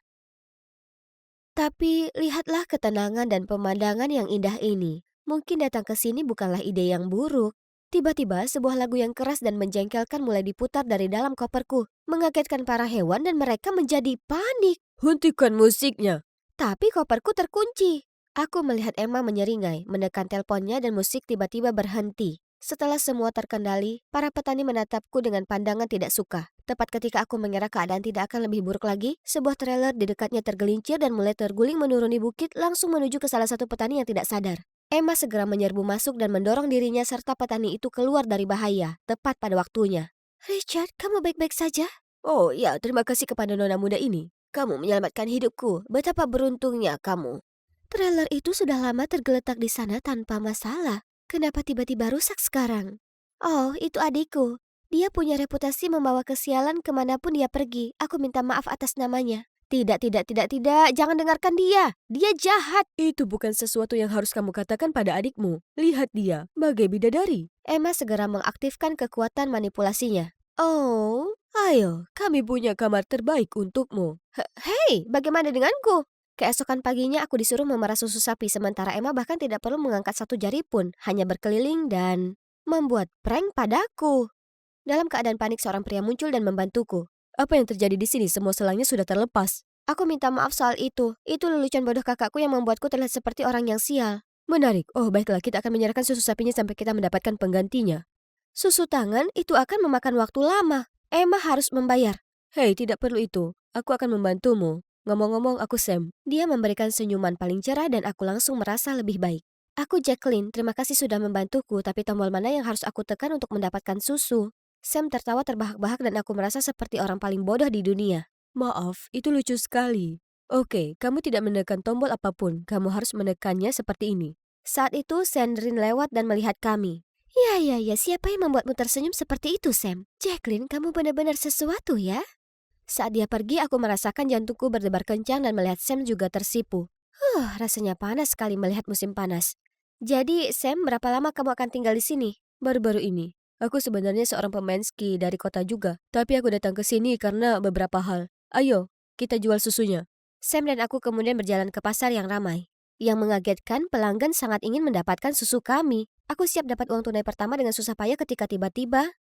Tapi lihatlah ketenangan dan pemandangan yang indah ini. Mungkin datang ke sini bukanlah ide yang buruk. Tiba-tiba sebuah lagu yang keras dan menjengkelkan mulai diputar dari dalam koperku, mengagetkan para hewan dan mereka menjadi panik. Hentikan musiknya. Tapi koperku terkunci. Aku melihat Emma menyeringai, menekan teleponnya dan musik tiba-tiba berhenti. Setelah semua terkendali, para petani menatapku dengan pandangan tidak suka. Tepat ketika aku mengira keadaan tidak akan lebih buruk lagi, sebuah trailer di dekatnya tergelincir dan mulai terguling menuruni bukit langsung menuju ke salah satu petani yang tidak sadar. Emma segera menyerbu masuk dan mendorong dirinya serta petani itu keluar dari bahaya, tepat pada waktunya. Richard, kamu baik-baik saja? Oh ya, terima kasih kepada nona muda ini. Kamu menyelamatkan hidupku. Betapa beruntungnya kamu. Trailer itu sudah lama tergeletak di sana tanpa masalah. Kenapa tiba-tiba rusak sekarang? Oh, itu adikku. Dia punya reputasi membawa kesialan kemanapun dia pergi. Aku minta maaf atas namanya. Tidak. Jangan dengarkan dia. Dia jahat. Itu bukan sesuatu yang harus kamu katakan pada adikmu. Lihat dia, bagai bidadari. Emma segera mengaktifkan kekuatan manipulasinya. Oh, ayo, kami punya kamar terbaik untukmu. Hei, bagaimana denganku? Keesokan paginya aku disuruh memerah susu sapi sementara Emma bahkan tidak perlu mengangkat satu jari pun, hanya berkeliling dan membuat prank padaku. Dalam keadaan panik seorang pria muncul dan membantuku. Apa yang terjadi di sini? Semua selangnya sudah terlepas. Aku minta maaf soal itu. Itu lelucon bodoh kakakku yang membuatku terlihat seperti orang yang sial. Menarik. Oh, baiklah, kita akan menyerahkan susu sapinya sampai kita mendapatkan penggantinya. Susu tangan itu akan memakan waktu lama. Emma harus membayar. Hei, tidak perlu itu. Aku akan membantumu. Ngomong-ngomong, aku Sam. Dia memberikan senyuman paling cerah dan aku langsung merasa lebih baik. Aku Jacqueline, terima kasih sudah membantuku, tapi tombol mana yang harus aku tekan untuk mendapatkan susu? Sam tertawa terbahak-bahak dan aku merasa seperti orang paling bodoh di dunia. Maaf, itu lucu sekali. Oke, kamu tidak menekan tombol apapun. Kamu harus menekannya seperti ini. Saat itu Sandrine lewat dan melihat kami. Ya, siapa yang membuatmu tersenyum seperti itu, Sam? Jacqueline, kamu benar-benar sesuatu ya? Saat dia pergi, aku merasakan jantungku berdebar kencang dan melihat Sam juga tersipu. Rasanya panas sekali melihat musim panas. Jadi, Sam, berapa lama kamu akan tinggal di sini? Baru-baru ini. Aku sebenarnya seorang pemain ski dari kota juga. Tapi aku datang ke sini karena beberapa hal. Ayo, kita jual susunya. Sam dan aku kemudian berjalan ke pasar yang ramai. Yang mengagetkan, pelanggan sangat ingin mendapatkan susu kami. Aku siap dapat uang tunai pertama dengan susah payah ketika tiba-tiba,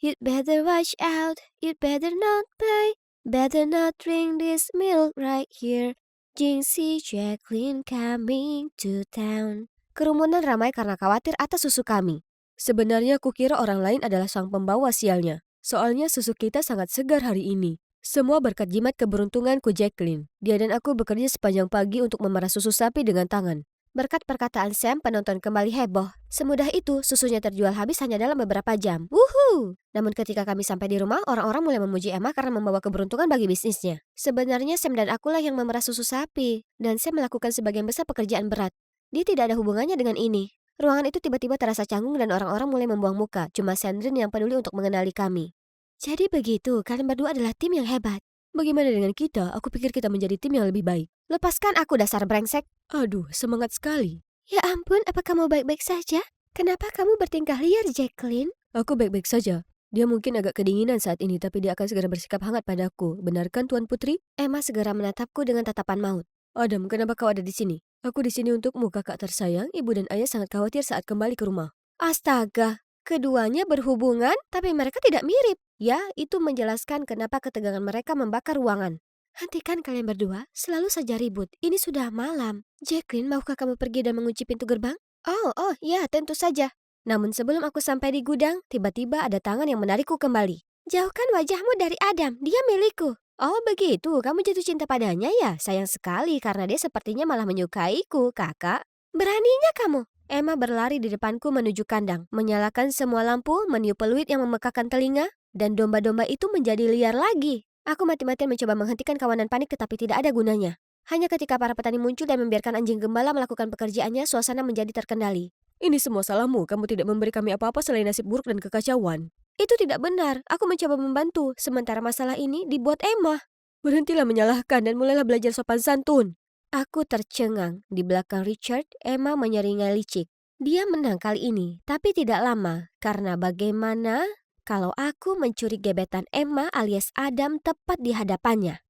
You'd better watch out, you'd better not buy. Better not drink this milk right here. Jinxie Jacqueline coming to town. Kerumunan ramai karena khawatir atas susu kami. Sebenarnya kukira orang lain adalah sang pembawa sialnya. Soalnya susu kita sangat segar hari ini. Semua berkat jimat keberuntunganku Jacqueline. Dia dan aku bekerja sepanjang pagi untuk memerah susu sapi dengan tangan. Berkat perkataan Sam, penonton kembali heboh. Semudah itu, susunya terjual habis hanya dalam beberapa jam. Wuhu! Namun ketika kami sampai di rumah, orang-orang mulai memuji Emma karena membawa keberuntungan bagi bisnisnya. Sebenarnya Sam dan akulah yang memerah susu sapi. Dan Sam melakukan sebagian besar pekerjaan berat. Dia tidak ada hubungannya dengan ini. Ruangan itu tiba-tiba terasa canggung dan orang-orang mulai membuang muka. Cuma Sandrine yang peduli untuk mengenali kami. Jadi begitu, kalian berdua adalah tim yang hebat. Bagaimana dengan kita? Aku pikir kita menjadi tim yang lebih baik. Lepaskan aku dasar brengsek. Aduh, semangat sekali. Ya ampun, apa kamu baik-baik saja? Kenapa kamu bertingkah liar, Jacqueline? Aku baik-baik saja. Dia mungkin agak kedinginan saat ini, tapi dia akan segera bersikap hangat padaku. Benarkan, Tuan Putri? Emma segera menatapku dengan tatapan maut. Adam, kenapa kau ada di sini? Aku di sini untukmu, kakak tersayang. Ibu dan ayah sangat khawatir saat kembali ke rumah. Astaga, keduanya berhubungan tapi mereka tidak mirip. Ya, itu menjelaskan kenapa ketegangan mereka membakar ruangan. Hentikan kalian berdua, selalu saja ribut. Ini sudah malam. Jacqueline, maukah kamu pergi dan mengunci pintu gerbang? Oh, ya, tentu saja. Namun sebelum aku sampai di gudang, tiba-tiba ada tangan yang menarikku kembali. Jauhkan wajahmu dari Adam, dia milikku. Oh begitu, kamu jatuh cinta padanya ya? Sayang sekali karena dia sepertinya malah menyukaiku, kakak. Beraninya kamu. Emma berlari di depanku menuju kandang, menyalakan semua lampu, meniup peluit yang memekakkan telinga, dan domba-domba itu menjadi liar lagi. Aku mati-matian mencoba menghentikan kawanan panik tetapi tidak ada gunanya. Hanya ketika para petani muncul dan membiarkan anjing gembala melakukan pekerjaannya, suasana menjadi terkendali. Ini semua salahmu, kamu tidak memberi kami apa-apa selain nasib buruk dan kekacauan. Itu tidak benar, aku mencoba membantu, sementara masalah ini dibuat Emma. Berhentilah menyalahkan dan mulailah belajar sopan santun. Aku tercengang. Di belakang Richard, Emma menyeringai licik. Dia menang kali ini, tapi tidak lama. Karena bagaimana kalau aku mencuri gebetan Emma alias Adam tepat di hadapannya?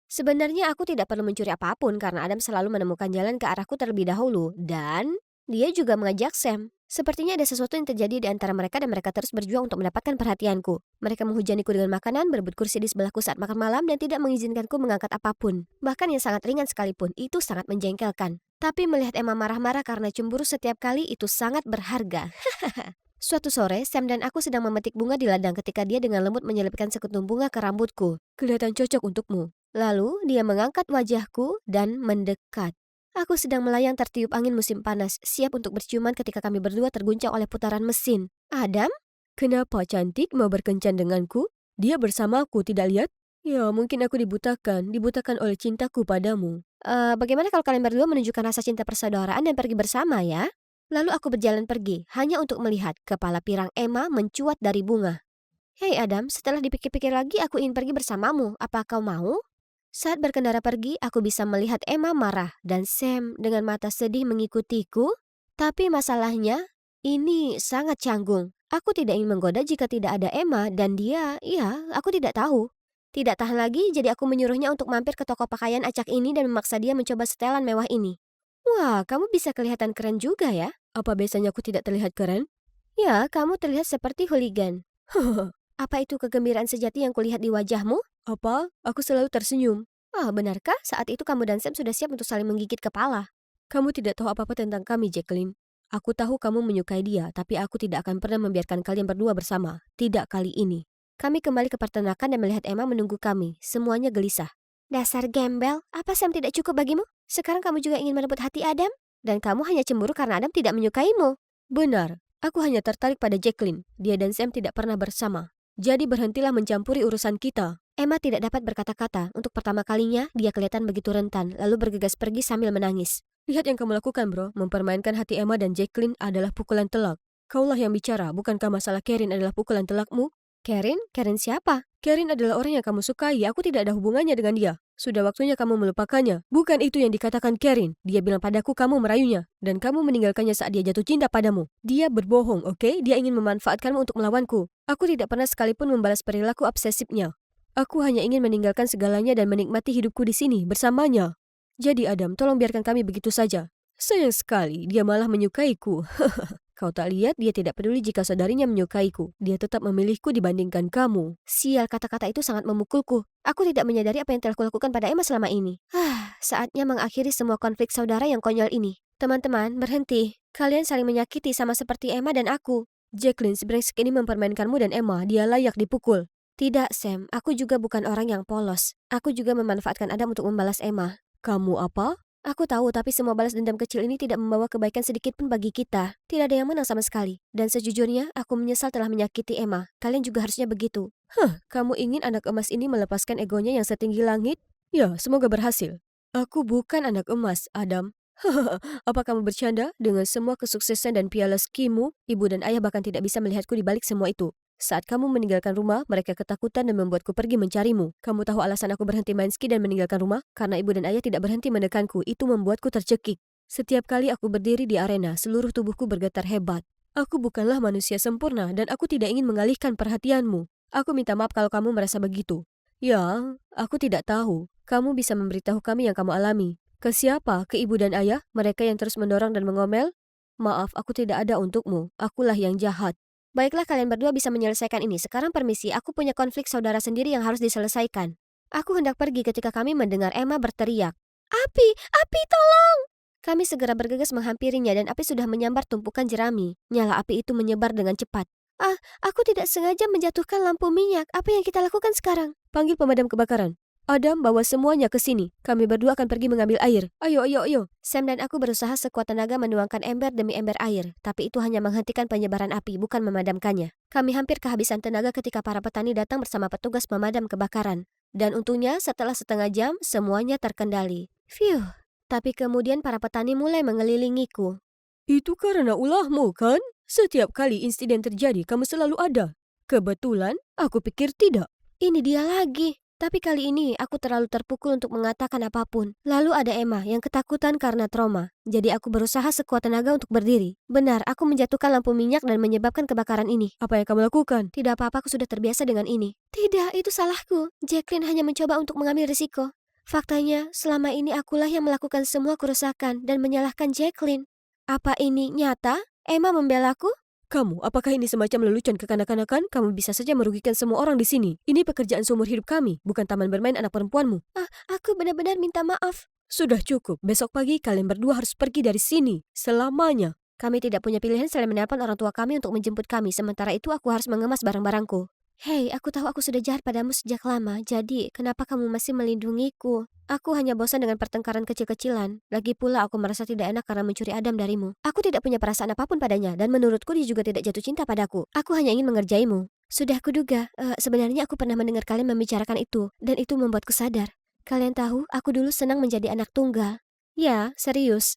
Sebenarnya aku tidak perlu mencuri apapun karena Adam selalu menemukan jalan ke arahku terlebih dahulu. Dan dia juga mengajak Sam. Sepertinya ada sesuatu yang terjadi di antara mereka dan mereka terus berjuang untuk mendapatkan perhatianku. Mereka menghujaniku dengan makanan, berebut kursi di sebelahku saat makan malam, dan tidak mengizinkanku mengangkat apapun. Bahkan yang sangat ringan sekalipun, itu sangat menjengkelkan. Tapi melihat Emma marah-marah karena cemburu setiap kali, itu sangat berharga. Suatu sore, Sam dan aku sedang memetik bunga di ladang ketika dia dengan lembut menyelipkan sekuntum bunga ke rambutku. Kelihatan cocok untukmu. Lalu, dia mengangkat wajahku dan mendekat. Aku sedang melayang tertiup angin musim panas, siap untuk berciuman ketika kami berdua terguncang oleh putaran mesin. Adam? Kenapa cantik mau berkencan denganku? Dia bersamaku, tidak lihat? Ya, mungkin aku dibutakan oleh cintaku padamu. Bagaimana kalau kalian berdua menunjukkan rasa cinta persaudaraan dan pergi bersama ya? Lalu aku berjalan pergi, hanya untuk melihat kepala pirang Emma mencuat dari bunga. Hei Adam, setelah dipikir-pikir lagi aku ingin pergi bersamamu. Apa kau mau? Saat berkendara pergi, aku bisa melihat Emma marah dan Sam dengan mata sedih mengikutiku. Tapi masalahnya, ini sangat canggung. Aku tidak ingin menggoda jika tidak ada Emma dan dia, aku tidak tahu. Tidak tahan lagi, jadi aku menyuruhnya untuk mampir ke toko pakaian acak ini dan memaksa dia mencoba setelan mewah ini. Wah, kamu bisa kelihatan keren juga ya. Apa biasanya aku tidak terlihat keren? Ya, kamu terlihat seperti hooligan. Apa itu kegembiraan sejati yang kulihat di wajahmu? Apa? Aku selalu tersenyum. Oh, benarkah saat itu kamu dan Sam sudah siap untuk saling menggigit kepala? Kamu tidak tahu apa-apa tentang kami, Jacqueline. Aku tahu kamu menyukai dia, tapi aku tidak akan pernah membiarkan kalian berdua bersama. Tidak kali ini. Kami kembali ke peternakan dan melihat Emma menunggu kami. Semuanya gelisah. Dasar gembel, apa Sam tidak cukup bagimu? Sekarang kamu juga ingin merebut hati Adam? Dan kamu hanya cemburu karena Adam tidak menyukaimu. Benar, aku hanya tertarik pada Jacqueline. Dia dan Sam tidak pernah bersama. Jadi berhentilah mencampuri urusan kita. Emma tidak dapat berkata-kata. Untuk pertama kalinya, dia kelihatan begitu rentan, lalu bergegas pergi sambil menangis. Lihat yang kamu lakukan, bro. Mempermainkan hati Emma dan Jacqueline adalah pukulan telak. Kaulah yang bicara, bukankah masalah Karen adalah pukulan telakmu? Karen? Karen siapa? Karen adalah orang yang kamu sukai, aku tidak ada hubungannya dengan dia. Sudah waktunya kamu melupakannya. Bukan itu yang dikatakan Karen. Dia bilang padaku kamu merayunya. Dan kamu meninggalkannya saat dia jatuh cinta padamu. Dia berbohong, oke? Dia ingin memanfaatkanmu untuk melawanku. Aku tidak pernah sekalipun membalas perilaku obsesifnya. Aku hanya ingin meninggalkan segalanya dan menikmati hidupku di sini, bersamanya. Jadi Adam, tolong biarkan kami begitu saja. Sayang sekali, dia malah menyukaiku. Kau tak lihat dia tidak peduli jika saudarinya menyukaiku. Dia tetap memilihku dibandingkan kamu. Sial, kata-kata itu sangat memukulku. Aku tidak menyadari apa yang telah kulakukan pada Emma selama ini. Saatnya mengakhiri semua konflik saudara yang konyol ini. Teman-teman, berhenti. Kalian saling menyakiti sama seperti Emma dan aku. Jacqueline, si brengsek ini mempermainkanmu dan Emma. Dia layak dipukul. Tidak, Sam. Aku juga bukan orang yang polos. Aku juga memanfaatkan Adam untuk membalas Emma. Kamu apa? Aku tahu, tapi semua balas dendam kecil ini tidak membawa kebaikan sedikit pun bagi kita. Tidak ada yang menang sama sekali. Dan sejujurnya, aku menyesal telah menyakiti Emma. Kalian juga harusnya begitu. Kamu ingin anak emas ini melepaskan egonya yang setinggi langit? Ya, semoga berhasil. Aku bukan anak emas, Adam. Apa kamu bercanda? Dengan semua kesuksesan dan piala skimu, ibu dan ayah bahkan tidak bisa melihatku di balik semua itu. Saat kamu meninggalkan rumah, mereka ketakutan dan membuatku pergi mencarimu. Kamu tahu alasan aku berhenti main ski dan meninggalkan rumah? Karena ibu dan ayah tidak berhenti menekanku, itu membuatku tercekik. Setiap kali aku berdiri di arena, seluruh tubuhku bergetar hebat. Aku bukanlah manusia sempurna dan aku tidak ingin mengalihkan perhatianmu. Aku minta maaf kalau kamu merasa begitu. Ya, aku tidak tahu. Kamu bisa memberitahu kami yang kamu alami. Ke siapa? Ke ibu dan ayah? Mereka yang terus mendorong dan mengomel? Maaf, aku tidak ada untukmu. Akulah yang jahat. Baiklah kalian berdua bisa menyelesaikan ini. Sekarang permisi, aku punya konflik saudara sendiri yang harus diselesaikan. Aku hendak pergi ketika kami mendengar Emma berteriak. Api! Api, tolong! Kami segera bergegas menghampirinya dan api sudah menyambar tumpukan jerami. Nyala api itu menyebar dengan cepat. Ah, aku tidak sengaja menjatuhkan lampu minyak. Apa yang kita lakukan sekarang? Panggil pemadam kebakaran. Adam, bawa semuanya ke sini. Kami berdua akan pergi mengambil air. Ayo, ayo, ayo. Sam dan aku berusaha sekuat tenaga menuangkan ember demi ember air, tapi itu hanya menghentikan penyebaran api, bukan memadamkannya. Kami hampir kehabisan tenaga ketika para petani datang bersama petugas pemadam kebakaran. Dan untungnya setelah setengah jam, semuanya terkendali. Phew, tapi kemudian para petani mulai mengelilingiku. Itu karena ulahmu, kan? Setiap kali insiden terjadi, kamu selalu ada. Kebetulan, aku pikir tidak. Ini dia lagi. Tapi kali ini aku terlalu terpukul untuk mengatakan apapun. Lalu ada Emma yang ketakutan karena trauma. Jadi aku berusaha sekuat tenaga untuk berdiri. Benar, aku menjatuhkan lampu minyak dan menyebabkan kebakaran ini. Apa yang kamu lakukan? Tidak apa-apa, aku sudah terbiasa dengan ini. Tidak, itu salahku. Jacqueline hanya mencoba untuk mengambil risiko. Faktanya, selama ini akulah yang melakukan semua kerusakan dan menyalahkan Jacqueline. Apa ini nyata? Emma membelaku? Kamu, apakah ini semacam lelucon kekanak-kanakan? Kamu bisa saja merugikan semua orang di sini. Ini pekerjaan seumur hidup kami, bukan taman bermain anak perempuanmu. Aku benar-benar minta maaf. Sudah cukup. Besok pagi kalian berdua harus pergi dari sini. Selamanya. Kami tidak punya pilihan selain menelpon orang tua kami untuk menjemput kami. Sementara itu aku harus mengemas barang-barangku. Hei, aku tahu aku sudah jahat padamu sejak lama. Jadi, kenapa kamu masih melindungiku? Aku hanya bosan dengan pertengkaran kecil-kecilan. Lagi pula aku merasa tidak enak karena mencuri Adam darimu. Aku tidak punya perasaan apapun padanya. Dan menurutku dia juga tidak jatuh cinta padaku. Aku hanya ingin mengerjaimu. Sudah kuduga, sebenarnya aku pernah mendengar kalian membicarakan itu. Dan itu membuatku sadar. Kalian tahu, aku dulu senang menjadi anak tunggal. Ya, serius.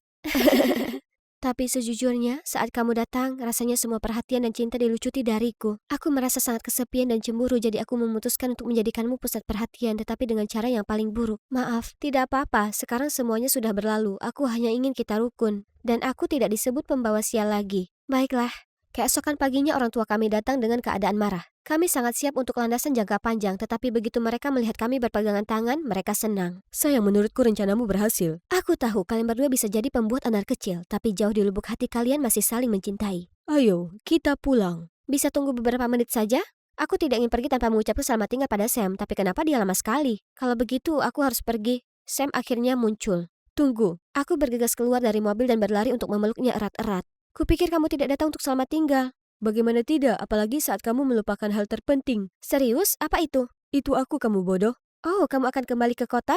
Tapi sejujurnya, saat kamu datang, rasanya semua perhatian dan cinta dilucuti dariku. Aku merasa sangat kesepian dan cemburu, jadi aku memutuskan untuk menjadikanmu pusat perhatian, tetapi dengan cara yang paling buruk. Maaf, tidak apa-apa, sekarang semuanya sudah berlalu. Aku hanya ingin kita rukun. Dan aku tidak disebut pembawa sial lagi. Baiklah. Keesokan paginya orang tua kami datang dengan keadaan marah. Kami sangat siap untuk landasan jangka panjang, tetapi begitu mereka melihat kami berpegangan tangan, mereka senang. Sayang, menurutku rencanamu berhasil. Aku tahu kalian berdua bisa jadi pembuat anak kecil, tapi jauh di lubuk hati kalian masih saling mencintai. Ayo, kita pulang. Bisa tunggu beberapa menit saja? Aku tidak ingin pergi tanpa mengucapkan selamat tinggal pada Sam, tapi kenapa dia lama sekali? Kalau begitu, aku harus pergi. Sam akhirnya muncul. Tunggu. Aku bergegas keluar dari mobil dan berlari untuk memeluknya erat-erat. Kupikir kamu tidak datang untuk selamat tinggal. Bagaimana tidak, apalagi saat kamu melupakan hal terpenting. Serius? Apa itu? Itu aku, kamu bodoh. Oh, kamu akan kembali ke kota?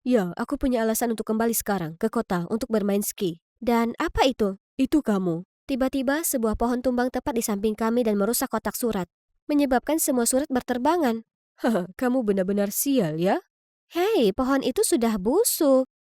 Ya, aku punya alasan untuk kembali sekarang, ke kota, untuk bermain ski. Dan apa itu? Itu kamu. Tiba-tiba sebuah pohon tumbang tepat di samping kami dan merusak kotak surat. Menyebabkan semua surat berterbangan. Haha, kamu benar-benar sial ya? Hei, pohon itu sudah busuk.